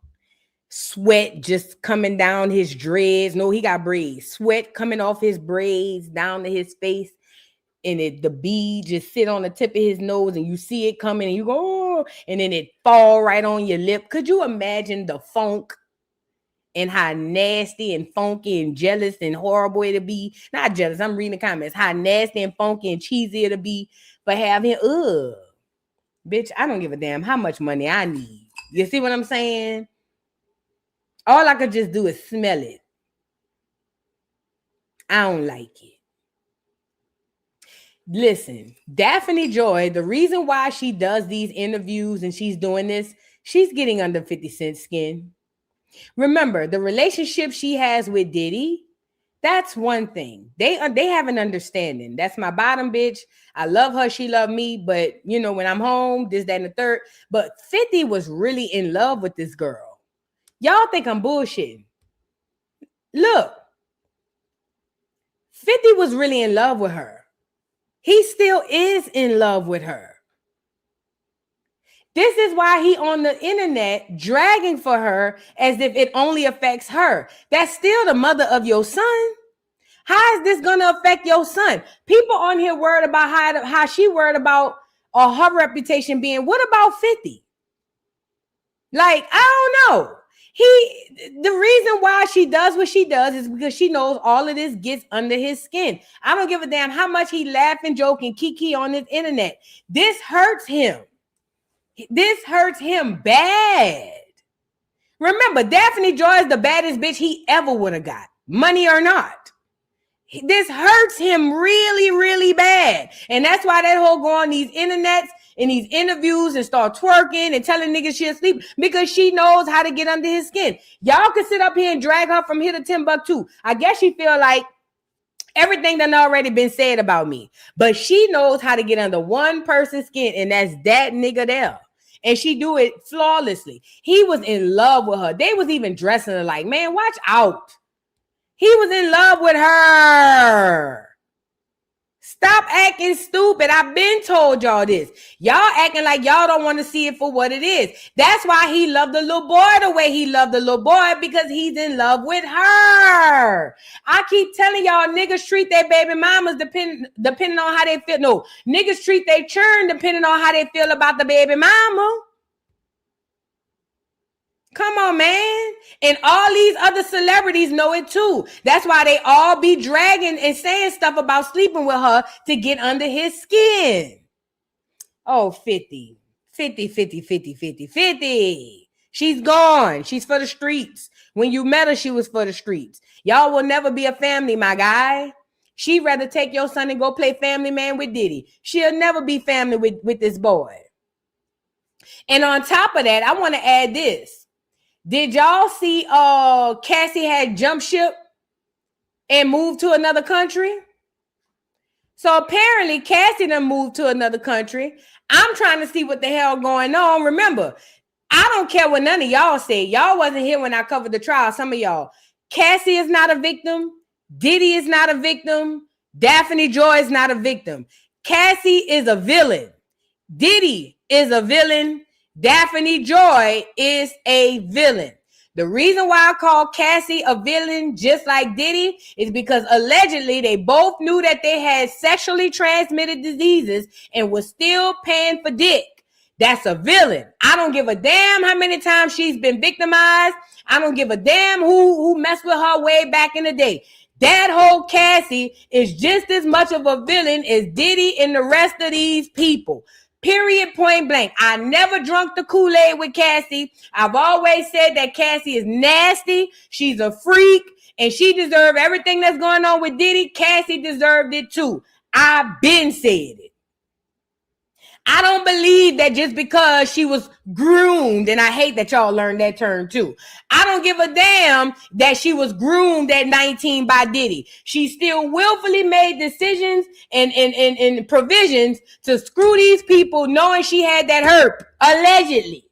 sweat just coming down his dreads. No, he got braids. Sweat coming off his braids down to his face, and the bead just sit on the tip of his nose, and you see it coming, and you go, oh, and then it fall right on your lip. Could you imagine the funk and how nasty and funky and jealous and horrible it'll be? Not jealous, I'm reading the comments. How nasty and funky and cheesy it'll be for having, bitch, I don't give a damn how much money I need. You see what I'm saying? All I could just do is smell it. I don't like it. Listen, Daphne Joy, the reason why she does these interviews and she's doing this, she's getting under 50 Cent's skin. Remember, the relationship she has with Diddy, that's one thing. They have an understanding. That's my bottom bitch. I love her. She love me. But, you know, when I'm home, this, that, and the third. But 50 was really in love with this girl. Y'all think I'm bullshitting. Look, 50 was really in love with her. He still is in love with her. This is why he on the internet dragging for her as if it only affects her. That's still the mother of your son. How is this going to affect your son? People on here worried about how she worried about her reputation being. What about 50? Like, I don't know. The reason why she does what she does is because she knows all of this gets under his skin. I don't give a damn how much he laugh and joke and kiki on this internet. This hurts him. This hurts him bad. Remember, Daphne Joy is the baddest bitch he ever would have got, money or not. This hurts him really, really bad. And that's why that whole go on these internets and these interviews and start twerking and telling niggas she'll sleep, because she knows how to get under his skin. Y'all can sit up here and drag her from here to Timbuktu. I guess she feel like everything done already been said about me. But she knows how to get under one person's skin, and that's that nigga there. And she do it flawlessly. He was in love with her. They was even dressing her like, man, watch out. He was in love with her. Stop acting stupid. I've been told y'all this. Y'all acting like y'all don't want to see it for what it is. That's why he loved the little boy the way he loved the little boy, because he's in love with her. I keep telling y'all, niggas treat their baby mamas depending on how they feel. No, niggas treat their churn depending on how they feel about the baby mama. Come on, man. And all these other celebrities know it too. That's why they all be dragging and saying stuff about sleeping with her to get under his skin. Oh, 50. She's gone. She's for the streets. When you met her, she was for the streets. Y'all will never be a family, my guy. She'd rather take your son and go play family man with Diddy. She'll never be family with this boy. And on top of that, I want to add this. Did y'all see Cassie had jumped ship and moved to another country? So apparently Cassie done moved to another country. I'm trying to see what the hell going on. Remember, I don't care what none of y'all say. Y'all wasn't here when I covered the trial. Some of y'all. Cassie is not a victim. Diddy is not a victim. Daphne Joy is not a victim. Cassie is a villain. Diddy is a villain. Daphne Joy is a villain. The reason why I call Cassie a villain just like Diddy is because allegedly they both knew that they had sexually transmitted diseases and was still paying for dick. That's a villain. I don't give a damn how many times she's been victimized. I don't give a damn who messed with her way back in the day. That whole Cassie is just as much of a villain as Diddy and the rest of these people. Period, point blank. I never drunk the Kool-Aid with Cassie. I've always said that Cassie is nasty. She's a freak, and she deserved everything that's going on with Diddy. Cassie deserved it too. I've been said it. I don't believe that just because she was groomed, and I hate that y'all learned that term too. I don't give a damn that she was groomed at 19 by Diddy. She still willfully made decisions and provisions to screw these people knowing she had that herp, allegedly.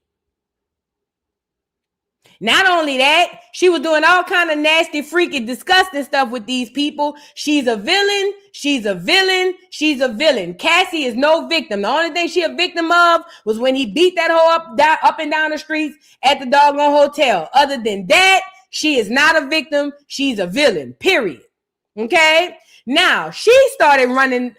Not only that, she was doing all kind of nasty, freaky, disgusting stuff with these people. She's a villain. She's a villain. She's a villain. Cassie is no victim. The only thing she a victim of was when he beat that hoe up and down the streets at the doggone hotel. Other than that, she is not a victim. She's a villain, period. Okay? Now, she started running,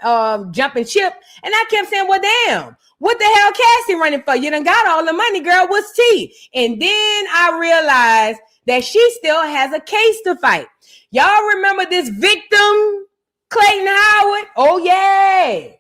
jumping ship, and I kept saying, well, damn. What the hell Cassie running for? You done got all the money, girl. What's tea? And then I realized that she still has a case to fight. Y'all remember this victim, Clayton Howard? Oh, yeah.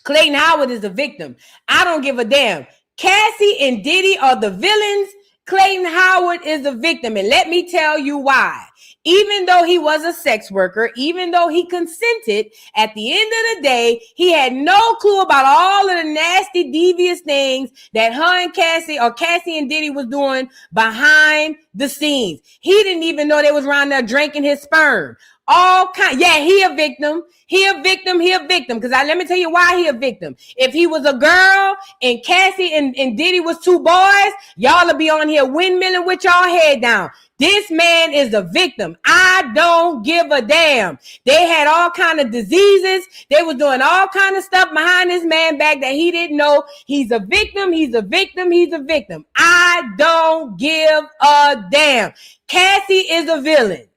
Clayton Howard is the victim. I don't give a damn. Cassie and Diddy are the villains. Clayton Howard is the victim. And let me tell you why. Even though he was a sex worker, even though he consented, at the end of the day, he had no clue about all of the nasty, devious things that her and Cassie or Cassie and Diddy was doing behind the scenes. He didn't even know they was around there drinking his sperm. All kind. Yeah, he a victim. He a victim. He a victim. Because let me tell you why he a victim. If he was a girl and Cassie and Diddy was two boys, y'all will be on here windmilling with y'all head down. This man is a victim. I don't give a damn. They had all kind of diseases. They was doing all kind of stuff behind this man back that he didn't know. He's a victim. He's a victim. He's a victim. I don't give a damn. Cassie is a villain.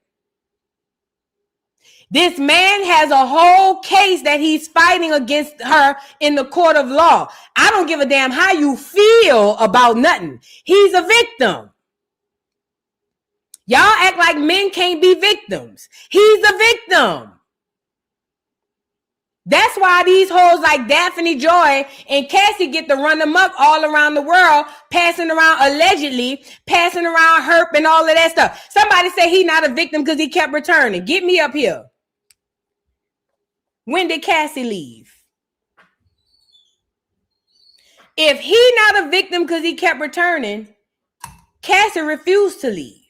This man has a whole case that he's fighting against her in the court of law. I don't give a damn how you feel about nothing. He's a victim. Y'all act like men can't be victims. He's a victim. That's why these hoes like Daphne, Joy, and Cassie get to run them up all around the world, passing around allegedly, passing around herp and all of that stuff. Somebody say he not a victim because he kept returning. Get me up here. When did Cassie leave? If he not a victim because he kept returning, Cassie refused to leave.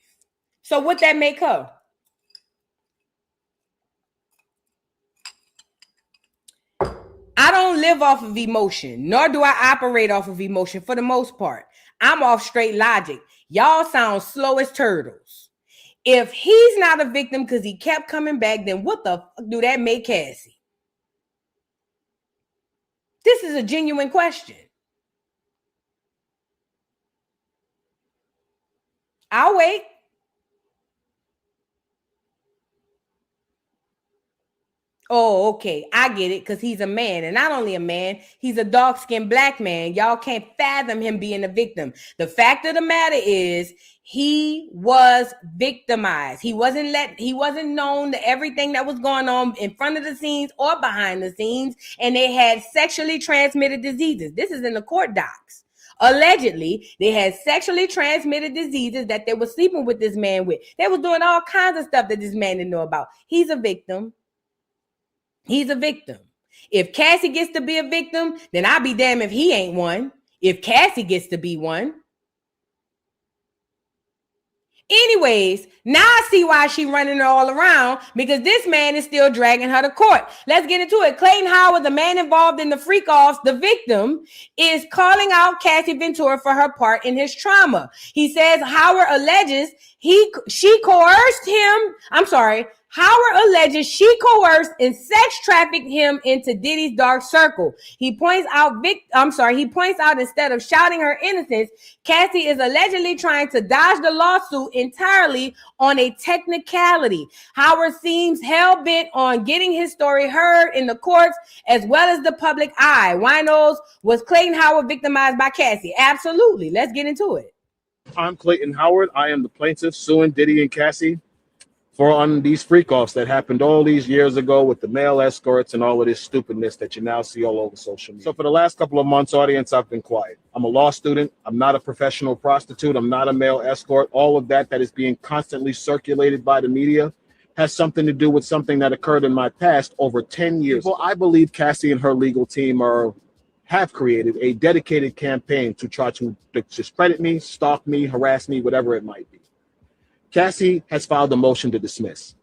So what that make her? I don't live off of emotion, nor do I operate off of emotion for the most part. I'm off straight logic. Y'all sound slow as turtles. If he's not a victim because he kept coming back, then what the fuck do that make Cassie? This is a genuine question. I'll wait. Oh, okay. I get it because he's a man. And not only a man, he's a dark-skinned black man. Y'all can't fathom him being a victim. The fact of the matter is he was victimized. He wasn't known to everything that was going on in front of the scenes or behind the scenes. And they had sexually transmitted diseases. This is in the court docs. Allegedly, they had sexually transmitted diseases that they were sleeping with this man with. They was doing all kinds of stuff that this man didn't know about. He's a victim. He's a victim. If Cassie gets to be a victim, then I'll be damned if he ain't one. If Cassie gets to be one. Anyways, now I see why she running all around, because this man is still dragging her to court. Let's get into it. Clayton Howard, the man involved in the freak-offs, the victim, is calling out Cassie Ventura for her part in his trauma. He says Howard alleges she coerced him. Howard alleges she coerced and sex trafficked him into Diddy's dark circle. He points out instead of shouting her innocence, Cassie is allegedly trying to dodge the lawsuit entirely on a technicality. Howard seems hell-bent on getting his story heard in the courts as well as the public eye. Winos, was Clayton Howard victimized by Cassie? Absolutely. Let's get into it. I'm Clayton Howard. I am the plaintiff suing Diddy and Cassie for on these freak-offs that happened all these years ago with the male escorts and all of this stupidness that you now see all over social media. So for the last couple of months, audience, I've been quiet. I'm a law student. I'm not a professional prostitute. I'm not a male escort. All of that is being constantly circulated by the media has something to do with something that occurred in my past over 10 years. Well, I believe Cassie and her legal team have created a dedicated campaign to try to discredit me, stalk me, harass me, whatever it might be. Cassie has filed a motion to dismiss.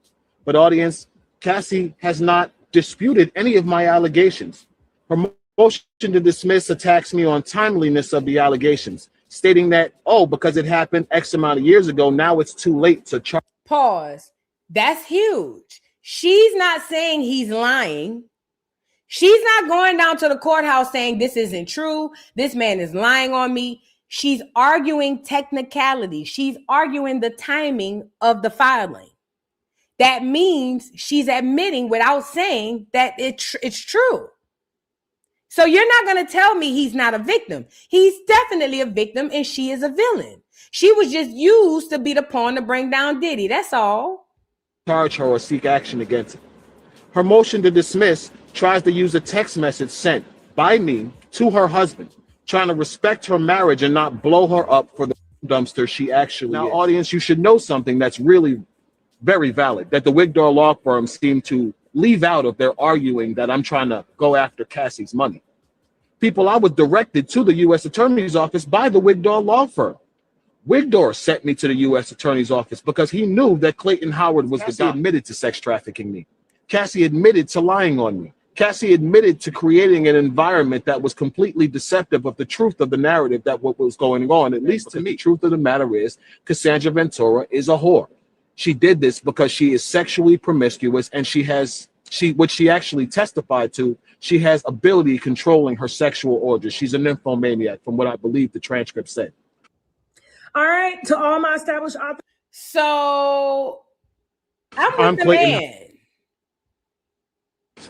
But audience, Cassie has not disputed any of my allegations. Her motion to dismiss attacks me on timeliness of the allegations, stating that, because it happened X amount of years ago, now it's too late to charge. Pause. That's huge. She's not saying he's lying. She's not going down to the courthouse saying this isn't true. This man is lying on me. She's arguing technicality. She's arguing the timing of the filing. That means she's admitting without saying that it's true. So you're not going to tell me he's not a victim. He's definitely a victim and she is a villain. She was just used to be the pawn to bring down Diddy. That's all. Charge her or seek action against her. Her motion to dismiss tries to use a text message sent by me to her husband, trying to respect her marriage and not blow her up for the dumpster she actually is. Now, audience, you should know something that's really very valid, that the Wigdor law firm seem to leave out of their arguing that I'm trying to go after Cassie's money. People, I was directed to the U.S. Attorney's Office by the Wigdor law firm. Wigdor sent me to the U.S. Attorney's Office because he knew that Clayton Howard was the guy who admitted to sex trafficking me. Cassie admitted to lying on me. Cassie admitted to creating an environment that was completely deceptive of the truth of the narrative that what was going on, at least to me. The truth of the matter is Cassandra Ventura is a whore. She did this because she is sexually promiscuous and what she actually testified to, she has ability controlling her sexual orgies. She's a nymphomaniac from what I believe the transcript said. All right, to all my established authors. So I'm with the man.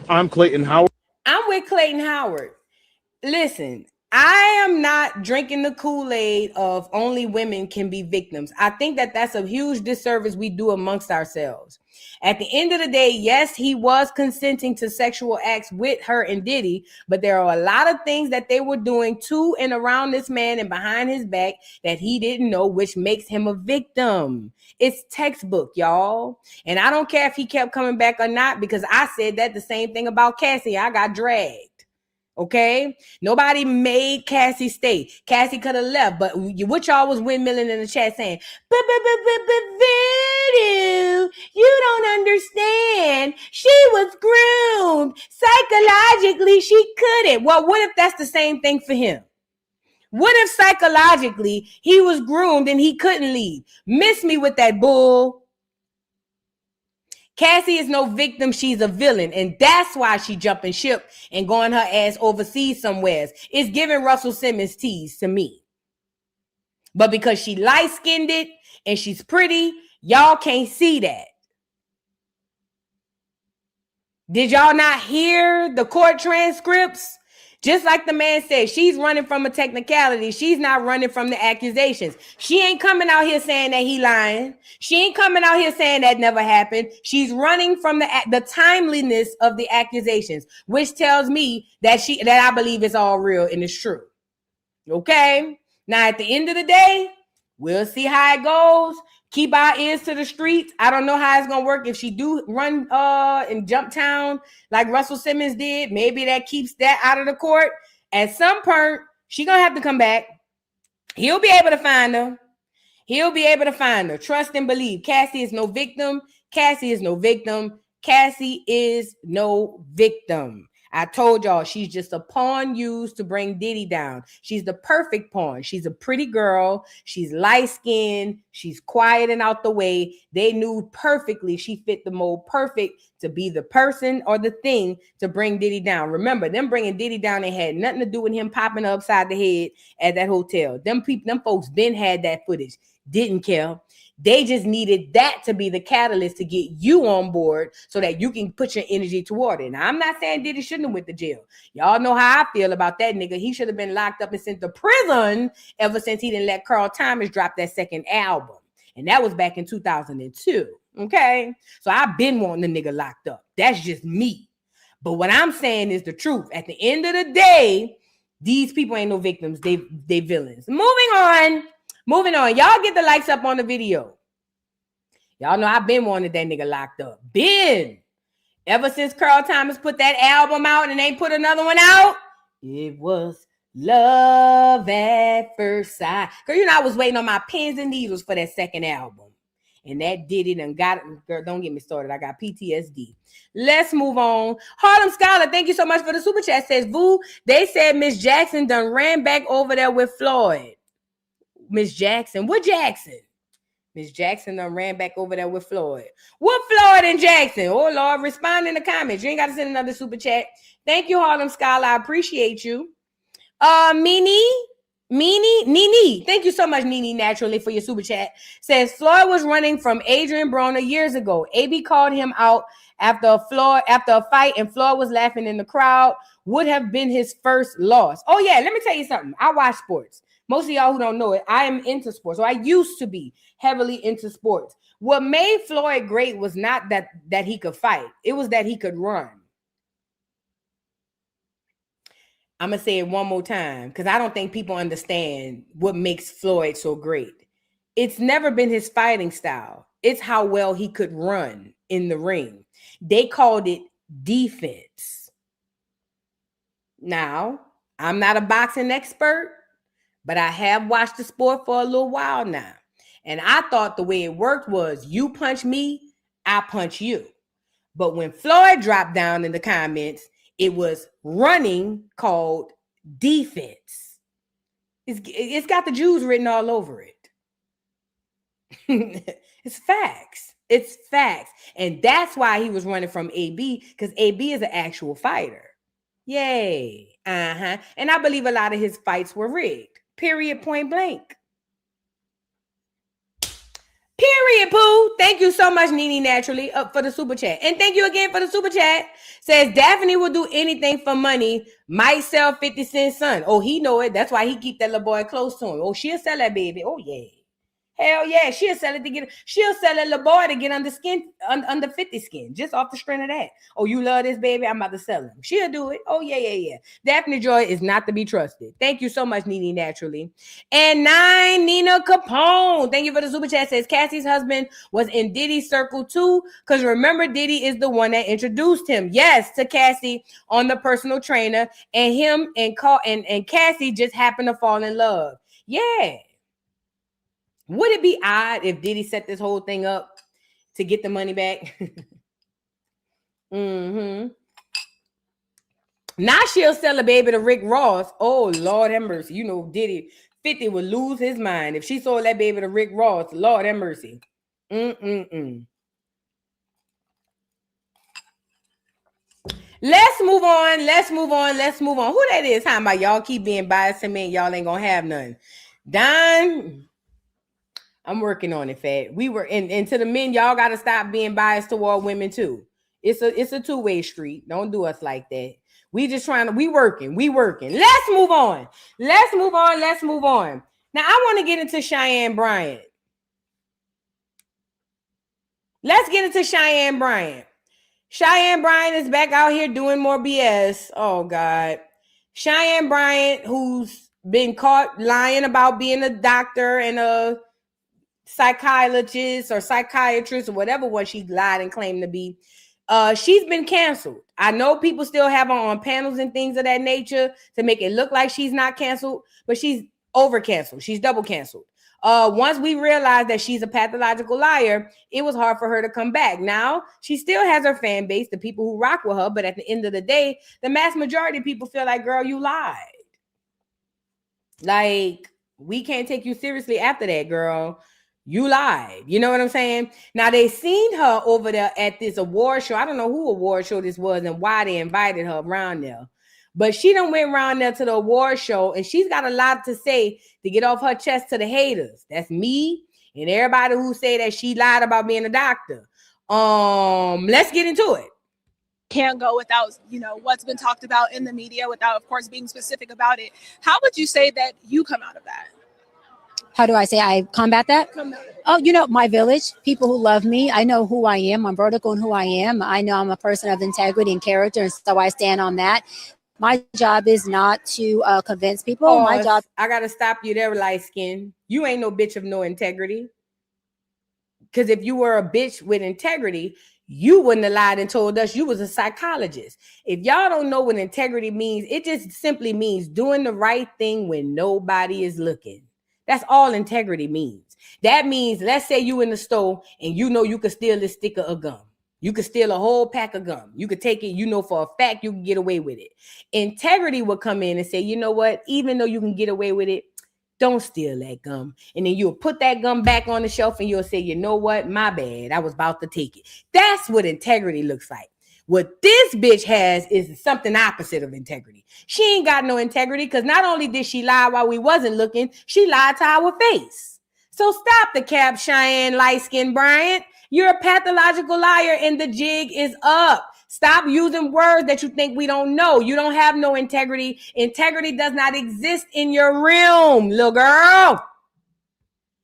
I'm Clayton Howard. I'm with Clayton Howard. Listen, I am not drinking the Kool-Aid of only women can be victims. I think that that's a huge disservice we do amongst ourselves. At the end of the day, yes, he was consenting to sexual acts with her and Diddy, but there are a lot of things that they were doing to and around this man and behind his back that he didn't know, which makes him a victim. It's textbook, y'all. And I don't care if he kept coming back or not, because I said that the same thing about Cassie. I got dragged. Okay, nobody made Cassie stay. Cassie could have left, but what y'all was windmilling in the chat saying, but voodoo, you don't understand. She was groomed. Psychologically, she couldn't. Well, what if that's the same thing for him? What if psychologically he was groomed and he couldn't leave? Miss me with that bull. Cassie is no victim. She's a villain. And that's why she jumping ship and going her ass overseas somewhere. It's giving Russell Simmons tease to me. But because she light-skinned it and she's pretty, y'all can't see that. Did y'all not hear the court transcripts? Just like the man said, she's running from a technicality. She's not running from the accusations. She ain't coming out here saying that he lying. She ain't coming out here saying that never happened. She's running from the timeliness of the accusations, which tells me that I believe it's all real and it's true. Okay? Now, at the end of the day, we'll see how it goes. Keep our ears to the streets. I don't know how it's going to work. If she do run in Jump Town like Russell Simmons did, maybe that keeps that out of the court. At some point, she going to have to come back. He'll be able to find her. He'll be able to find her. Trust and believe. Cassie is no victim. Cassie is no victim. Cassie is no victim. I told y'all she's just a pawn used to bring Diddy down. She's the perfect pawn. She's a pretty girl. She's light-skinned. She's quiet and out the way. They knew perfectly she fit the mold perfect to be the person or the thing to bring Diddy down. Remember, them bringing Diddy down, they had nothing to do with him popping upside the head at that hotel. Them folks been had that footage. Didn't care. They just needed that to be the catalyst to get you on board so that you can put your energy toward it. Now, I'm not saying Diddy shouldn't have went to jail. Y'all know how I feel about that nigga. He should have been locked up and sent to prison ever since he didn't let Carl Thomas drop that second album. And that was back in 2002. Okay? So I've been wanting the nigga locked up. That's just me. But what I'm saying is the truth. At the end of the day, these people ain't no victims. They villains. Moving on. Y'all get the likes up on the video. Y'all know I've been wanting that nigga locked up. Ever since Carl Thomas put that album out and ain't put another one out, it was love at first sight. Girl, you know I was waiting on my pins and needles for that second album. And that did it and got it. Girl, don't get me started. I got PTSD. Let's move on. Harlem Scholar, thank you so much for the super chat. Says, Vu, they said Miss Jackson done ran back over there with Floyd. Miss Jackson. What Jackson? Miss Jackson done ran back over there with Floyd. What Floyd and Jackson? Oh, Lord, respond in the comments. You ain't got to send another super chat. Thank you, Harlem Scholar. I appreciate you. Nini, thank you so much, Nini, naturally, for your super chat. Says, Floyd was running from Adrian Broner years ago. AB called him out after a fight, and Floyd was laughing in the crowd. Would have been his first loss. Oh, yeah, let me tell you something. I watch sports. Most of y'all who don't know it, I am into sports. So I used to be heavily into sports. What made Floyd great was not that he could fight. It was that he could run. I'm going to say it one more time because I don't think people understand what makes Floyd so great. It's never been his fighting style. It's how well he could run in the ring. They called it defense. Now, I'm not a boxing expert, but I have watched the sport for a little while now. And I thought the way it worked was you punch me, I punch you. But when Floyd dropped down in the comments, it was running called defense. It's got the Jews written all over it. It's facts. It's facts. And that's why he was running from AB, because AB is an actual fighter. Yay. And I believe a lot of his fights were rigged. Period, point blank. Period, Pooh. Thank you so much, Nene, naturally, for the super chat. And thank you again for the super chat. Says, Daphne will do anything for money. Might sell 50 Cent's son. Oh, he know it. That's why he keep that little boy close to him. Oh, she'll sell that baby. Oh, yeah. Hell yeah. She'll sell that little boy to get under 50 skin, just off the strength of that. Oh, you love this baby? I'm about to sell him. She'll do it. Oh, yeah. Daphne Joy is not to be trusted. Thank you so much, Nene, naturally. And 9, Nina Capone. Thank you for the super chat. Says Cassie's husband was in Diddy's circle too. Because remember, Diddy is the one that introduced him. Yes, to Cassie on the personal trainer. And him and Cassie just happened to fall in love. Yeah. Would it be odd if Diddy set this whole thing up to get the money back? Now she'll sell a baby to Rick Ross. Oh, Lord have mercy. You know, Diddy 50 would lose his mind if she sold that baby to Rick Ross. Lord have mercy. Let's move on. Who that is? How about y'all keep being biased to me and y'all ain't gonna have none? Don. I'm working on it, Fat. And to the men, y'all got to stop being biased toward women too. It's a two-way street. Don't do us like that. We working. Let's move on. Now I want to get into Cheyenne Bryant. Let's get into Cheyenne Bryant. Cheyenne Bryant is back out here doing more BS. Oh God. Cheyenne Bryant, who's been caught lying about being a doctor and a psychologist or psychiatrist or whatever one she lied and claimed to be, she's been canceled. I know people still have her on panels and things of that nature to make it look like she's not canceled, but she's over canceled. She's double canceled. Once we realized that she's a pathological liar, it was hard for her to come back. Now, she still has her fan base, the people who rock with her, but at the end of the day, the mass majority of people feel like, girl, you lied. Like, we can't take you seriously after that, girl. You lied. You know what I'm saying? Now, they seen her over there at this award show. I don't know who award show this was and why they invited her around there. But she done went around there to the award show, and she's got a lot to say to get off her chest to the haters. That's me and everybody who say that she lied about being a doctor. Let's get into it. Can't go without, what's been talked about in the media without, of course, being specific about it. How would you say that you come out of that? How do I say I combat that? Oh, my village, people who love me. I know who I am. I'm vertical in who I am. I know I'm a person of integrity and character, and so I stand on that. My job is not to convince people. Pause. My job. I gotta stop you there, light skin. You ain't no bitch of no integrity. Because if you were a bitch with integrity, you wouldn't have lied and told us you was a psychologist. If y'all don't know what integrity means, it just simply means doing the right thing when nobody is looking. That's all integrity means. That means, let's say you in the store and you could steal this stick of gum. You could steal a whole pack of gum. You could take it, for a fact you can get away with it. Integrity will come in and say, you know what? Even though you can get away with it, don't steal that gum. And then you'll put that gum back on the shelf and you'll say, you know what? My bad. I was about to take it. That's what integrity looks like. What this bitch has is something opposite of integrity. She ain't got no integrity because not only did she lie while we wasn't looking, she lied to our face. So stop the cap, Cheyenne Light-Skin Bryant. You're a pathological liar and the jig is up. Stop using words that you think we don't know. You don't have no integrity. Integrity does not exist in your realm, little girl.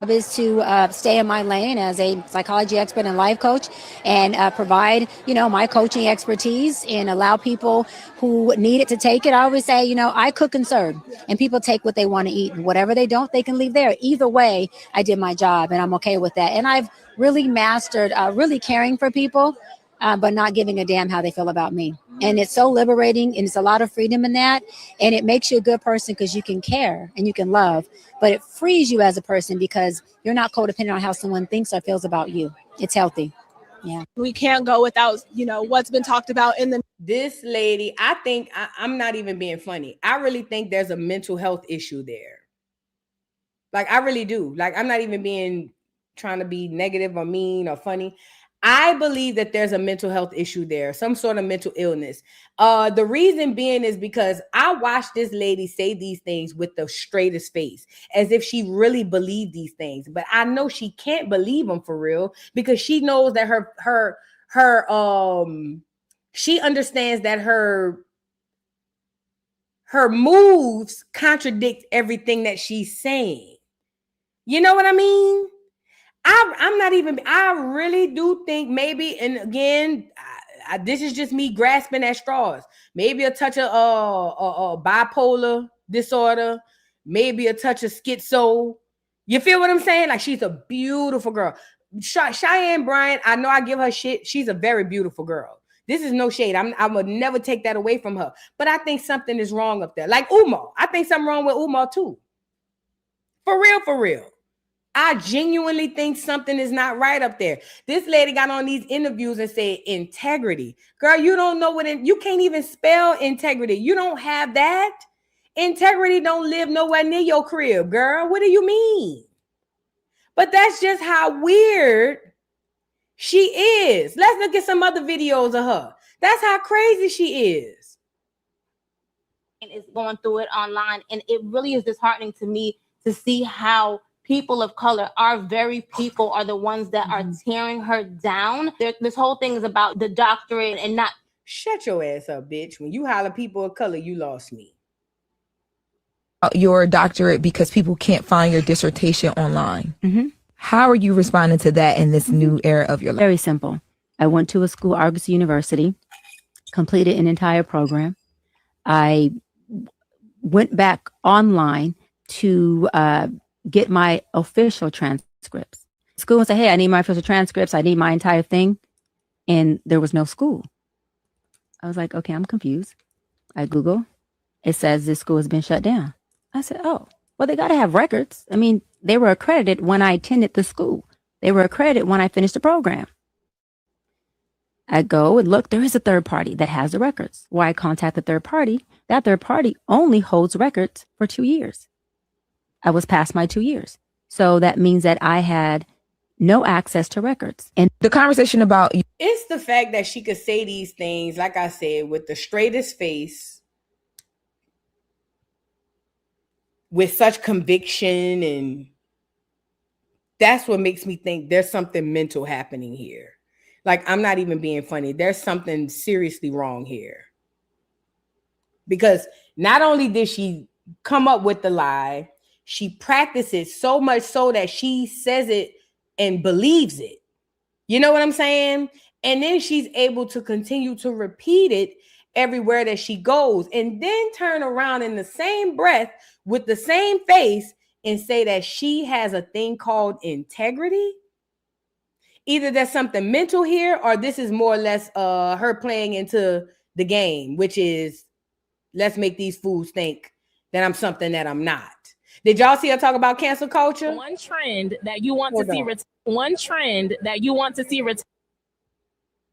Is to stay in my lane as a psychology expert and life coach and provide, my coaching expertise and allow people who need it to take it. I always say, I cook and serve and people take what they want to eat and whatever they don't, they can leave there. Either way, I did my job and I'm okay with that. And I've really mastered really caring for people, but not giving a damn how they feel about me. And it's so liberating and it's a lot of freedom in that. And it makes you a good person because you can care and you can love, but it frees you as a person because you're not codependent on how someone thinks or feels about you. It's healthy. Yeah. We can't go without, what's been talked about in the. This lady, I think, I'm not even being funny. I really think there's a mental health issue there. Like, I really do. Like, I'm not even trying to be negative or mean or funny. I believe that there's a mental health issue there, some sort of mental illness. The reason being is because I watched this lady say these things with the straightest face, as if she really believed these things. But I know she can't believe them for real because she knows that she understands that her moves contradict everything that she's saying. You know what I mean? I really do think maybe, and again, this is just me grasping at straws. Maybe a touch of bipolar disorder, maybe a touch of schizo. You feel what I'm saying? Like, she's a beautiful girl. Cheyenne Bryant, I know I give her shit. She's a very beautiful girl. This is no shade. I would never take that away from her. But I think something is wrong up there. Like Umar. I think something wrong with Umar too. For real. I genuinely think something is not right up there. This lady got on these interviews and said integrity. Girl, you don't know you can't even spell integrity. You don't have that. Integrity don't live nowhere near your crib, girl. What do you mean? But that's just how weird she is. Let's look at some other videos of her. That's how crazy she is. Is going through it online, and it really is disheartening to me to see how people of color, our very people, are the ones that are tearing her down. This whole thing is about the doctorate and not. Shut your ass up, bitch. When you holler people of color, you lost me. Your doctorate because people can't find your dissertation online. How are you responding to that in this new era of your life? Very simple. I went to a school, Argus University, completed an entire program. I went back online to get my official transcripts. School said, hey, I need my official transcripts. I need my entire thing. And there was no school. I was like, okay, I'm confused. I Google. It says this school has been shut down. I said, oh, well, they got to have records. I mean, They were accredited when I attended the school. They were accredited when I finished the program. I go and look, there is a third party that has the records. Why I contact the third party, that third party only holds records for 2 years. I was past my 2 years. So that means that I had no access to records. And the conversation about it's the fact that she could say these things, like I said, with the straightest face, with such conviction, and that's what makes me think there's something mental happening here. Like, I'm not even being funny. There's something seriously wrong here. Because not only did she come up with the lie, she practices so much so that she says it and believes it. You know what I'm saying? And then she's able to continue to repeat it everywhere that she goes, and then turn around in the same breath with the same face and say that she has a thing called integrity. Either there's something mental here, or this is more or less her playing into the game, which is, let's make these fools think that I'm something that I'm not. Did y'all see her talk about cancel culture? One trend that you want to see one trend that you want to see retired.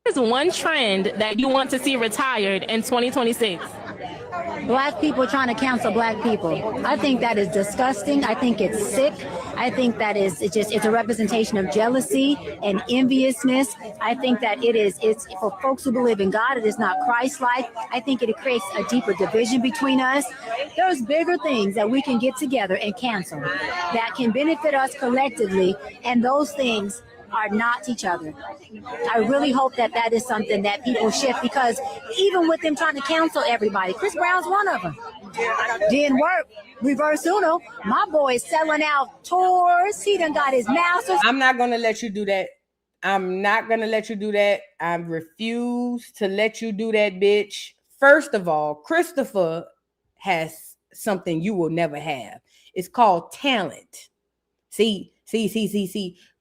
Is one trend that you want to see retired in 2026. Black people trying to cancel black people. I think that is disgusting. I think it's sick. I think that it's a representation of jealousy and enviousness. I think that it's for folks who believe in God, it is not Christ-like. I think it creates a deeper division between us. There's bigger things that we can get together and cancel that can benefit us collectively, and those things are not each other. I really hope that is something that people shift, because even with them trying to cancel everybody, Chris Brown's one of them. Didn't work. Reverse Uno. My boy is selling out tours. He done got his masters. I'm not going to let you do that. I'm not going to let you do that. I refuse to let you do that, bitch. First of all, Christopher has something you will never have. It's called talent. See.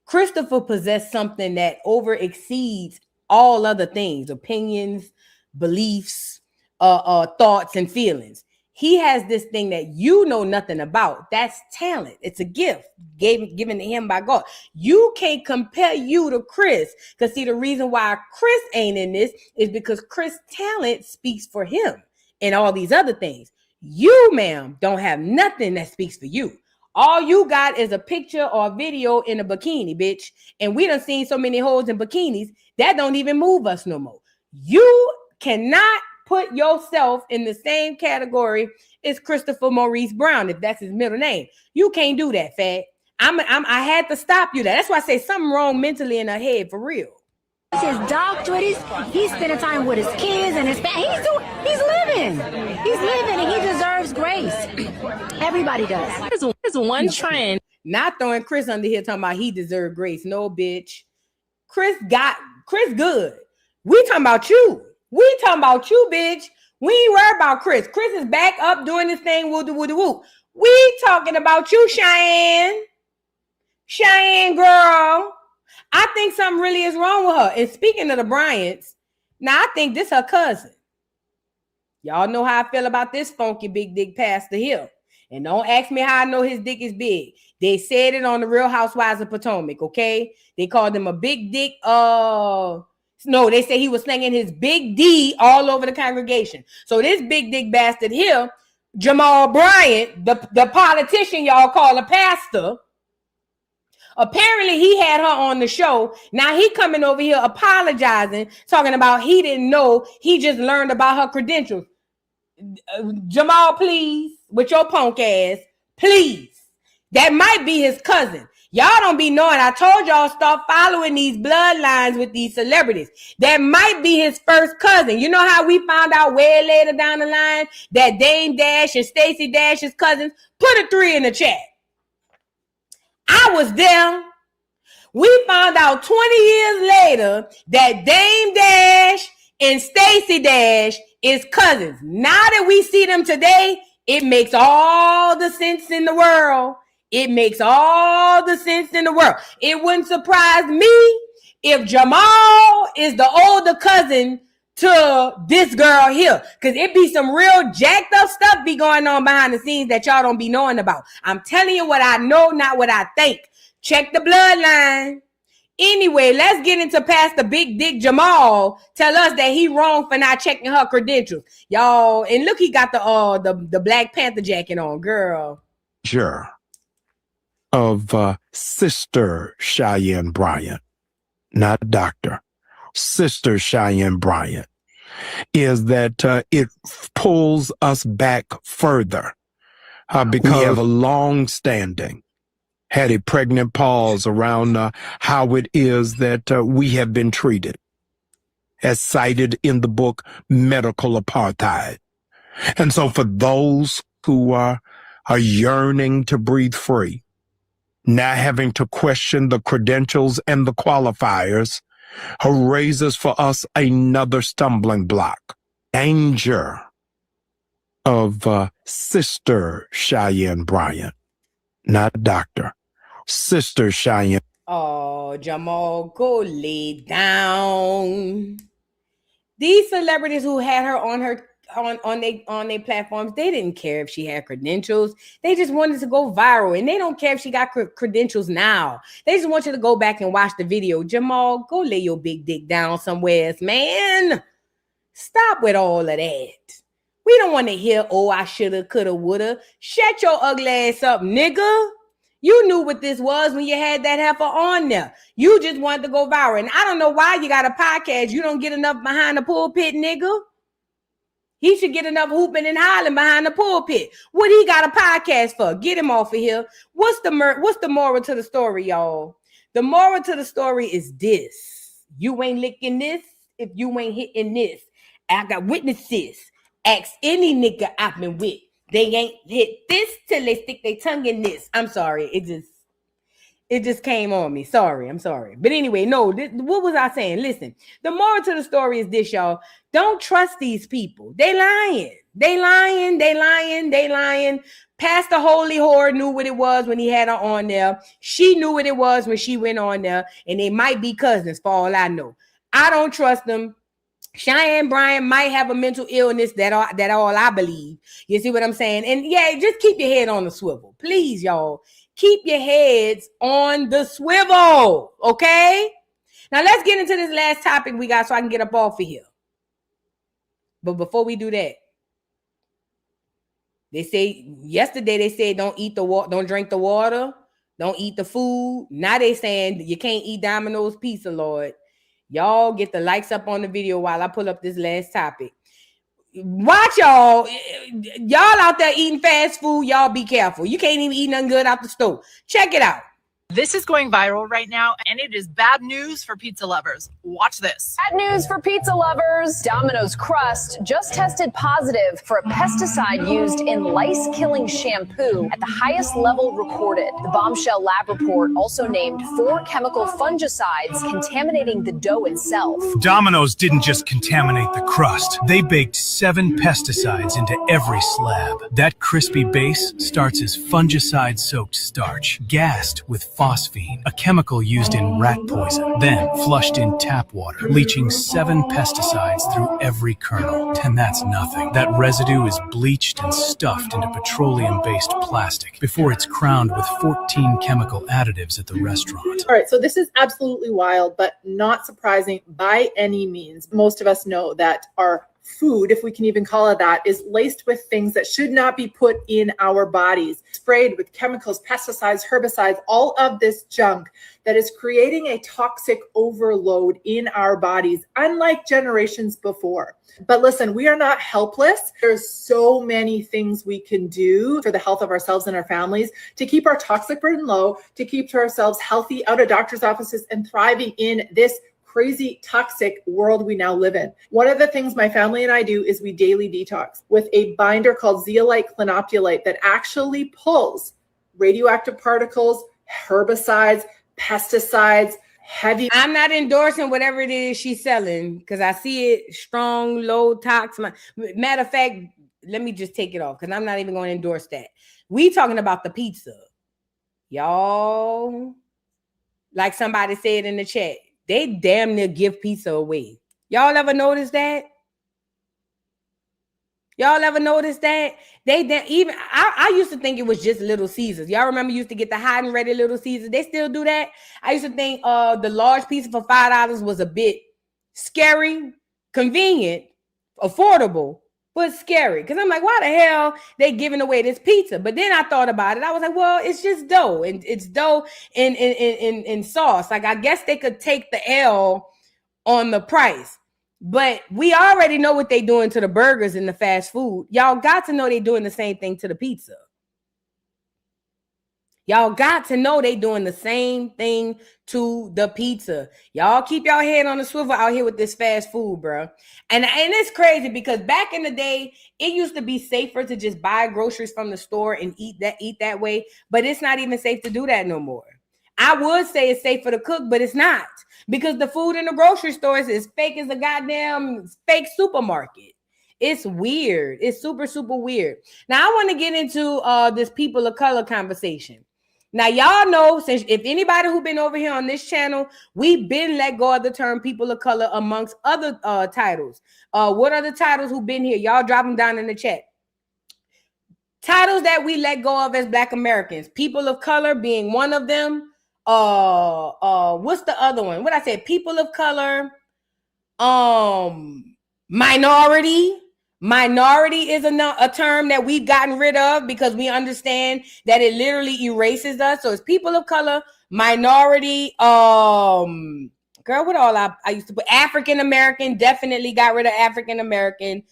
Christopher possessed something that over exceeds all other things, opinions, beliefs, thoughts, and feelings. He has this thing that you know nothing about. That's talent. It's a gift given to him by God. You can't compare you to Chris, because see, the reason why Chris ain't in this is because Chris' talent speaks for him and all these other things. You, ma'am, don't have nothing that speaks for you. All you got is a picture or a video in a bikini, bitch. And we done seen so many hoes in bikinis that don't even move us no more. You cannot put yourself in the same category as Christopher Maurice Brown, if that's his middle name. You can't do that, fat. I had to stop you. That's why I say something wrong mentally in her head, for real. His doctorate, he's spending time with his kids and his family. He's living and he deserves grace. Everybody does. There's one trend. Not throwing Chris under here talking about he deserved grace. No, bitch. Chris good. We talking about you. We talking about you, bitch. We ain't worried about Chris. Chris is back up doing this thing. Woo. We talking about you, Cheyenne. Cheyenne, girl. I think something really is wrong with her. And speaking of the Bryants, now I think this her cousin. Y'all know how I feel about this funky big dick Pastor Hill. And don't ask me how I know his dick is big. They said it on the Real Housewives of Potomac, okay? They called him a big dick. No, they say he was slinging his big D all over the congregation. So this big dick bastard here, Jamal Bryant, the politician y'all call a pastor, apparently he had her on the show. Now he coming over here apologizing, talking about he didn't know. He just learned about her credentials. Jamal, please, with your punk ass, please. That might be his cousin. Y'all don't be knowing. I told y'all start following these bloodlines with these celebrities. That might be his first cousin. You know how we found out way later down the line that Dame Dash and Stacey Dash's cousins? Put a 3 in the chat. I was there. We found out 20 years later that Dame Dash and Stacey Dash is cousins. Now that we see them today, it makes all the sense in the world. It makes all the sense in the world. It wouldn't surprise me if Jamal is the older cousin to this girl here, because it be some real jacked up stuff be going on behind the scenes that y'all don't be knowing about. I'm telling you what I know, not what I think. Check the bloodline. Anyway, let's get into Pastor Big Dick Jamal. Tell us that he wrong for not checking her credentials, y'all. And look, he got the Black Panther jacket on, girl. Sure. Of Sister Cheyenne Bryant, not Doctor. Sister Cheyenne Bryant, is that it pulls us back further because we have a long-standing, had a pregnant pause around how it is that we have been treated, as cited in the book Medical Apartheid. And so for those who are yearning to breathe free, not having to question the credentials and the qualifiers, raises for us another stumbling block. Danger of Sister Cheyenne Bryant, not Doctor. Sister Cheyenne. Oh, Jamal, go lay down. These celebrities who had her on their platforms, they didn't care if she had credentials. They just wanted to go viral, and they don't care if she got credentials now. They just want you to go back and watch the video. Jamal, go lay your big dick down somewhere, man. Stop with all of that. We don't want to hear, oh, I shoulda, coulda, woulda. Shut your ugly ass up, nigga. You knew what this was when you had that heifer on there. You just wanted to go viral. And I don't know why you got a podcast. You don't get enough behind the pulpit, nigga. He should get enough hooping and hollering behind the pulpit. What he got a podcast for? Get him off of here. What's the moral to the story, y'all? The moral to the story is this. You ain't licking this if you ain't hitting this. I got witnesses. Ask any nigga I've been with. They ain't hit this till they stick their tongue in this. I'm sorry. It just came on me. Sorry. I'm sorry. But anyway, no, what was I saying? Listen, the moral to the story is this, y'all. Don't trust these people. They lying. Pastor Holy Whore knew what it was when he had her on there. She knew what it was when she went on there. And they might be cousins for all I know. I don't trust them. Cheyenne Bryant might have a mental illness. That all I believe. You see what I'm saying? And yeah, just keep your head on the swivel. Please, y'all. Keep your heads on the swivel, okay? Now, let's get into this last topic we got so I can get up off of here. But before we do that, yesterday they said don't eat the water, don't drink the water, don't eat the food. Now they saying you can't eat Domino's pizza, Lord. Y'all get the likes up on the video while I pull up this last topic. Watch y'all out there eating fast food. Y'all be careful. You can't even eat nothing good out the stove. Check it out. This is going viral right now, and it is bad news for pizza lovers. Watch this. Bad news for pizza lovers. Domino's crust just tested positive for a pesticide used in lice-killing shampoo at the highest level recorded. The bombshell lab report also named 4 chemical fungicides contaminating the dough itself. Domino's didn't just contaminate the crust. They baked 7 pesticides into every slab. That crispy base starts as fungicide-soaked starch, gassed with phosphine, a chemical used in rat poison, then flushed in tap water, leaching 7 pesticides through every kernel. And that's nothing. That residue is bleached and stuffed into petroleum-based plastic before it's crowned with 14 chemical additives at the restaurant. All right, so this is absolutely wild, but not surprising by any means. Most of us know that our food, if we can even call it that, is laced with things that should not be put in our bodies, sprayed with chemicals, pesticides, herbicides, all of this junk that is creating a toxic overload in our bodies, unlike generations before. But listen, we are not helpless. There's so many things we can do for the health of ourselves and our families to keep our toxic burden low, to keep ourselves healthy, out of doctor's offices, and thriving in this crazy toxic world we now live in. One of the things my family and I do is we daily detox with a binder called zeolite clinoptilite that actually pulls radioactive particles, herbicides, pesticides, heavy. I'm not endorsing whatever it is she's selling because I see it strong, low toxic. Matter of fact, let me just take it off because I'm not even going to endorse that. We talking about the pizza. Y'all, like somebody said in the chat, they damn near give pizza away. Y'all ever notice that? Y'all ever notice that? I used to think it was just Little Caesars. Y'all remember used to get the hot and ready Little Caesars? They still do that. I used to think the large pizza for $5 was a bit scary, convenient, affordable, but scary. Because I'm like, why the hell they giving away this pizza? But then I thought about it. I was like, well, it's just dough, and it's dough in sauce. Like, I guess they could take the L on the price. But we already know what they're doing to the burgers and the fast food. Y'all got to know they're doing the same thing to the pizza. Y'all got to know they doing the same thing to the pizza. Y'all keep y'all head on the swivel out here with this fast food, bro. And it's crazy because back in the day, it used to be safer to just buy groceries from the store and eat that way. But it's not even safe to do that no more. I would say it's safe for the cook, but it's not. Because the food in the grocery stores is fake as a goddamn fake supermarket. It's weird. It's super, super weird. Now, I want to get into this people of color conversation. Now, y'all know, since if anybody who been over here on this channel, we've been let go of the term people of color amongst other titles. What are the titles who been here? Y'all drop them down in the chat. Titles that we let go of as Black Americans. People of color being one of them. What's the other one? What I said? People of color. Minority. Minority is a term that we've gotten rid of because we understand that it literally erases us. So it's people of color, minority, girl, what all I used to put? African American, definitely got rid of African American.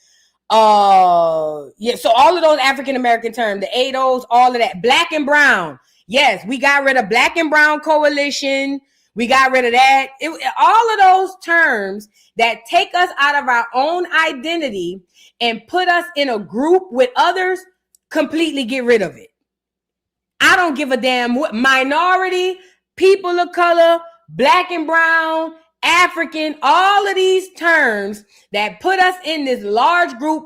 Yeah, so all of those African American terms, the ADOs, all of that. Black and brown. Yes, we got rid of Black and Brown Coalition. We got rid of that. All of those terms that take us out of our own identity and put us in a group with others, completely get rid of it. I don't give a damn what minority, people of color, Black and brown, African, all of these terms that put us in this large group,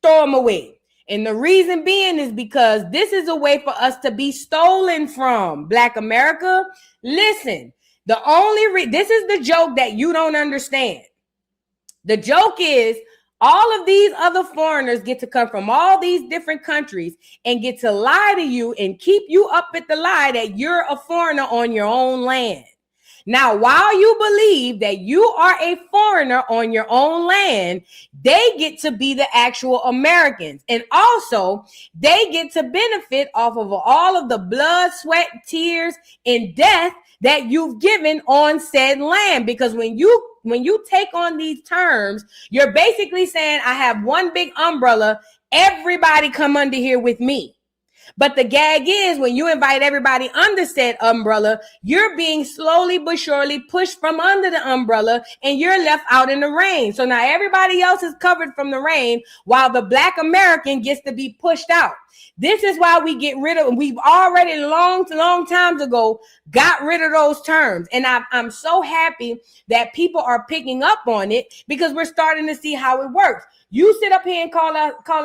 throw them away. And the reason being is because this is a way for us to be stolen from. Black America, listen, this is the joke that you don't understand. The joke is all of these other foreigners get to come from all these different countries and get to lie to you and keep you up at the lie that you're a foreigner on your own land. Now, while you believe that you are a foreigner on your own land, they get to be the actual Americans. And also, they get to benefit off of all of the blood, sweat, tears, and death that you've given on said land. Because when you take on these terms, you're basically saying, I have one big umbrella. Everybody come under here with me. But the gag is when you invite everybody under said umbrella, you're being slowly but surely pushed from under the umbrella and you're left out in the rain. So now everybody else is covered from the rain while the Black American gets to be pushed out. This is why we get rid of, we've already long times ago got rid of those terms. And I'm so happy that people are picking up on it because we're starting to see how it works. You sit up here and call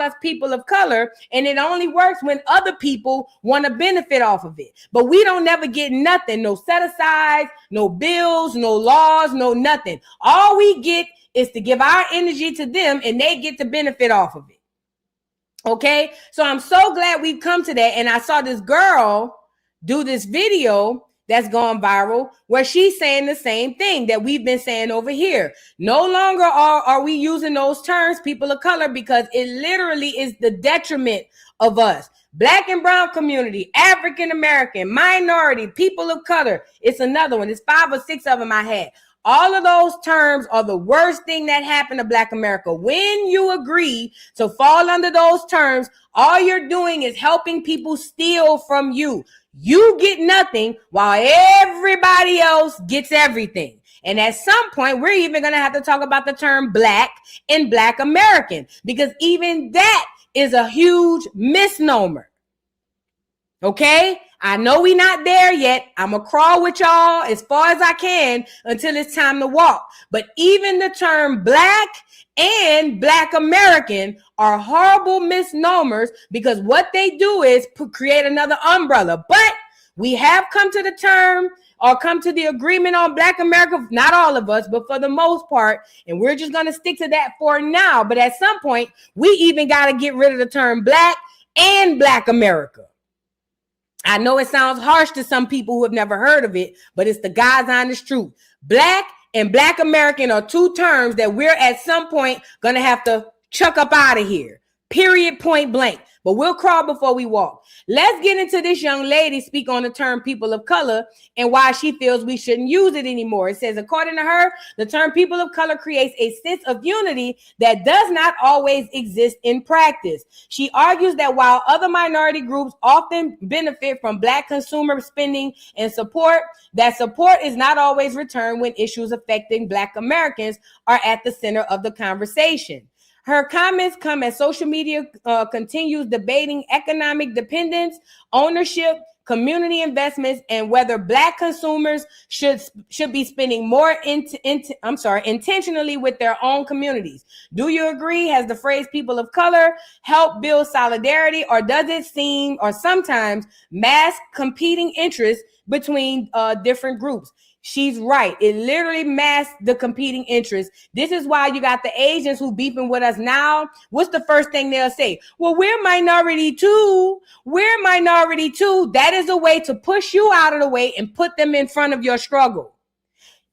us people of color, and it only works when other people want to benefit off of it. But we don't never get nothing, no set-asides, no bills, no laws, no nothing. All we get is to give our energy to them, and they get to benefit off of it. Okay? So I'm so glad we've come to that, and I saw this girl do this video that's gone viral where she's saying the same thing that we've been saying over here. No longer are we using those terms, people of color, because it literally is the detriment of us. Black and brown community, African American, minority, people of color. It's another one. It's 5 or 6 of them I had. All of those terms are the worst thing that happened to Black America. When you agree to fall under those terms, all you're doing is helping people steal from you. You get nothing while everybody else gets everything. And at some point, we're even going to have to talk about the term Black and Black American, because even that is a huge misnomer. Okay? I know we're not there yet. I'm going to crawl with y'all as far as I can until it's time to walk. But even the term Black and Black American are horrible misnomers because what they do is create another umbrella. But we have come to the term or come to the agreement on Black America, not all of us, but for the most part, and we're just going to stick to that for now. But at some point, we even got to get rid of the term Black and Black America. I know it sounds harsh to some people who have never heard of it, but it's the God's honest truth. Black and Black American are two terms that we're at some point going to have to chuck up out of here. Period, point blank. But we'll crawl before we walk. Let's get into this young lady speak on the term people of color and why she feels we shouldn't use it anymore. It says, according to her, the term people of color creates a sense of unity that does not always exist in practice. She argues that while other minority groups often benefit from Black consumer spending and support, that support is not always returned when issues affecting Black Americans are at the center of the conversation. Her comments come as social media continues debating economic dependence, ownership, community investments, and whether Black consumers should be spending more intentionally with their own communities. Do you agree? Has the phrase people of color helped build solidarity, or does it seem or sometimes mask competing interests between different groups? She's right. It literally masks the competing interests. This is why you got the Asians who beefing with us now. What's the first thing they'll say? Well, we're minority too. We're minority too. That is a way to push you out of the way and put them in front of your struggle.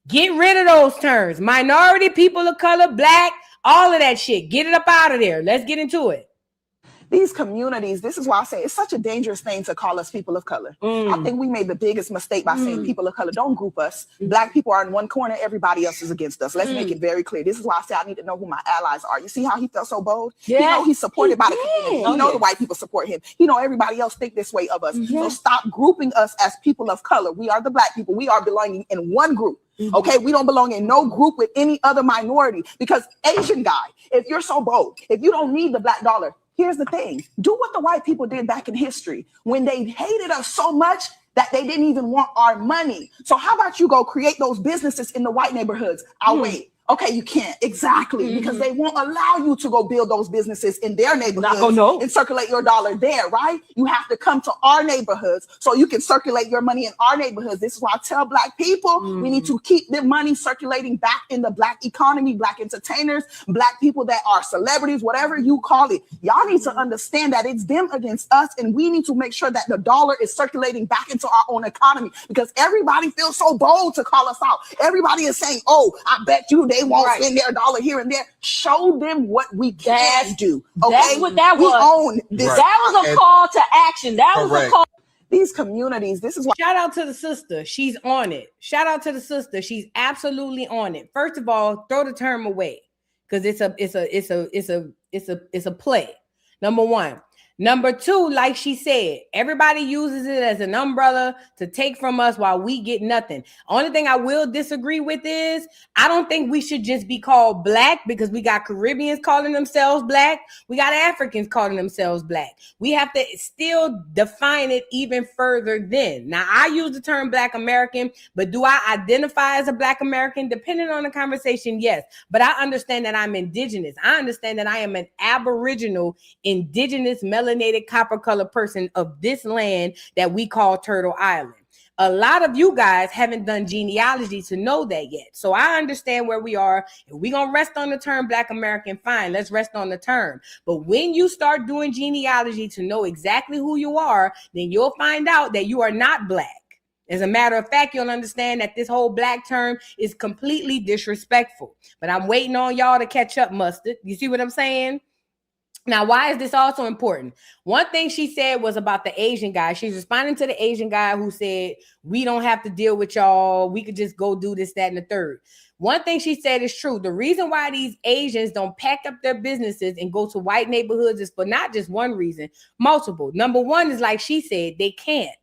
Get rid of those terms. Minority, people of color, Black, all of that shit. Get it up out of there. Let's get into it. These communities, this is why I say it's such a dangerous thing to call us people of color. I think we made the biggest mistake by saying people of color. Don't group us. Black people are in one corner, everybody else is against us. Let's make it very clear. This is why I say I need to know who my allies are. You see how he felt so bold? Yeah. You know he's supported by the community. You know the white people support him. You know everybody else think this way of us. So stop grouping us as people of color. We are the Black people. We are belonging in one group. Okay, we don't belong in no group with any other minority, because Asian guy, if you're so bold, if you don't need the Black dollar, here's the thing. Do what the white people did back in history when they hated us so much that they didn't even want our money. So how about you go create those businesses in the white neighborhoods? I'll wait. Okay, you can't. Exactly. Because they won't allow you to go build those businesses in their neighborhoods and circulate your dollar there, right? You have to come to our neighborhoods so you can circulate your money in our neighborhoods. This is why I tell Black people we need to keep the money circulating back in the Black economy, Black entertainers, Black people that are celebrities, whatever you call it. Y'all need to understand that it's them against us, and we need to make sure that the dollar is circulating back into our own economy, because everybody feels so bold to call us out. Everybody is saying, oh, I bet you they won't spend their dollar here and there. Show them what we can do. Okay? That's what that was. We own this. That was a call to action. That was a call. These communities, this is why. Shout out to the sister. She's on it. Shout out to the sister. She's absolutely on it. First of all, throw the term away, because it's a play. Number one. Number two, like she said, everybody uses it as an umbrella to take from us while we get nothing. Only thing I will disagree with is I don't think we should just be called Black, because we got Caribbeans calling themselves Black. We got Africans calling themselves Black. We have to still define it even further then. Now, I use the term Black American, but do I identify as a Black American? Depending on the conversation, yes. But I understand that I'm indigenous. I understand that I am an Aboriginal, indigenous, melanated, copper color person of this land that we call Turtle Island. A lot of you guys haven't done genealogy to know that yet. So I understand where we are. If we're going to rest on the term Black American, fine, let's rest on the term. But when you start doing genealogy to know exactly who you are, then you'll find out that you are not Black. As a matter of fact, you'll understand that this whole Black term is completely disrespectful. But I'm waiting on y'all to catch up, Mustard. You see what I'm saying? Now, why is this also important? One thing she said was about the Asian guy. She's responding to the Asian guy who said, we don't have to deal with y'all. We could just go do this, that, and the third. One thing she said is true. The reason why these Asians don't pack up their businesses and go to white neighborhoods is for not just one reason, multiple. Number one is, like she said, they can't.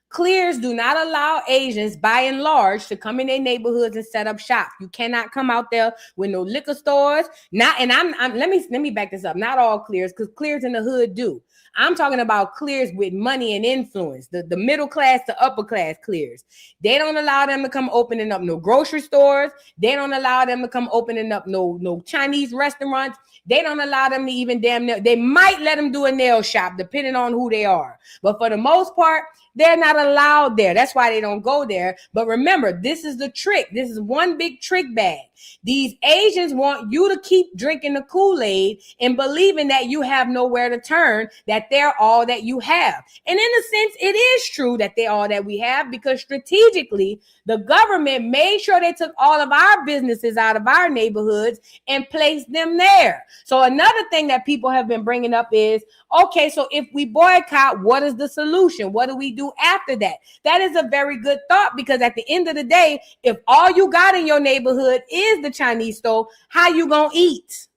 Clears do not allow Asians, by and large, to come in their neighborhoods and set up shop. You cannot come out there with no liquor stores. Let me back this up. Not all Clears, because Clears in the hood do. I'm talking about Clears with money and influence, the middle class to upper class Clears. They don't allow them to come opening up no grocery stores. They don't allow them to come opening up no Chinese restaurants. They don't allow them to even they might let them do a nail shop, depending on who they are. But for the most part, they're not allowed there. That's why they don't go there. But remember, this is the trick. This is one big trick bag. These Asians want you to keep drinking the Kool-Aid and believing that you have nowhere to turn, that they're all that you have. And in a sense, it is true that they're all that we have, because strategically, the government made sure they took all of our businesses out of our neighborhoods and placed them there. So another thing that people have been bringing up is, okay, so if we boycott, what is the solution? What do we do after that? That is a very good thought, because at the end of the day, if all you got in your neighborhood is the Chinese store, how you gonna eat?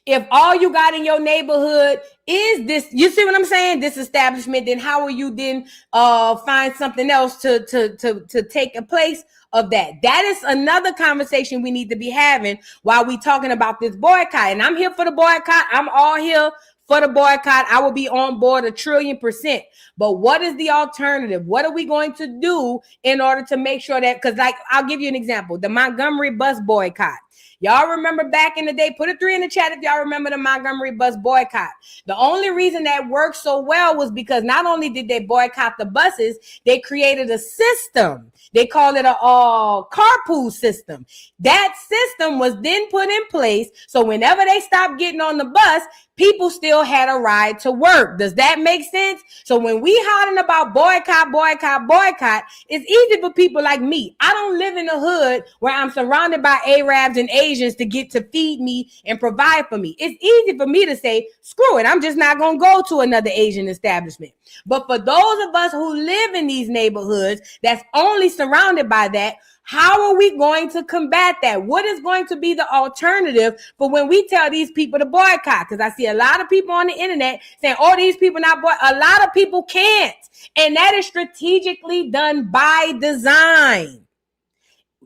If all you got in your neighborhood is this, you see what I'm saying? This establishment, then how will you then find something else to take a place of that? That is another conversation we need to be having while we talking about this boycott. And I'm here for the boycott. I'm all here for the boycott. I will be on board 1,000,000,000%. But what is the alternative? What are we going to do in order to make sure that, because like, I'll give you an example, the Montgomery bus boycott. Y'all remember back in the day, put a 3 in the chat if y'all remember the Montgomery bus boycott. The only reason that worked so well was because not only did they boycott the buses, they created a system. They call it a carpool system. That system was then put in place, so whenever they stopped getting on the bus, people still had a ride to work. Does that make sense? So when we hollering about boycott, it's easy for people like me. I don't live in a hood where I'm surrounded by Arabs and Asians to get to feed me and provide for me. It's easy for me to say, screw it, I'm just not going to go to another Asian establishment. But for those of us who live in these neighborhoods that's only surrounded by that, how are we going to combat that? What is going to be the alternative for when we tell these people to boycott? Because I see a lot of people on the internet saying, oh, these people not boycott. A lot of people can't. And that is strategically done by design.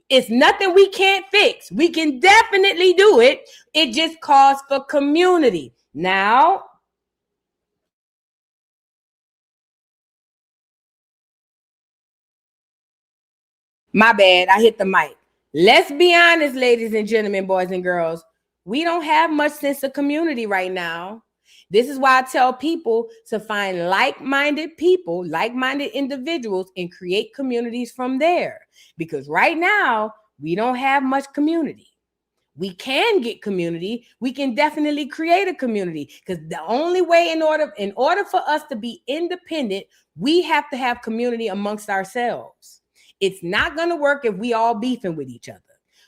It's nothing we can't fix. We can definitely do it. It just calls for community. Now, my bad, I hit the mic. Let's be honest, ladies and gentlemen, boys and girls. We don't have much sense of community right now. This is why I tell people to find like-minded people, like-minded individuals, and create communities from there. Because right now, we don't have much community. We can get community. We can definitely create a community, because the only way in order for us to be independent, we have to have community amongst ourselves. It's not going to work if we all beefing with each other.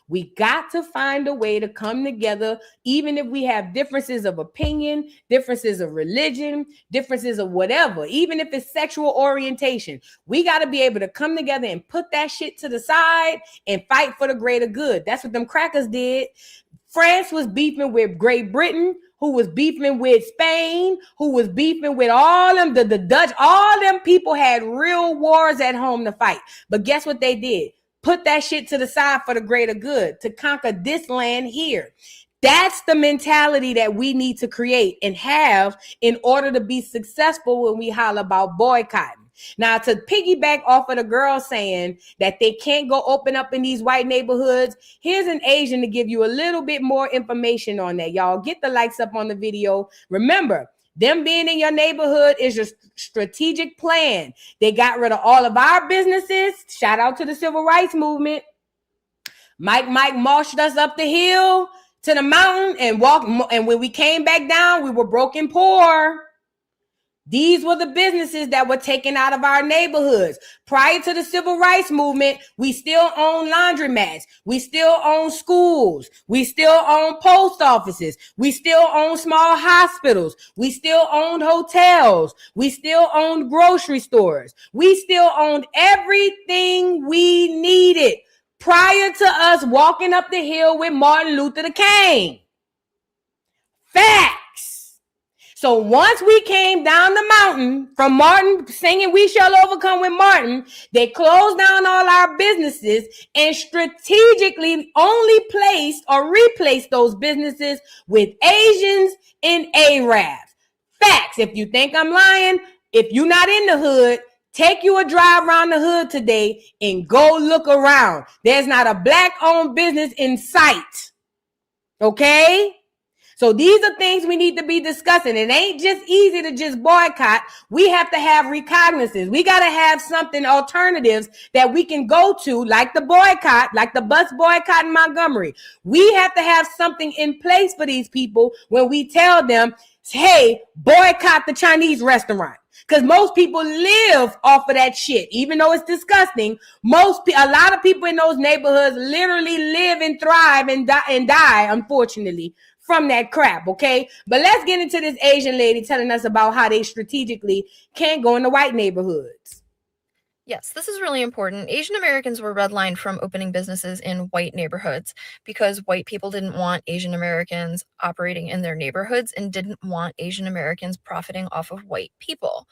We got to find a way to come together, even if we have differences of opinion, differences of religion, differences of whatever, even if it's sexual orientation. We got to be able to come together and put that shit to the side and fight for the greater good. That's what them crackers did. France was beefing with Great Britain, who was beefing with Spain, who was beefing with all them, the Dutch. All them people had real wars at home to fight. But guess what they did? Put that shit to the side for the greater good, to conquer this land here. That's the mentality that we need to create and have in order to be successful when we holler about boycotting. Now, to piggyback off of the girl saying that they can't go open up in these white neighborhoods, here's an Asian to give you a little bit more information on that. Y'all get the likes up on the video. Remember, them being in your neighborhood is a strategic plan. They got rid of all of our businesses. Shout out to the civil rights movement. Mike marched us up the hill to the mountain and walked. And when we came back down, we were broken poor. These were the businesses that were taken out of our neighborhoods. Prior to the civil rights movement, we still own laundromats. We still own schools. We still own post offices. We still own small hospitals. We still owned hotels. We still owned grocery stores. We still owned everything we needed prior to us walking up the hill with Martin Luther King. Facts. So once we came down the mountain from Martin singing "We Shall Overcome" with Martin, they closed down all our businesses and strategically only placed or replaced those businesses with Asians and Arabs. Facts. If you think I'm lying, if you're not in the hood, take you a drive around the hood today and go look around. There's not a black-owned business in sight. Okay? So these are things we need to be discussing. It ain't just easy to just boycott. We have to have recognizance. We got to have something alternatives that we can go to, like the boycott, like the bus boycott in Montgomery. We have to have something in place for these people when we tell them, hey, boycott the Chinese restaurant. Because most people live off of that shit. Even though it's disgusting, a lot of people in those neighborhoods literally live and thrive and die, unfortunately, from that crap, okay? But let's get into this Asian lady telling us about how they strategically can't go in the white neighborhoods. Yes, this is really important. Asian Americans were redlined from opening businesses in white neighborhoods because white people didn't want Asian Americans operating in their neighborhoods and didn't want Asian Americans profiting off of white people.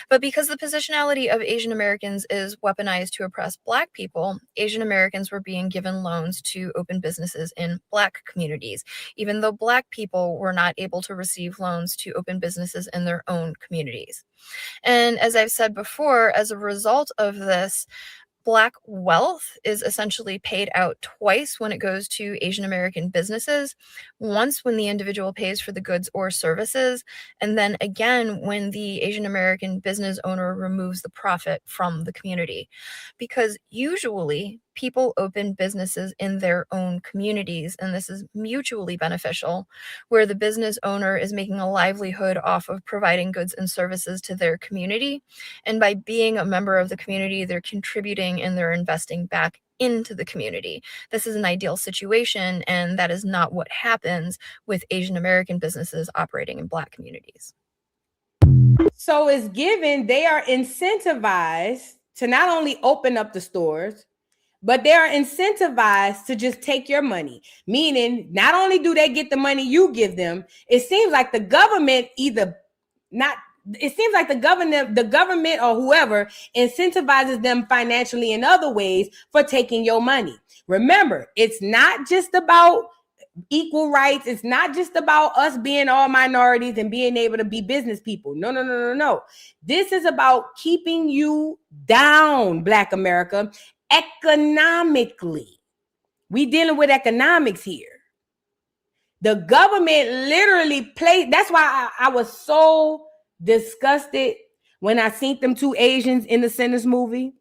But because the positionality of Asian Americans is weaponized to oppress Black people, Asian Americans were being given loans to open businesses in Black communities, even though Black people were not able to receive loans to open businesses in their own communities. And as I've said before, as a result of this, Black wealth is essentially paid out twice when it goes to Asian American businesses, once when the individual pays for the goods or services, and then again when the Asian American business owner removes the profit from the community. Because usually people open businesses in their own communities, and this is mutually beneficial, where the business owner is making a livelihood off of providing goods and services to their community. And by being a member of the community, they're contributing and they're investing back into the community. This is an ideal situation, and that is not what happens with Asian American businesses operating in Black communities. So it's given they are incentivized to not only open up the stores, but they are incentivized to just take your money. Meaning, not only do they get the money you give them, it seems like the government the government or whoever incentivizes them financially in other ways for taking your money. Remember, it's not just about equal rights. It's not just about us being all minorities and being able to be business people. No. This is about keeping you down, Black America, economically. We dealing with economics here. The government literally plays. That's why I was so disgusted when I seen them two Asians in the Sinners movie.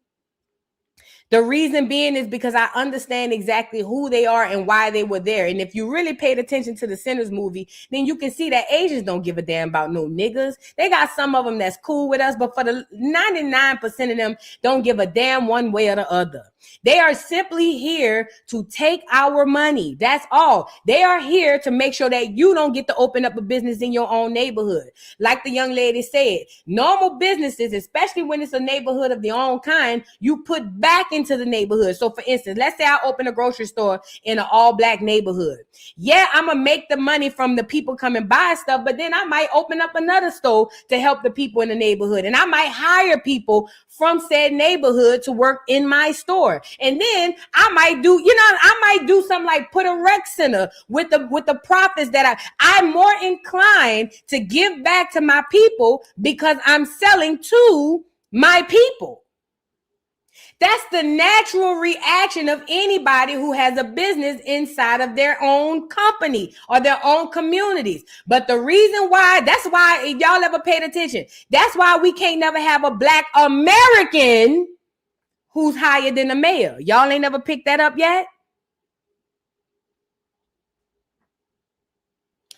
The reason being is because I understand exactly who they are and why they were there. And if you really paid attention to the Sinners movie, then you can see that Asians don't give a damn about no niggas. They got some of them that's cool with us, but for the 99% of them don't give a damn one way or the other. They are simply here to take our money. That's all. They are here to make sure that you don't get to open up a business in your own neighborhood. Like the young lady said, normal businesses, especially when it's a neighborhood of their own kind, you put back into the neighborhood. So for instance, let's say I open a grocery store in an all Black neighborhood. Yeah, I'm going to make the money from the people come and buy stuff, but then I might open up another store to help the people in the neighborhood. And I might hire people from said neighborhood to work in my store. And then I might do something like put a rec center with the profits that I'm more inclined to give back to my people because I'm selling to my people. That's the natural reaction of anybody who has a business inside of their own company or their own communities. But the reason why, that's why, if y'all ever paid attention, that's why we can't never have a Black American who's higher than the mayor. Y'all ain't never picked that up yet?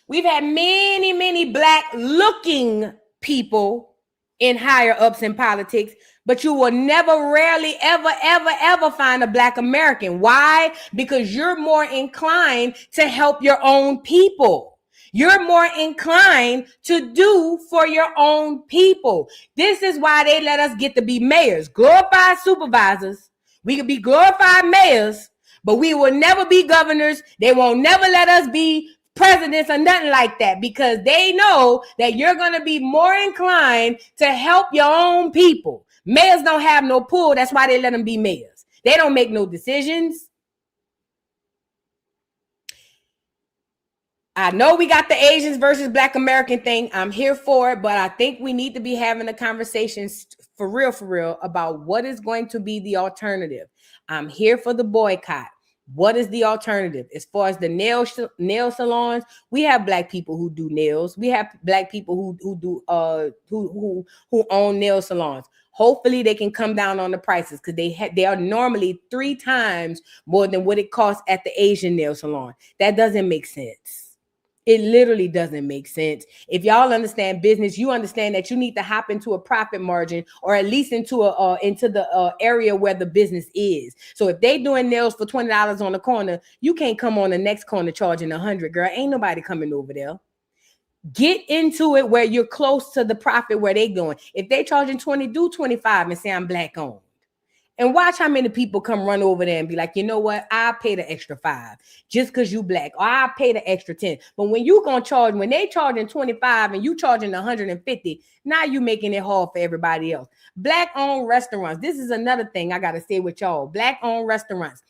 We've had many Black looking people in higher ups in politics, but you will never, rarely, ever find a Black American. Why? Because you're more inclined to help your own people. You're more inclined to do for your own people. This is why they let us get to be mayors, glorified supervisors. We could be glorified mayors, but we will never be governors. They won't never let us be presidents or nothing like that, because they know that you're going to be more inclined to help your own people. Mayors don't have no pull. That's why they let them be mayors. They don't make no decisions. I know we got the Asians versus Black American thing. I'm here for it, but I think we need to be having a conversation for real about what is going to be the alternative. I'm here for the boycott. What is the alternative? As far as the nail salons, we have black people who do nails. We have black people who own nail salons. Hopefully they can come down on the prices because they are normally 3 times more than what it costs at the Asian nail salon. That doesn't make sense. It literally doesn't make sense. If y'all understand business, you understand that you need to hop into a profit margin or at least into the area where the business is. So if they doing nails for $20 on the corner, you can't come on the next corner charging $100, girl. Ain't nobody coming over there. Get into it where you're close to the profit where they going. If they charging 20, do 25 and say I'm black owned. And watch how many people come run over there and be like, you know what? I'll pay the extra 5 just because you black. Or I'll pay the extra 10. But when you going to charge, when they charging 25 and you charging 150, now you making it hard for everybody else. Black-owned restaurants. This is another thing I got to say with y'all. Black-owned restaurants.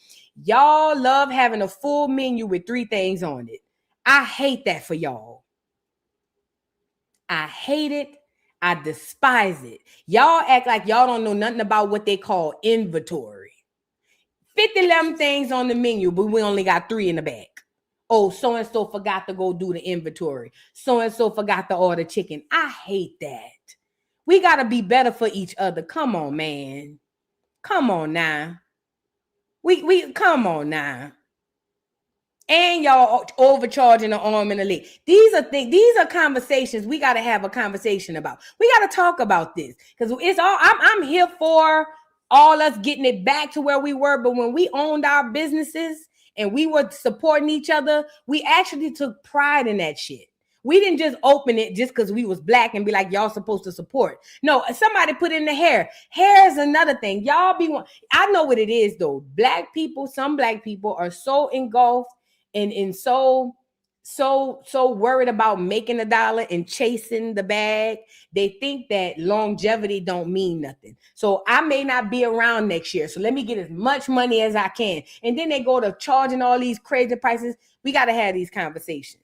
Y'all love having a full menu with 3 things on it. I hate that for y'all. I hate it. I despise it. Y'all act like y'all don't know nothing about what they call inventory. 50 things on the menu, but we only got 3 in the back. Oh, so-and-so forgot to go do the inventory. So-and-so forgot to order chicken. I hate that. We got to be better for each other. Come on, man. Come on now. We come on now. And y'all overcharging the arm and the leg. These are things. These are conversations we got to have a conversation about. We got to talk about this because it's all. I'm here for all us getting it back to where we were. But when we owned our businesses and we were supporting each other, we actually took pride in that shit. We didn't just open it just because we was black and be like, y'all supposed to support. No, somebody put in the hair. Hair is another thing. Y'all be one. I know what it is though. Black people, some black people are so engulfed and so worried about making a dollar and chasing the bag. They think that longevity don't mean nothing. So I may not be around next year. So let me get as much money as I can. And then they go to charging all these crazy prices. We got to have these conversations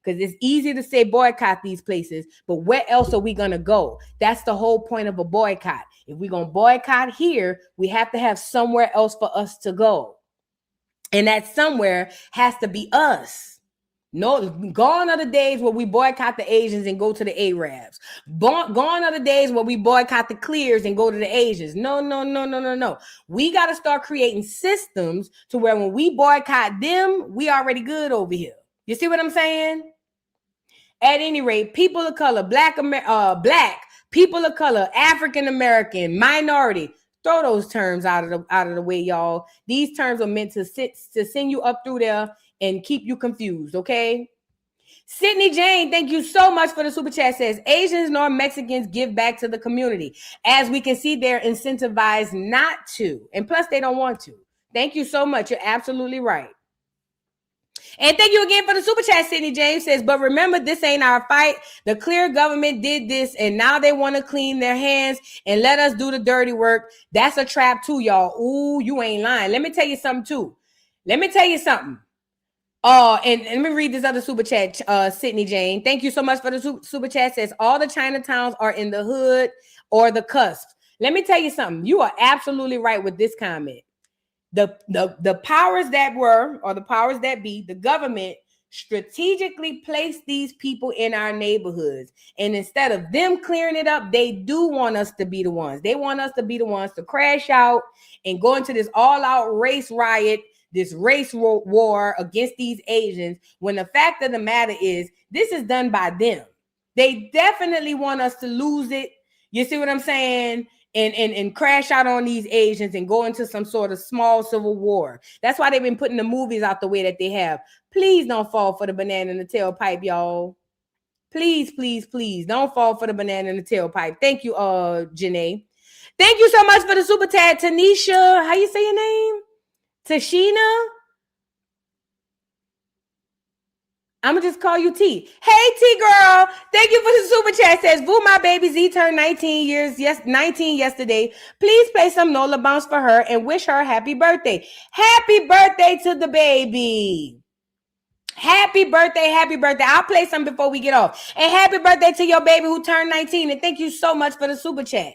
because it's easy to say boycott these places, but where else are we going to go? That's the whole point of a boycott. If we're going to boycott here, we have to have somewhere else for us to go. And that somewhere has to be us. No, gone are the days where we boycott the Asians and go to the Arabs. Gone are the days where we boycott the clears and go to the Asians. No. We got to start creating systems to where when we boycott them, we already good over here. You see what I'm saying? At any rate, people of color, black, people of color, African American, minority. Throw those terms out of the way, y'all. These terms are meant to send you up through there and keep you confused, okay? Sydney Jane, thank you so much for the super chat. Says Asians nor Mexicans give back to the community. As we can see, they're incentivized not to. And plus, they don't want to. Thank you so much. You're absolutely right. And thank you again for the super chat. Sydney James says, but remember, this ain't our fight. The clear government did this, and now they want to clean their hands and let us do the dirty work. That's a trap too, y'all. Ooh, you ain't lying. Let me tell you something too. And let me read this other super chat, Sydney Jane. Thank you so much for the super chat. Says all the Chinatowns are in the hood or the cusp. Let me tell you something. You are absolutely right with this comment. The powers that were, or the powers that be, the government strategically placed these people in our neighborhoods. And instead of them clearing it up, they do want us to be the ones. They want us to be the ones to crash out and go into this all-out race riot, this race war against these Asians, when the fact of the matter is, this is done by them. They definitely want us to lose it. You see what I'm saying? And crash out on these Asians and go into some sort of small civil war. That's why they've been putting the movies out the way that they have. Please don't fall for the banana in the tailpipe, y'all. Please, please, please don't fall for the banana in the tailpipe. Thank you, Janae. Thank you so much for the super tag, Tanisha. How you say your name? Tashina? I'm going to just call you T. Hey, T girl. Thank you for the super chat. Says, Boo, my baby Z turned 19 yesterday. Please play some Nola Bounce for her and wish her happy birthday. Happy birthday to the baby. Happy birthday. Happy birthday. I'll play some before we get off. And happy birthday to your baby who turned 19. And thank you so much for the super chat.